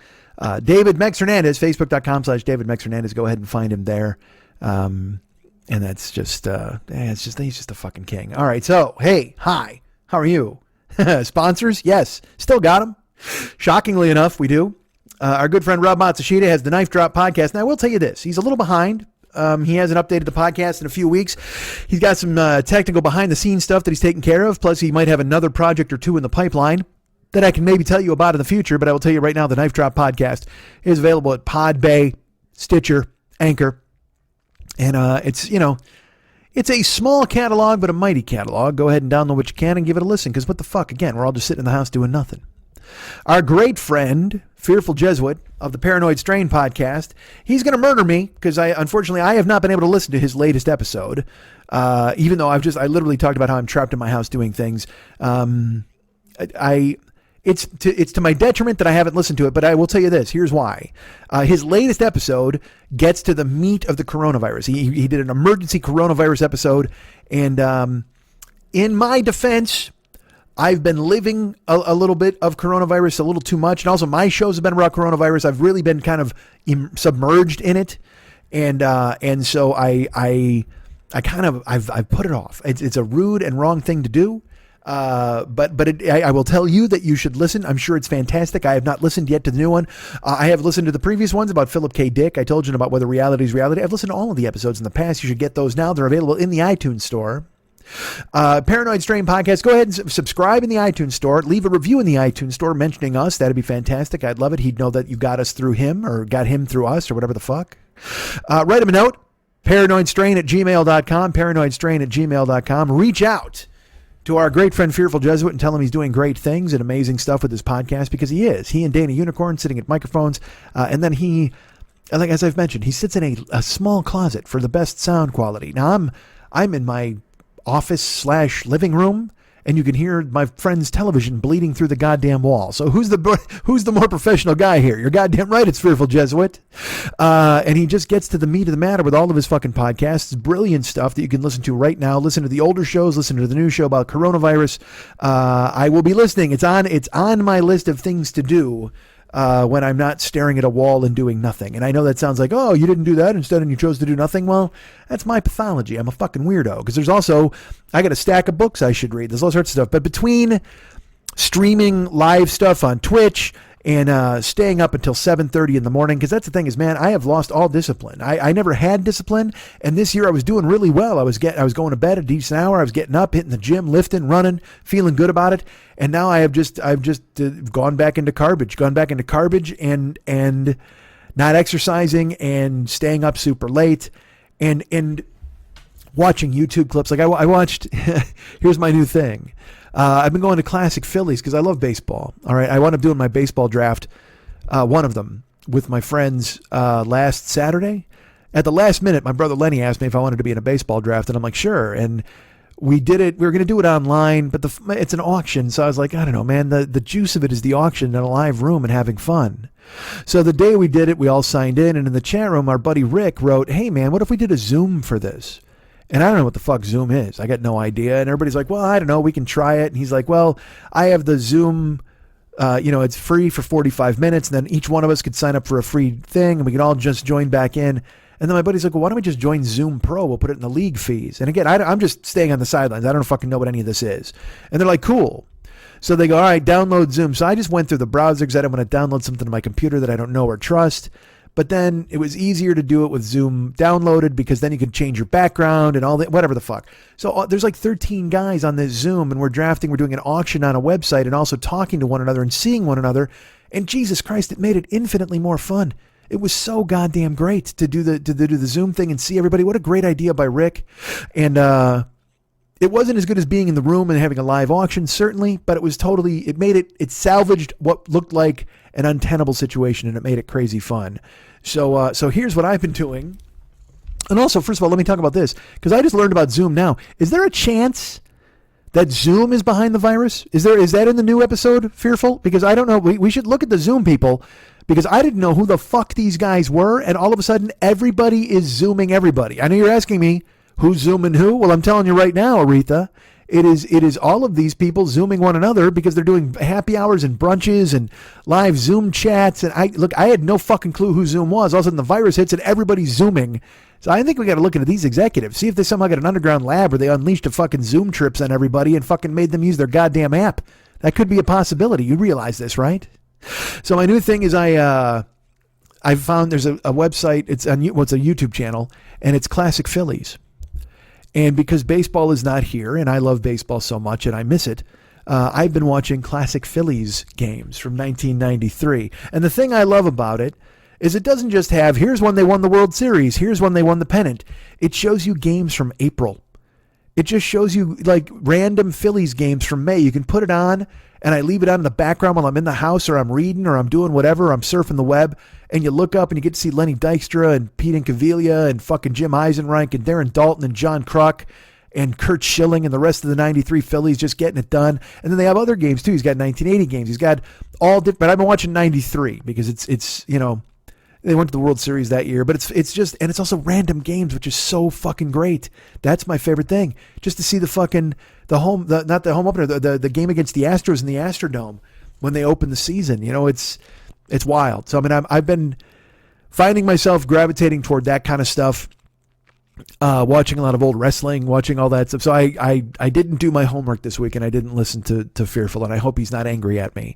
David Mex Hernandez, Facebook.com/David Mex Hernandez. Go ahead and find him there. And that's just, he's just a fucking king. All right. So, hey, hi, how are you? Sponsors? Yes. Still got them. Shockingly enough, we do. Our good friend Rob Matsushita has the Knife Drop podcast. Now, I will tell you this. He's a little behind. He hasn't updated the podcast in a few weeks. He's got some technical behind-the-scenes stuff that he's taking care of. Plus, he might have another project or two in the pipeline that I can maybe tell you about in the future. But I will tell you right now, the Knife Drop podcast is available at Podbay, Stitcher, Anchor. And it's, you know, it's a small catalog, but a mighty catalog. Go ahead and download what you can and give it a listen, because what the fuck? Again, we're all just sitting in the house doing nothing. Our great friend, Fearful Jesuit of the Paranoid Strain podcast, he's going to murder me because unfortunately I have not been able to listen to his latest episode, even though I literally talked about how I'm trapped in my house doing things. It's to my detriment that I haven't listened to it, but I will tell you this. Here's why. His latest episode gets to the meat of the coronavirus. He did an emergency coronavirus episode, and in my defense, I've been living a little bit of coronavirus, a little too much, and also my shows have been about coronavirus. I've really been kind of submerged in it, and so I've put it off. It's a rude and wrong thing to do. But I will tell you that you should listen. I'm sure it's fantastic. I have not listened yet to the new one. I have listened to the previous ones about Philip K. Dick. I told you about whether reality is reality. I've listened to all of the episodes in the past. You should get those now. They're available in the iTunes store. Paranoid Strain podcast. Go ahead and subscribe in the iTunes store. Leave a review in the iTunes store mentioning us. That'd be fantastic. I'd love it. He'd know that you got us through him or got him through us or whatever the fuck. Write him a note. paranoidstrain@gmail.com. paranoidstrain@gmail.com. Reach out to our great friend Fearful Jesuit and tell him he's doing great things and amazing stuff with his podcast, because he is. He and Dana Unicorn sitting at microphones. And then he, like as I've mentioned, he sits in a small closet for the best sound quality. Now I'm in my office/living room, and you can hear my friend's television bleeding through the goddamn wall. So who's the more professional guy here? You're goddamn right, it's Fearful Jesuit. And he just gets to the meat of the matter with all of his fucking podcasts. It's brilliant stuff that you can listen to right now. Listen to the older shows, listen to the new show about coronavirus. I will be listening. It's on my list of things to do when I'm not staring at a wall and doing nothing. And I know that sounds like, oh, you didn't do that instead and you chose to do nothing. Well, that's my pathology. I'm a fucking weirdo. Because there's also, I got a stack of books I should read. There's all sorts of stuff. But between streaming live stuff on Twitch and staying up until 7:30 in the morning, because that's the thing is, man, I have lost all discipline. I never had discipline, and this year I was doing really well. I was going to bed at a decent hour. I was getting up, hitting the gym, lifting, running, feeling good about it. And now I've just gone back into garbage and not exercising and staying up super late and watching YouTube clips. Like I watched, here's my new thing. I've been going to Classic Phillies because I love baseball. All right. I wound up doing my baseball draft, one of them, with my friends last Saturday. At the last minute, my brother Lenny asked me if I wanted to be in a baseball draft, and I'm like, sure. And we did it. We were going to do it online, but it's an auction. So I was like, I don't know, man. The juice of it is the auction in a live room and having fun. So the day we did it, we all signed in. And in the chat room, our buddy Rick wrote, hey, man, what if we did a Zoom for this? And I don't know what the fuck Zoom is. I got no idea. And everybody's like, well, I don't know. We can try it. And he's like, well, I have the Zoom, it's free for 45 minutes. And then each one of us could sign up for a free thing. And we can all just join back in. And then my buddy's like, well, why don't we just join Zoom Pro? We'll put it in the league fees. And again, I'm just staying on the sidelines. I don't fucking know what any of this is. And they're like, cool. So they go, all right, download Zoom. So I just went through the browser because I didn't want to download something to my computer that I don't know or trust. But then it was easier to do it with Zoom downloaded because then you could change your background and all that, whatever the fuck. So there's like 13 guys on this Zoom and we're doing an auction on a website and also talking to one another and seeing one another. And Jesus Christ, it made it infinitely more fun. It was so goddamn great to do the Zoom thing and see everybody. What a great idea by Rick. And it wasn't as good as being in the room and having a live auction, certainly, but it salvaged what looked like an untenable situation and it made it crazy fun. So here's what I've been doing. And also, first of all, let me talk about this because I just learned about Zoom now. Is there a chance that Zoom is behind the virus? Is that in the new episode, Fearful? Because I don't know. We should look at the Zoom people. Because I didn't know who the fuck these guys were, and all of a sudden, everybody is Zooming everybody. I know you're asking me, who's Zooming who? Well, I'm telling you right now, Aretha, it is all of these people Zooming one another because they're doing happy hours and brunches and live Zoom chats. And I had no fucking clue who Zoom was. All of a sudden, the virus hits and everybody's Zooming. So I think we got to look into these executives, see if they somehow got an underground lab where they unleashed a fucking Zoom trips on everybody and fucking made them use their goddamn app. That could be a possibility. You realize this, right? So my new thing is I found there's a website. It's a YouTube channel, and it's Classic Phillies. And because baseball is not here, and I love baseball so much, and I miss it, I've been watching Classic Phillies games from 1993. And the thing I love about it is it doesn't just have, here's when they won the World Series, here's when they won the pennant. It shows you games from April. It just shows you like random Phillies games from May. You can put it on, and I leave it on in the background while I'm in the house or I'm reading or I'm doing whatever, or I'm surfing the web, and you look up and you get to see Lenny Dykstra and Pete Incaviglia and fucking Jim Eisenreich and Darren Dalton and John Kruk and Kurt Schilling and the rest of the 93 Phillies just getting it done. And then they have other games too. He's got 1980 games. He's got all different, but I've been watching 93 because it's they went to the World Series that year, but it's just, and it's also random games, which is so fucking great. That's my favorite thing. Just to see not the home opener, the game against the Astros in the Astrodome when they open the season. It's wild. So, I mean, I've been finding myself gravitating toward that kind of stuff, watching a lot of old wrestling, watching all that stuff. So I didn't do my homework this week and I didn't listen to Fearful, and I hope he's not angry at me.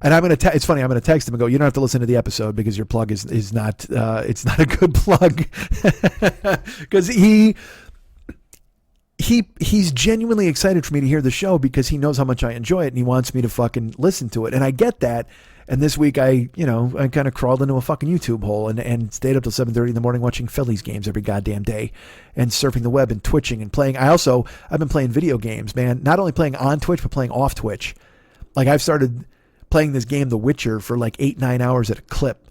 And I'm going to, it's funny, I'm going to text him and go, you don't have to listen to the episode because your plug is not, it's not a good plug. Because he's genuinely excited for me to hear the show because he knows how much I enjoy it and he wants me to fucking listen to it. And I get that. And this week I kind of crawled into a fucking YouTube hole and stayed up till 7:30 in the morning watching Phillies games every goddamn day and surfing the web and twitching and playing. I've been playing video games, man, not only playing on Twitch, but playing off Twitch. Like I've started playing this game, The Witcher, for like 8-9 hours at a clip.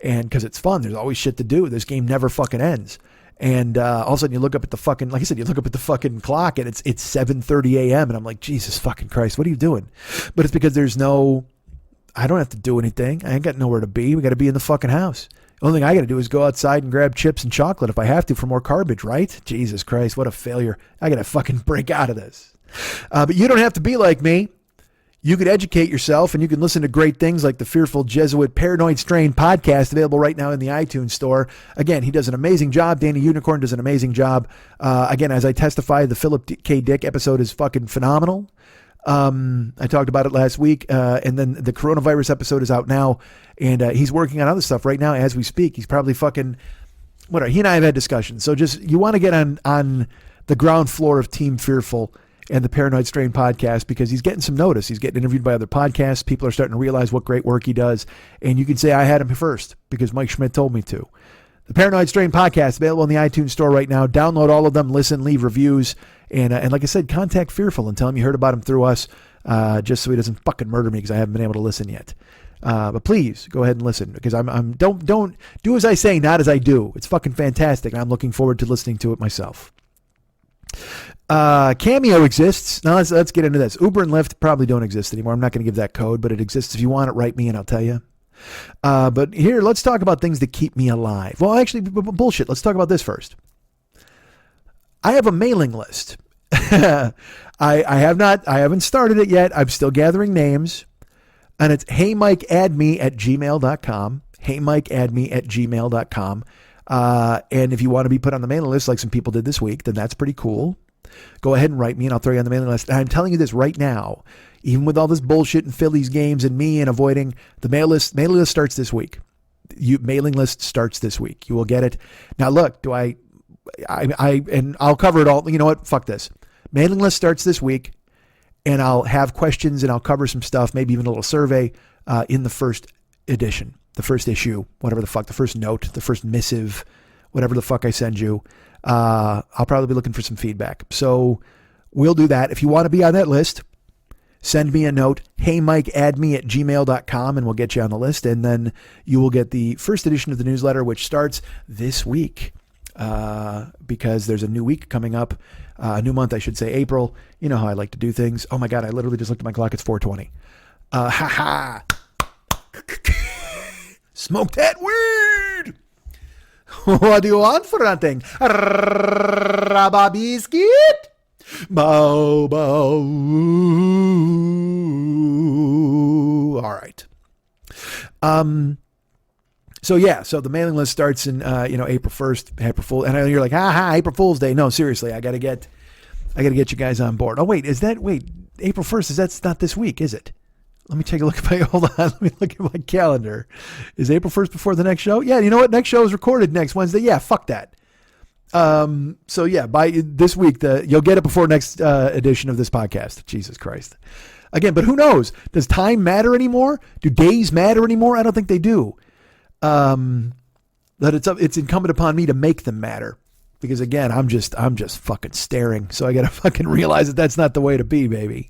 And because it's fun, there's always shit to do. This game never fucking ends. And all of a sudden you look up at the fucking, like I said, you look up at the fucking clock and it's 7:30 a.m. And I'm like, Jesus fucking Christ, what are you doing? But it's because I don't have to do anything. I ain't got nowhere to be. We got to be in the fucking house. The only thing I got to do is go outside and grab chips and chocolate if I have to for more garbage, right? Jesus Christ, what a failure. I got to fucking break out of this. But you don't have to be like me. You could educate yourself and you can listen to great things like the Fearful Jesuit Paranoid Strain podcast, available right now in the iTunes store. Again, he does an amazing job. Danny Unicorn does an amazing job. Again, as I testify, the Philip K. Dick episode is fucking phenomenal. I talked about it last week. And then the coronavirus episode is out now, and he's working on other stuff right now as we speak. He's probably fucking whatever. He and I have had discussions. So just, you want to get on the ground floor of Team Fearful and the Paranoid Strain podcast because he's getting some notice. He's getting interviewed by other podcasts. People are starting to realize what great work he does. And you can say I had him first because Mike Schmidt told me to. The Paranoid Strain podcast, available in the iTunes store right now. Download all of them, listen, leave reviews. And like I said, contact Fearful and tell him you heard about him through us, just so he doesn't fucking murder me because I haven't been able to listen yet. But please go ahead and listen, because don't do as I say, not as I do. It's fucking fantastic. I'm looking forward to listening to it myself. Cameo exists. Now let's get into this. Uber and Lyft probably don't exist anymore. I'm not going to give that code, but it exists. If you want it, write me and I'll tell you. But here, let's talk about things that keep me alive. Well, actually, bullshit. Let's talk about this first. I have a mailing list. I haven't started it yet. I'm still gathering names. And it's heymikeaddme@gmail.com. heymikeaddme@gmail.com. And if you want to be put on the mailing list like some people did this week, then that's pretty cool. Go ahead and write me and I'll throw you on the mailing list. And I'm telling you this right now, even with all this bullshit and Phillies games and me and avoiding the mailing list starts this week. Mailing list starts this week. You will get it. Now look, and I'll cover it all. You know what? Fuck this. Mailing list starts this week, and I'll have questions and I'll cover some stuff, maybe even a little survey in the first edition, the first issue, whatever the fuck, the first note, the first missive, whatever the fuck I send you. I'll probably be looking for some feedback. So we'll do that. If you want to be on that list, send me a note, heymikeaddme@gmail.com, and we'll get you on the list. And then you will get the first edition of the newsletter, which starts this week, because there's a new week coming up, a new month, I should say, April. You know how I like to do things. Oh my God, I literally just looked at my clock. It's 4:20. Smoke that weed. What do you want for nothing? Rabba biscuit? Bow, bow. All right. So the mailing list starts in, April 1st, April Fool. And you're like, April Fool's Day. No, seriously, I got to get you guys on board. Oh, April 1st, that's not this week, is it? Let me take a look let me look at my calendar. Is April 1st before the next show? Yeah, you know what? Next show is recorded next Wednesday. Yeah, fuck that. By this week, you'll get it before next edition of this podcast. Jesus Christ. Again, but who knows? Does time matter anymore? Do days matter anymore? I don't think they do. That it's incumbent upon me to make them matter, because again, I'm just fucking staring. So I got to fucking realize that that's not the way to be, baby.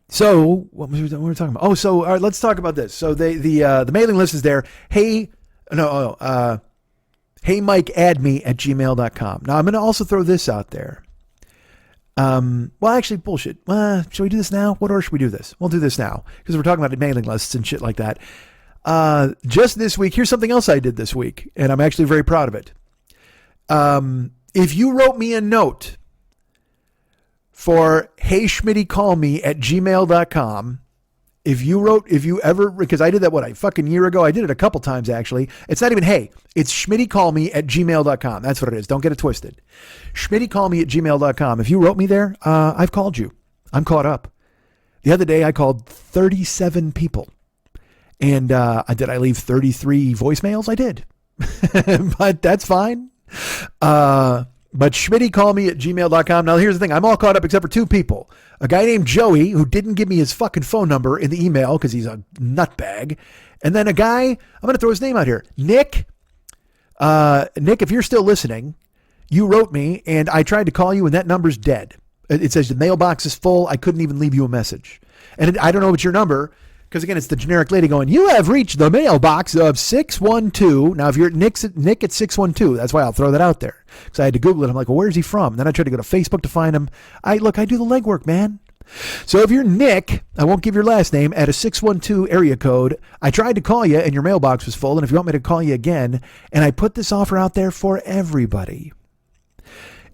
So what were we talking about? Oh, so all right, let's talk about this. So the mailing list is there. heymikeaddme@gmail.com. Now I'm going to also throw this out there. Actually, bullshit. Should we do this now? What order should we do this? We'll do this now, because we're talking about mailing lists and shit like that. Just this week, here's something else I did this week, and I'm actually very proud of it. If you wrote me a note for heyschmittycallme@gmail.com, because I did that, a fucking year ago. I did it a couple times, actually. It's not even hey, it's schmittycallme@gmail.com. That's what it is. Don't get it twisted. schmittycallme@gmail.com. If you wrote me there, I've called you. I'm caught up. The other day I called 37 people. And did I leave 33 voicemails? I did. But that's fine. But schmittycallme@gmail.com. Now, here's the thing. I'm all caught up except for two people. A guy named Joey, who didn't give me his fucking phone number in the email because he's a nutbag. And then a guy, I'm going to throw his name out here. Nick. Nick, if you're still listening, you wrote me and I tried to call you and that number's dead. It says the mailbox is full. I couldn't even leave you a message. And I don't know if it's your number, because again, it's the generic lady going, you have reached the mailbox of 612. Now, if you're Nick at 612, that's why I'll throw that out there. Because I had to Google it. I'm like, well, where's he from? And then I tried to go to Facebook to find him. I do the legwork, man. So if you're Nick, I won't give your last name, at a 612 area code, I tried to call you and your mailbox was full. And if you want me to call you again, and I put this offer out there for everybody.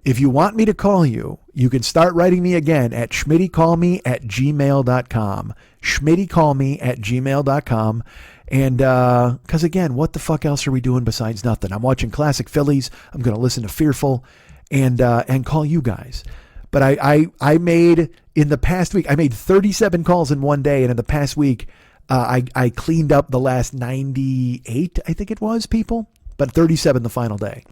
If you want me to call you, you can start writing me again at schmittycallme@gmail.com. schmittycallme@gmail.com. And because again, what the fuck else are we doing besides nothing? I'm watching classic Phillies. I'm going to listen to Fearful and call you guys. But I made, in the past week, I made 37 calls in one day. And in the past week, I cleaned up the last 98, I think it was, people. But 37 the final day.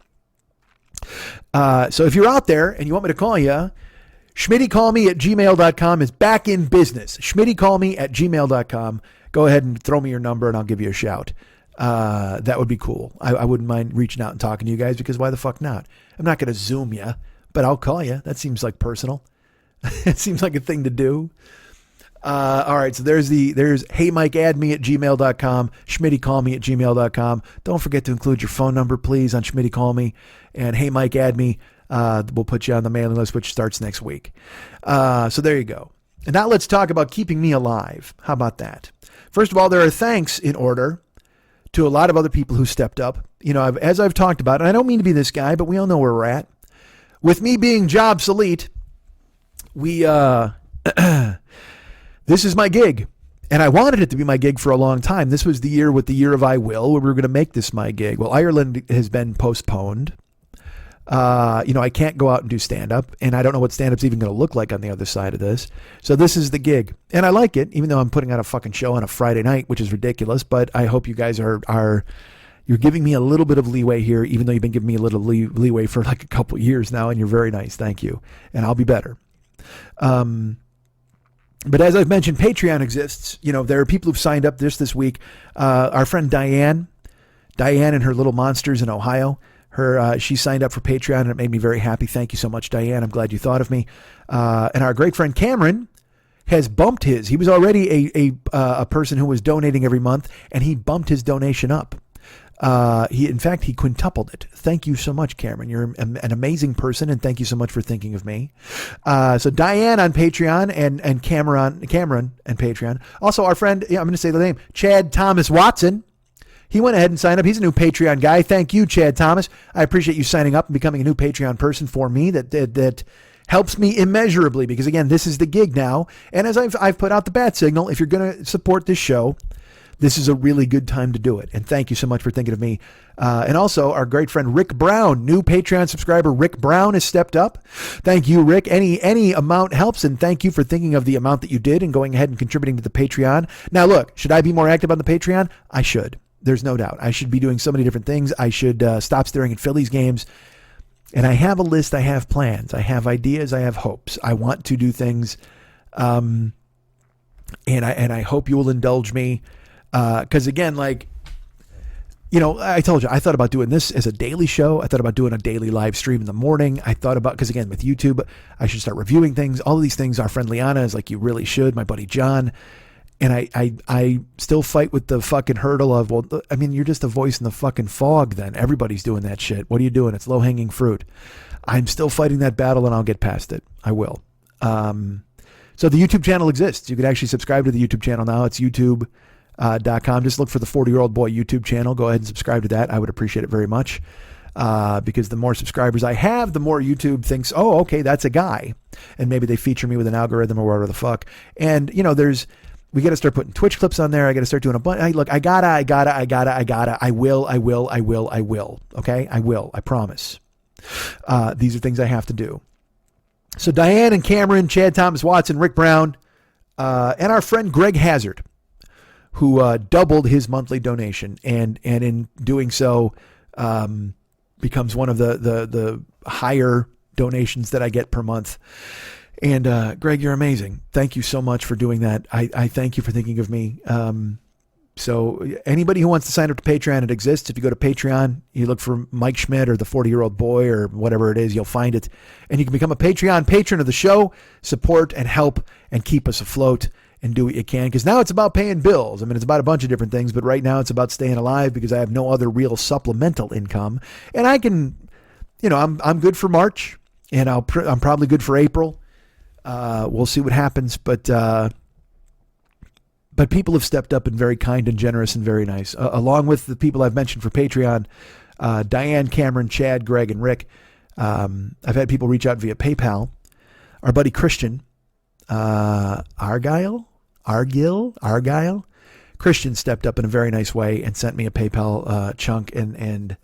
So if you're out there and you want me to call you, schmittycallme@gmail.com is back in business. schmittycallme@gmail.com. Go ahead and throw me your number and I'll give you a shout. That would be cool. I wouldn't mind reaching out and talking to you guys, because why the fuck not? I'm not going to Zoom you, but I'll call you. That seems like personal. It seems like a thing to do. All right, so there's hey Mike, add me at gmail.com, Schmitty call me at gmail.com. Don't forget to include your phone number, please, on Schmitty call me, and hey Mike, add me. We'll put you on the mailing list, which starts next week. So there you go. And now let's talk about keeping me alive. How about that? First of all, there are thanks in order to a lot of other people who stepped up. You know, as I've talked about, and I don't mean to be this guy, but we all know where we're at. With me being jobsolete, this is my gig. And I wanted it to be my gig for a long time. This was the year of I Will, where we were going to make this my gig. Well, Ireland has been postponed. I can't go out and do stand-up, and I don't know what stand-up's even going to look like on the other side of this. So this is the gig. And I like it, even though I'm putting out a fucking show on a Friday night, which is ridiculous. But I hope you guys are you're giving me a little bit of leeway here, even though you've been giving me a little leeway for like a couple years now, and you're very nice. Thank you. And I'll be better. But as I've mentioned, Patreon exists. You know, there are people who've signed up this week. Our friend Diane and her little monsters in Ohio. She signed up for Patreon, and it made me very happy. Thank you so much, Diane. I'm glad you thought of me. And our great friend Cameron has bumped his. He was already a person who was donating every month, and he bumped his donation up. He quintupled it. Thank you so much, Cameron. You're an amazing person, and thank you so much for thinking of me. So Diane on Patreon and Cameron and Patreon. Also, our friend, I'm going to say the name, Chad Thomas Watson. He went ahead and signed up. He's a new Patreon guy. Thank you, Chad Thomas. I appreciate you signing up and becoming a new Patreon person for me. That helps me immeasurably, because again, this is the gig now. And as I've put out the bat signal, if you're going to support this show, this is a really good time to do it. And thank you so much for thinking of me. And also our great friend Rick Brown, new Patreon subscriber Rick Brown, has stepped up. Thank you, Rick. Any amount helps, and thank you for thinking of the amount that you did and going ahead and contributing to the Patreon. Now look, should I be more active on the Patreon? I should. There's no doubt. I should be doing so many different things. I should stop staring at Phillies games. And I have a list. I have plans. I have ideas. I have hopes. I want to do things. And I hope you will indulge me. Because again, I told you, I thought about doing this as a daily show. I thought about doing a daily live stream in the morning. I thought about, because again, with YouTube, I should start reviewing things. All of these things, our friend Liana is like, you really should. My buddy John. And I still fight with the fucking hurdle of, well, I mean, you're just a voice in the fucking fog then. Everybody's doing that shit. What are you doing? It's low-hanging fruit. I'm still fighting that battle, and I'll get past it. I will. So the YouTube channel exists. You can actually subscribe to the YouTube channel now. It's youtube.com. Just look for the 40-Year-Old Boy YouTube channel. Go ahead and subscribe to that. I would appreciate it very much. Because the more subscribers I have, the more YouTube thinks, oh, okay, that's a guy. And maybe they feature me with an algorithm or whatever the fuck. And, we got to start putting Twitch clips on there. I got to start doing a bunch. Look, I gotta. I will. Okay. I will. I promise. These are things I have to do. So Diane and Cameron, Chad Thomas Watson, Rick Brown, and our friend Greg Hazard, who doubled his monthly donation, and in doing so, becomes one of the higher donations that I get per month. And Greg, you're amazing. Thank you so much for doing that. I thank you for thinking of me. So anybody who wants to sign up to Patreon, it exists. If you go to Patreon, you look for Mike Schmidt or the 40-Year-Old Boy or whatever it is, you'll find it. And you can become a Patreon patron of the show, support and help and keep us afloat and do what you can. Because now it's about paying bills. I mean, it's about a bunch of different things, but right now it's about staying alive because I have no other real supplemental income. And I can, I'm good for March, and I'm probably good for April. We'll see what happens, but people have stepped up and very kind and generous and very nice, along with the people I've mentioned for Patreon, Diane, Cameron, Chad, Greg, and Rick. I've had people reach out via PayPal. Our buddy Christian, Argyle, Christian stepped up in a very nice way and sent me a PayPal chunk, and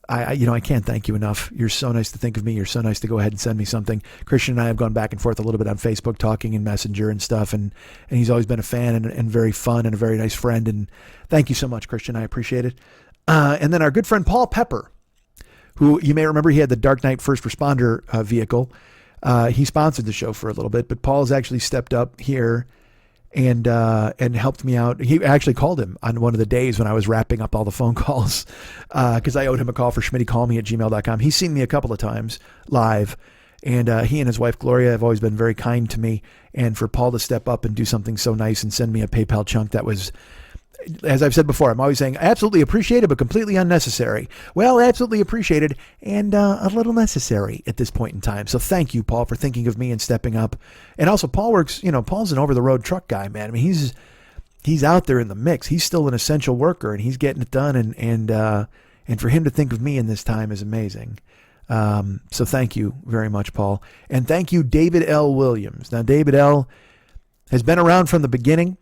I can't thank you enough. You're so nice to think of me. You're so nice to go ahead and send me something. Christian and I have gone back and forth a little bit on Facebook, talking in Messenger and stuff, and he's always been a fan and very fun and a very nice friend. And thank you so much, Christian. I appreciate it. And then our good friend Paul Pepper, who you may remember, he had the Dark Knight First Responder vehicle. He sponsored the show for a little bit, but Paul has actually stepped up here and helped me out. He actually called him on one of the days when I was wrapping up all the phone calls, because I owed him a call for schmittycallme@gmail.com. He's seen me a couple of times live, And he and his wife, Gloria, have always been very kind to me. And for Paul to step up and do something so nice and send me a PayPal chunk that was, as I've said before, I'm always saying absolutely appreciated, but completely unnecessary. Well, absolutely appreciated and a little necessary at this point in time. So thank you, Paul, for thinking of me and stepping up. And also, Paul works, Paul's an over-the-road truck guy, man. I mean, he's out there in the mix. He's still an essential worker, and he's getting it done. And for him to think of me in this time is amazing. So thank you very much, Paul. And thank you, David L. Williams. Now, David L. has been around from the beginning.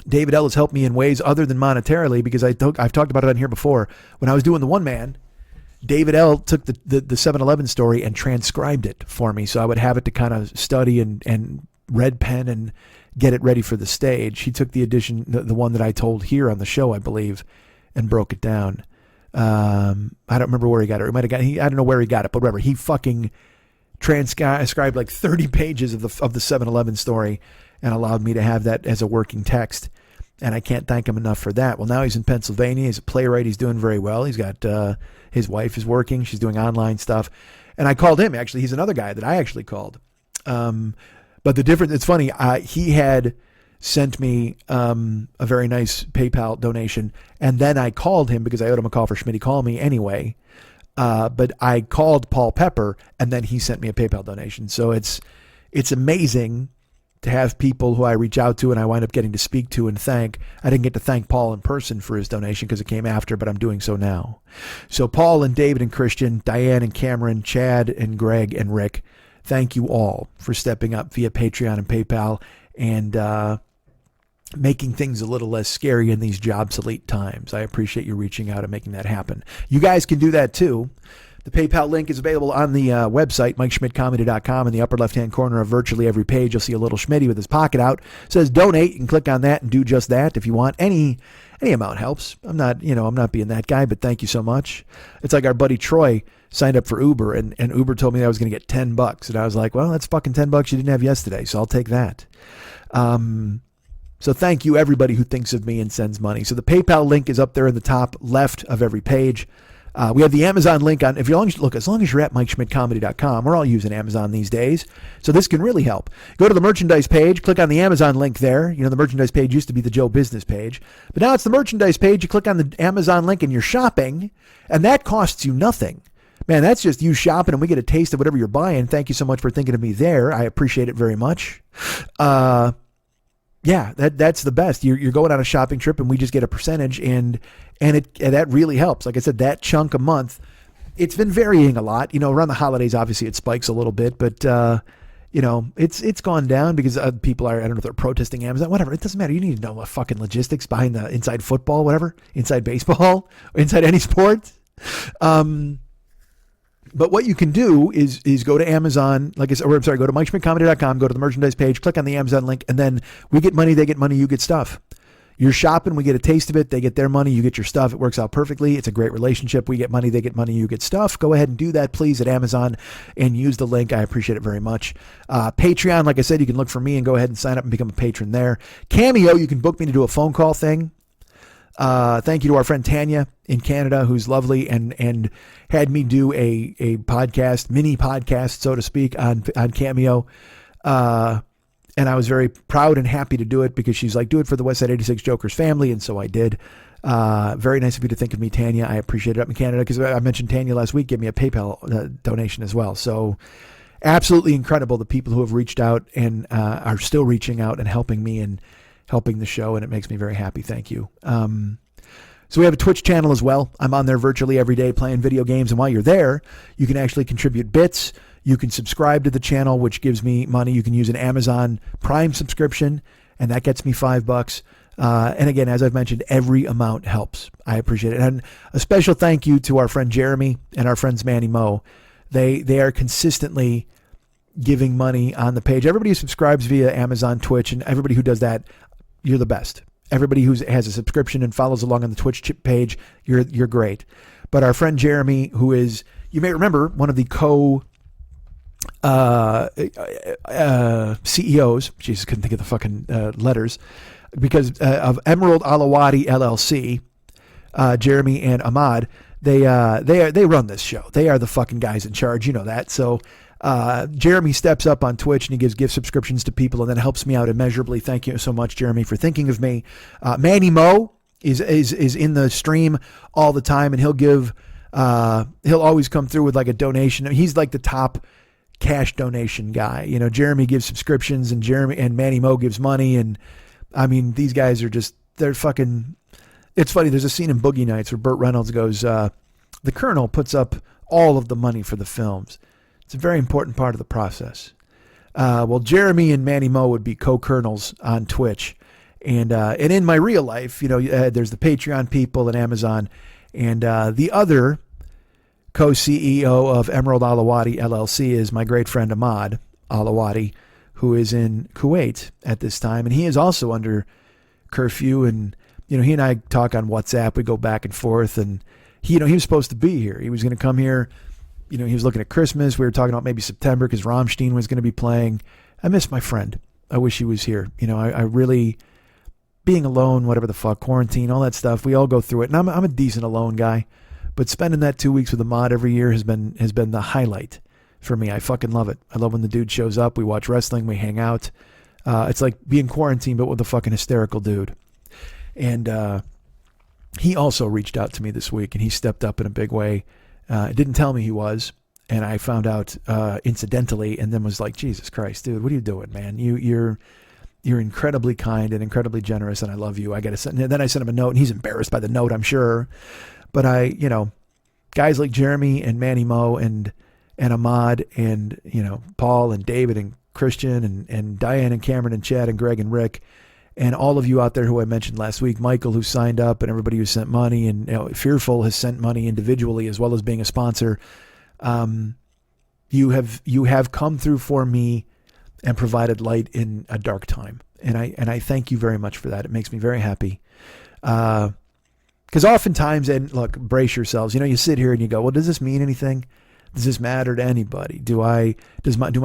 David L. has helped me in ways other than monetarily, because I've talked about it on here before. When I was doing the one man, David L. took the 7-Eleven story and transcribed it for me, so I would have it to kind of study and red pen and get it ready for the stage. He took the edition, the one that I told here on the show, I believe, and broke it down. I don't remember where he got it. I don't know where he got it, but whatever. He fucking transcribed like 30 pages of the 7-Eleven story and allowed me to have that as a working text. And I can't thank him enough for that. Well, now he's in Pennsylvania. He's a playwright. He's doing very well. He's got, his wife is working. She's doing online stuff. And I called him, actually. He's another guy that I actually called. But the difference, it's funny. He had sent me a very nice PayPal donation. And then I called him because I owed him a call for Schmitty Call Me anyway. But I called Paul Pepper and then he sent me a PayPal donation. So it's amazing to have people who I reach out to and I wind up getting to speak to and thank. I didn't get to thank Paul in person for his donation because it came after, but I'm doing so now. So Paul and David and Christian, Diane and Cameron, Chad and Greg and Rick, thank you all for stepping up via Patreon and PayPal and making things a little less scary in these jobsolete times. I appreciate you reaching out and making that happen. You guys can do that too. The PayPal link is available on the website, MikeSchmidtComedy.com. In the upper left-hand corner of virtually every page, you'll see a little Schmitty with his pocket out. It says donate. You can click on that and do just that if you want. Any amount helps. I'm not being that guy, but thank you so much. It's like our buddy Troy signed up for Uber, and Uber told me I was going to get $10. And I was like, well, that's fucking $10 you didn't have yesterday, so I'll take that. So thank you, everybody who thinks of me and sends money. So the PayPal link is up there in the top left of every page. We have the Amazon link on. As long as you're at MikeSchmidtComedy.com, we're all using Amazon these days, so this can really help. Go to the merchandise page, click on the Amazon link there. The merchandise page used to be the Joe Business page, but now it's the merchandise page. You click on the Amazon link and you're shopping, and that costs you nothing. Man, that's just you shopping, and we get a taste of whatever you're buying. Thank you so much for thinking of me there. I appreciate it very much. Yeah, that's the best. You're going on a shopping trip, and we just get a percentage, and that really helps. Like I said, that chunk a month, it's been varying a lot. Around the holidays, obviously it spikes a little bit, but it's gone down because people are, I don't know if they're protesting Amazon, whatever. It doesn't matter. You need to know what fucking logistics behind the inside football, whatever, inside baseball, inside any sport. But what you can do is go to Amazon, go to MikeSchmidtComedy.com, go to the merchandise page, click on the Amazon link, and then we get money, they get money, you get stuff. You're shopping, we get a taste of it, they get their money, you get your stuff. It works out perfectly. It's a great relationship. We get money, they get money, you get stuff. Go ahead and do that, please, at Amazon and use the link. I appreciate it very much. Patreon, like I said, you can look for me and go ahead and sign up and become a patron there. Cameo, you can book me to do a phone call thing. Thank you to our friend Tanya in Canada, who's lovely and had me do a podcast, mini podcast, so to speak, on Cameo. And I was very proud and happy to do it because she's like, do it for the Westside 86 Jokers family. And so I did. Very nice of you to think of me, Tanya. I appreciate it up in Canada because I mentioned Tanya last week, gave me a PayPal donation as well. So absolutely incredible. The people who have reached out and are still reaching out and helping me and helping the show, and it makes me very happy. Thank you. So we have a Twitch channel as well. I'm on there virtually every day playing video games, and while you're there, you can actually contribute bits. You can subscribe to the channel, which gives me money. You can use an Amazon Prime subscription, and that gets me $5. And again, as I've mentioned, every amount helps. I appreciate it. And a special thank you to our friend Jeremy and our friends Manny Mo. They are consistently giving money on the page. Everybody who subscribes via Amazon, Twitch, and everybody who does that, you're the best. Everybody who has a subscription and follows along on the Twitch page, you're great. But our friend Jeremy, who is, you may remember, one of the CEOs, Jesus, couldn't think of the fucking letters, because of Emerald Alawadi LLC, Jeremy and Ahmad, they run this show. They are the fucking guys in charge, you know that. So Jeremy steps up on Twitch and he gives gift subscriptions to people and then helps me out immeasurably. Thank you so much, Jeremy, for thinking of me. Manny Mo is in the stream all the time, and he'll always come through with like a donation. He's like the top cash donation guy. You know, Jeremy gives subscriptions and Manny Mo gives money. And I mean, these guys are they're fucking, it's funny. There's a scene in Boogie Nights where Burt Reynolds goes, the Colonel puts up all of the money for the films. It's a very important part of the process. Well, Jeremy and Manny Mo would be co-colonels on Twitch. And in my real life, you know, there's the Patreon people and Amazon. And the other co-CEO of Emerald Alawadi LLC is my great friend Ahmad Alawadi, who is in Kuwait at this time. And he is also under curfew. And, you know, he and I talk on WhatsApp. We go back and forth. And, he was supposed to be here. He was going to come here. You know, he was looking at Christmas. We were talking about maybe September because Rammstein was going to be playing. I miss my friend. I wish he was here. You know, I really, being alone, whatever the fuck, quarantine, all that stuff, we all go through it. And I'm a decent alone guy. But spending that 2 weeks with Ahmad every year has been the highlight for me. I fucking love it. I love when the dude shows up. We watch wrestling. We hang out. It's like being quarantined, but with a fucking hysterical dude. And he also reached out to me this week, and he stepped up in a big way. Didn't tell me he was, and I found out incidentally, and then was like, Jesus Christ, dude, what are you doing, man? You're incredibly kind and incredibly generous, and I love you. And then I sent him a note, and he's embarrassed by the note, I'm sure. But guys like Jeremy and Manny Mo and Ahmad and, you know, Paul and David and Christian and Diane and Cameron and Chad and Greg and Rick, and all of you out there who I mentioned last week, Michael, who signed up, and everybody who sent money, and, you know, Fearful has sent money individually as well as being a sponsor. You have come through for me and provided light in a dark time, and I thank you very much for that. It makes me very happy. Because oftentimes, and look, brace yourselves. You know, you sit here and you go, well, does this mean anything? Does this matter to anybody? Do my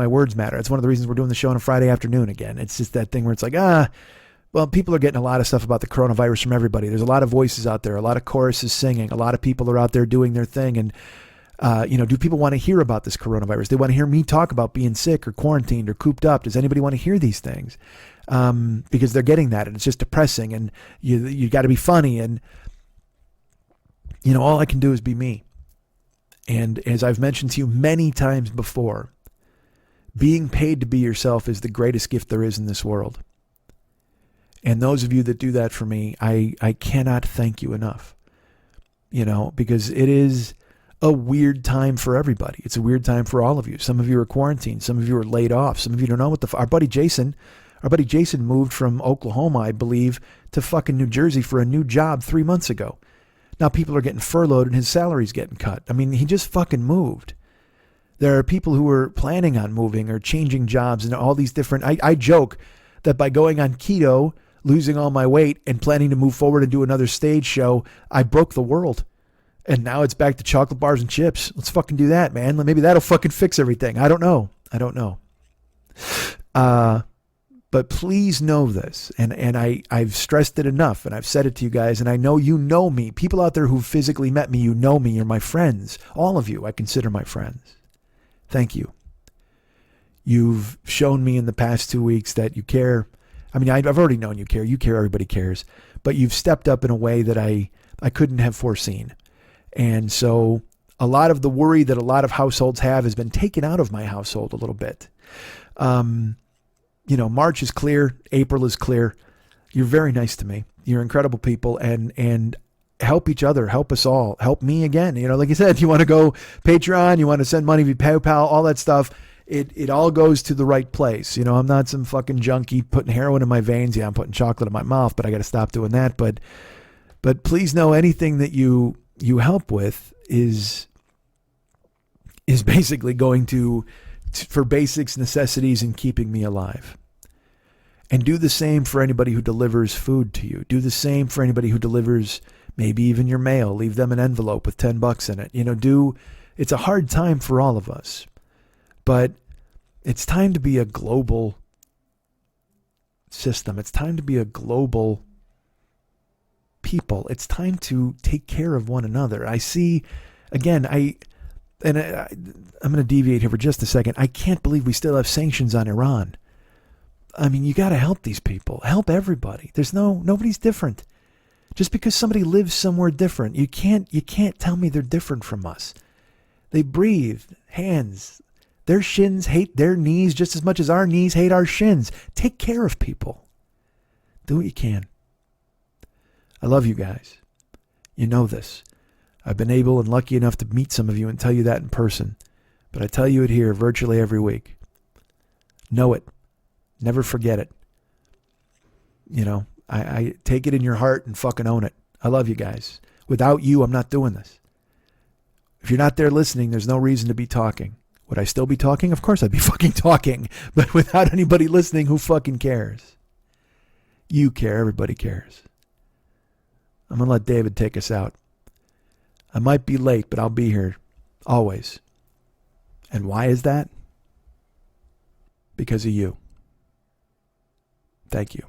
words matter? It's one of the reasons we're doing the show on a Friday afternoon again. It's just that thing where it's like, well, people are getting a lot of stuff about the coronavirus from everybody. There's a lot of voices out there, a lot of choruses singing, a lot of people are out there doing their thing. And, do people want to hear about this coronavirus? They want to hear me talk about being sick or quarantined or cooped up. Does anybody want to hear these things? Because they're getting that, and it's just depressing, and you got to be funny. And, you know, all I can do is be me. And as I've mentioned to you many times before, being paid to be yourself is the greatest gift there is in this world. And those of you that do that for me, I cannot thank you enough, you know, because it is a weird time for everybody. It's a weird time for all of you. Some of you are quarantined. Some of you are laid off. Some of you don't know what our buddy Jason moved from Oklahoma, I believe, to fucking New Jersey for a new job 3 months ago. Now people are getting furloughed and his salary's getting cut. I mean, he just fucking moved. There are people who are planning on moving or changing jobs and all these different, I joke that by going on keto, losing all my weight, and planning to move forward and do another stage show, I broke the world. And now it's back to chocolate bars and chips. Let's fucking do that, man. Maybe that'll fucking fix everything. I don't know. But please know this. And I've stressed it enough, and I've said it to you guys, and I know you know me. People out there who physically met me, you know me. You're my friends. All of you, I consider my friends. Thank you. You've shown me in the past 2 weeks that you care. I mean, I've already known you care. You care, everybody cares. But you've stepped up in a way that I couldn't have foreseen. And so a lot of the worry that a lot of households have has been taken out of my household a little bit. March is clear. April is clear. You're very nice to me. You're incredible people, and help each other. Help us all. Help me again. You know, like I said, you want to go Patreon, you want to send money via PayPal, all that stuff. It all goes to the right place. You know, I'm not some fucking junkie putting heroin in my veins. Yeah, I'm putting chocolate in my mouth, but I got to stop doing that. But please know anything that you help with is basically going to for basics, necessities, and keeping me alive. And do the same for anybody who delivers food to you. Do the same for anybody who delivers maybe even your mail. Leave them an envelope with $10 in it. You know, it's a hard time for all of us. But it's time to be a global system. It's time to be a global people. It's time to take care of one another. I see, again, and I'm going to deviate here for just a second. I can't believe we still have sanctions on Iran. I mean, you got to help these people. Help everybody. Nobody's different. Just because somebody lives somewhere different, you can't tell me they're different from us. They breathe, hands. Their shins hate their knees just as much as our knees hate our shins. Take care of people. Do what you can. I love you guys. You know this. I've been able and lucky enough to meet some of you and tell you that in person. But I tell you it here virtually every week. Know it. Never forget it. You know, I take it in your heart and fucking own it. I love you guys. Without you, I'm not doing this. If you're not there listening, there's no reason to be talking. Would I still be talking? Of course I'd be fucking talking. But without anybody listening, who fucking cares? You care. Everybody cares. I'm going to let David take us out. I might be late, but I'll be here. Always. And why is that? Because of you. Thank you.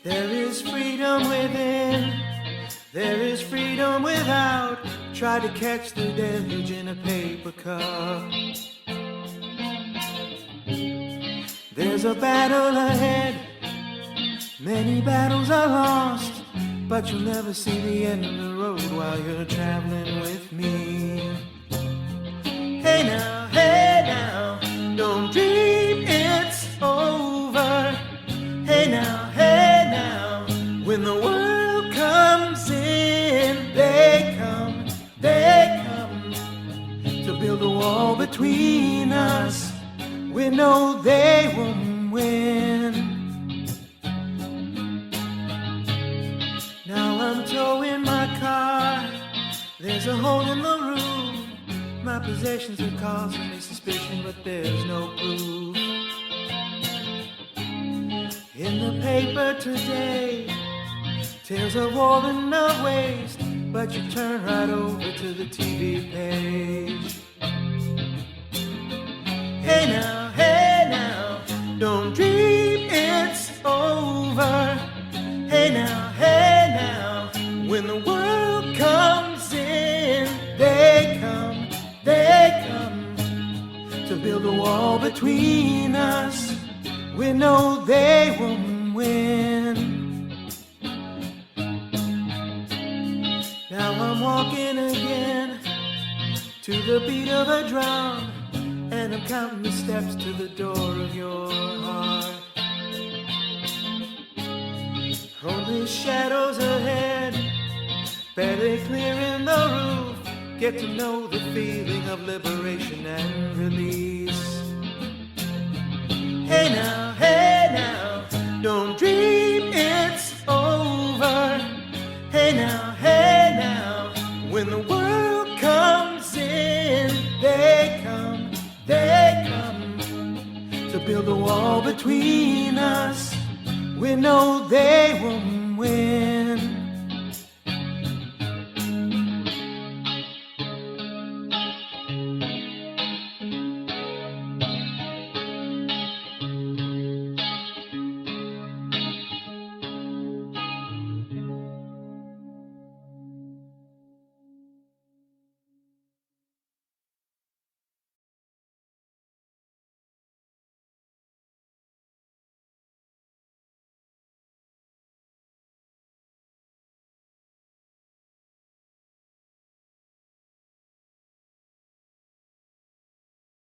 There is freedom within, there is freedom without. Try to catch the deluge in a paper cup. There's a battle ahead, many battles are lost, but you'll never see the end of the road while you're traveling with me. Hey now, don't dream it's over. Hey now, when the world comes in, they come to build a wall between us. We know they won't win. Now I'm towing my car, there's a hole in the roof. My possessions are causing me suspicion, but there's no proof. In the paper today, tales of war and of waste, but you turn right over to the TV page. Hey now, don't dream it's over. Hey now, when the world comes in, they come to build a wall between us. We know they won't win. Now I'm walking again to the beat of a drum, and I'm counting the steps to the door of your heart. Only shadows ahead, barely clearing the roof. Get to know the feeling of liberation and release. Hey now, don't dream it's over. Hey now, when the world comes in, they come to build a wall between us. We know they won't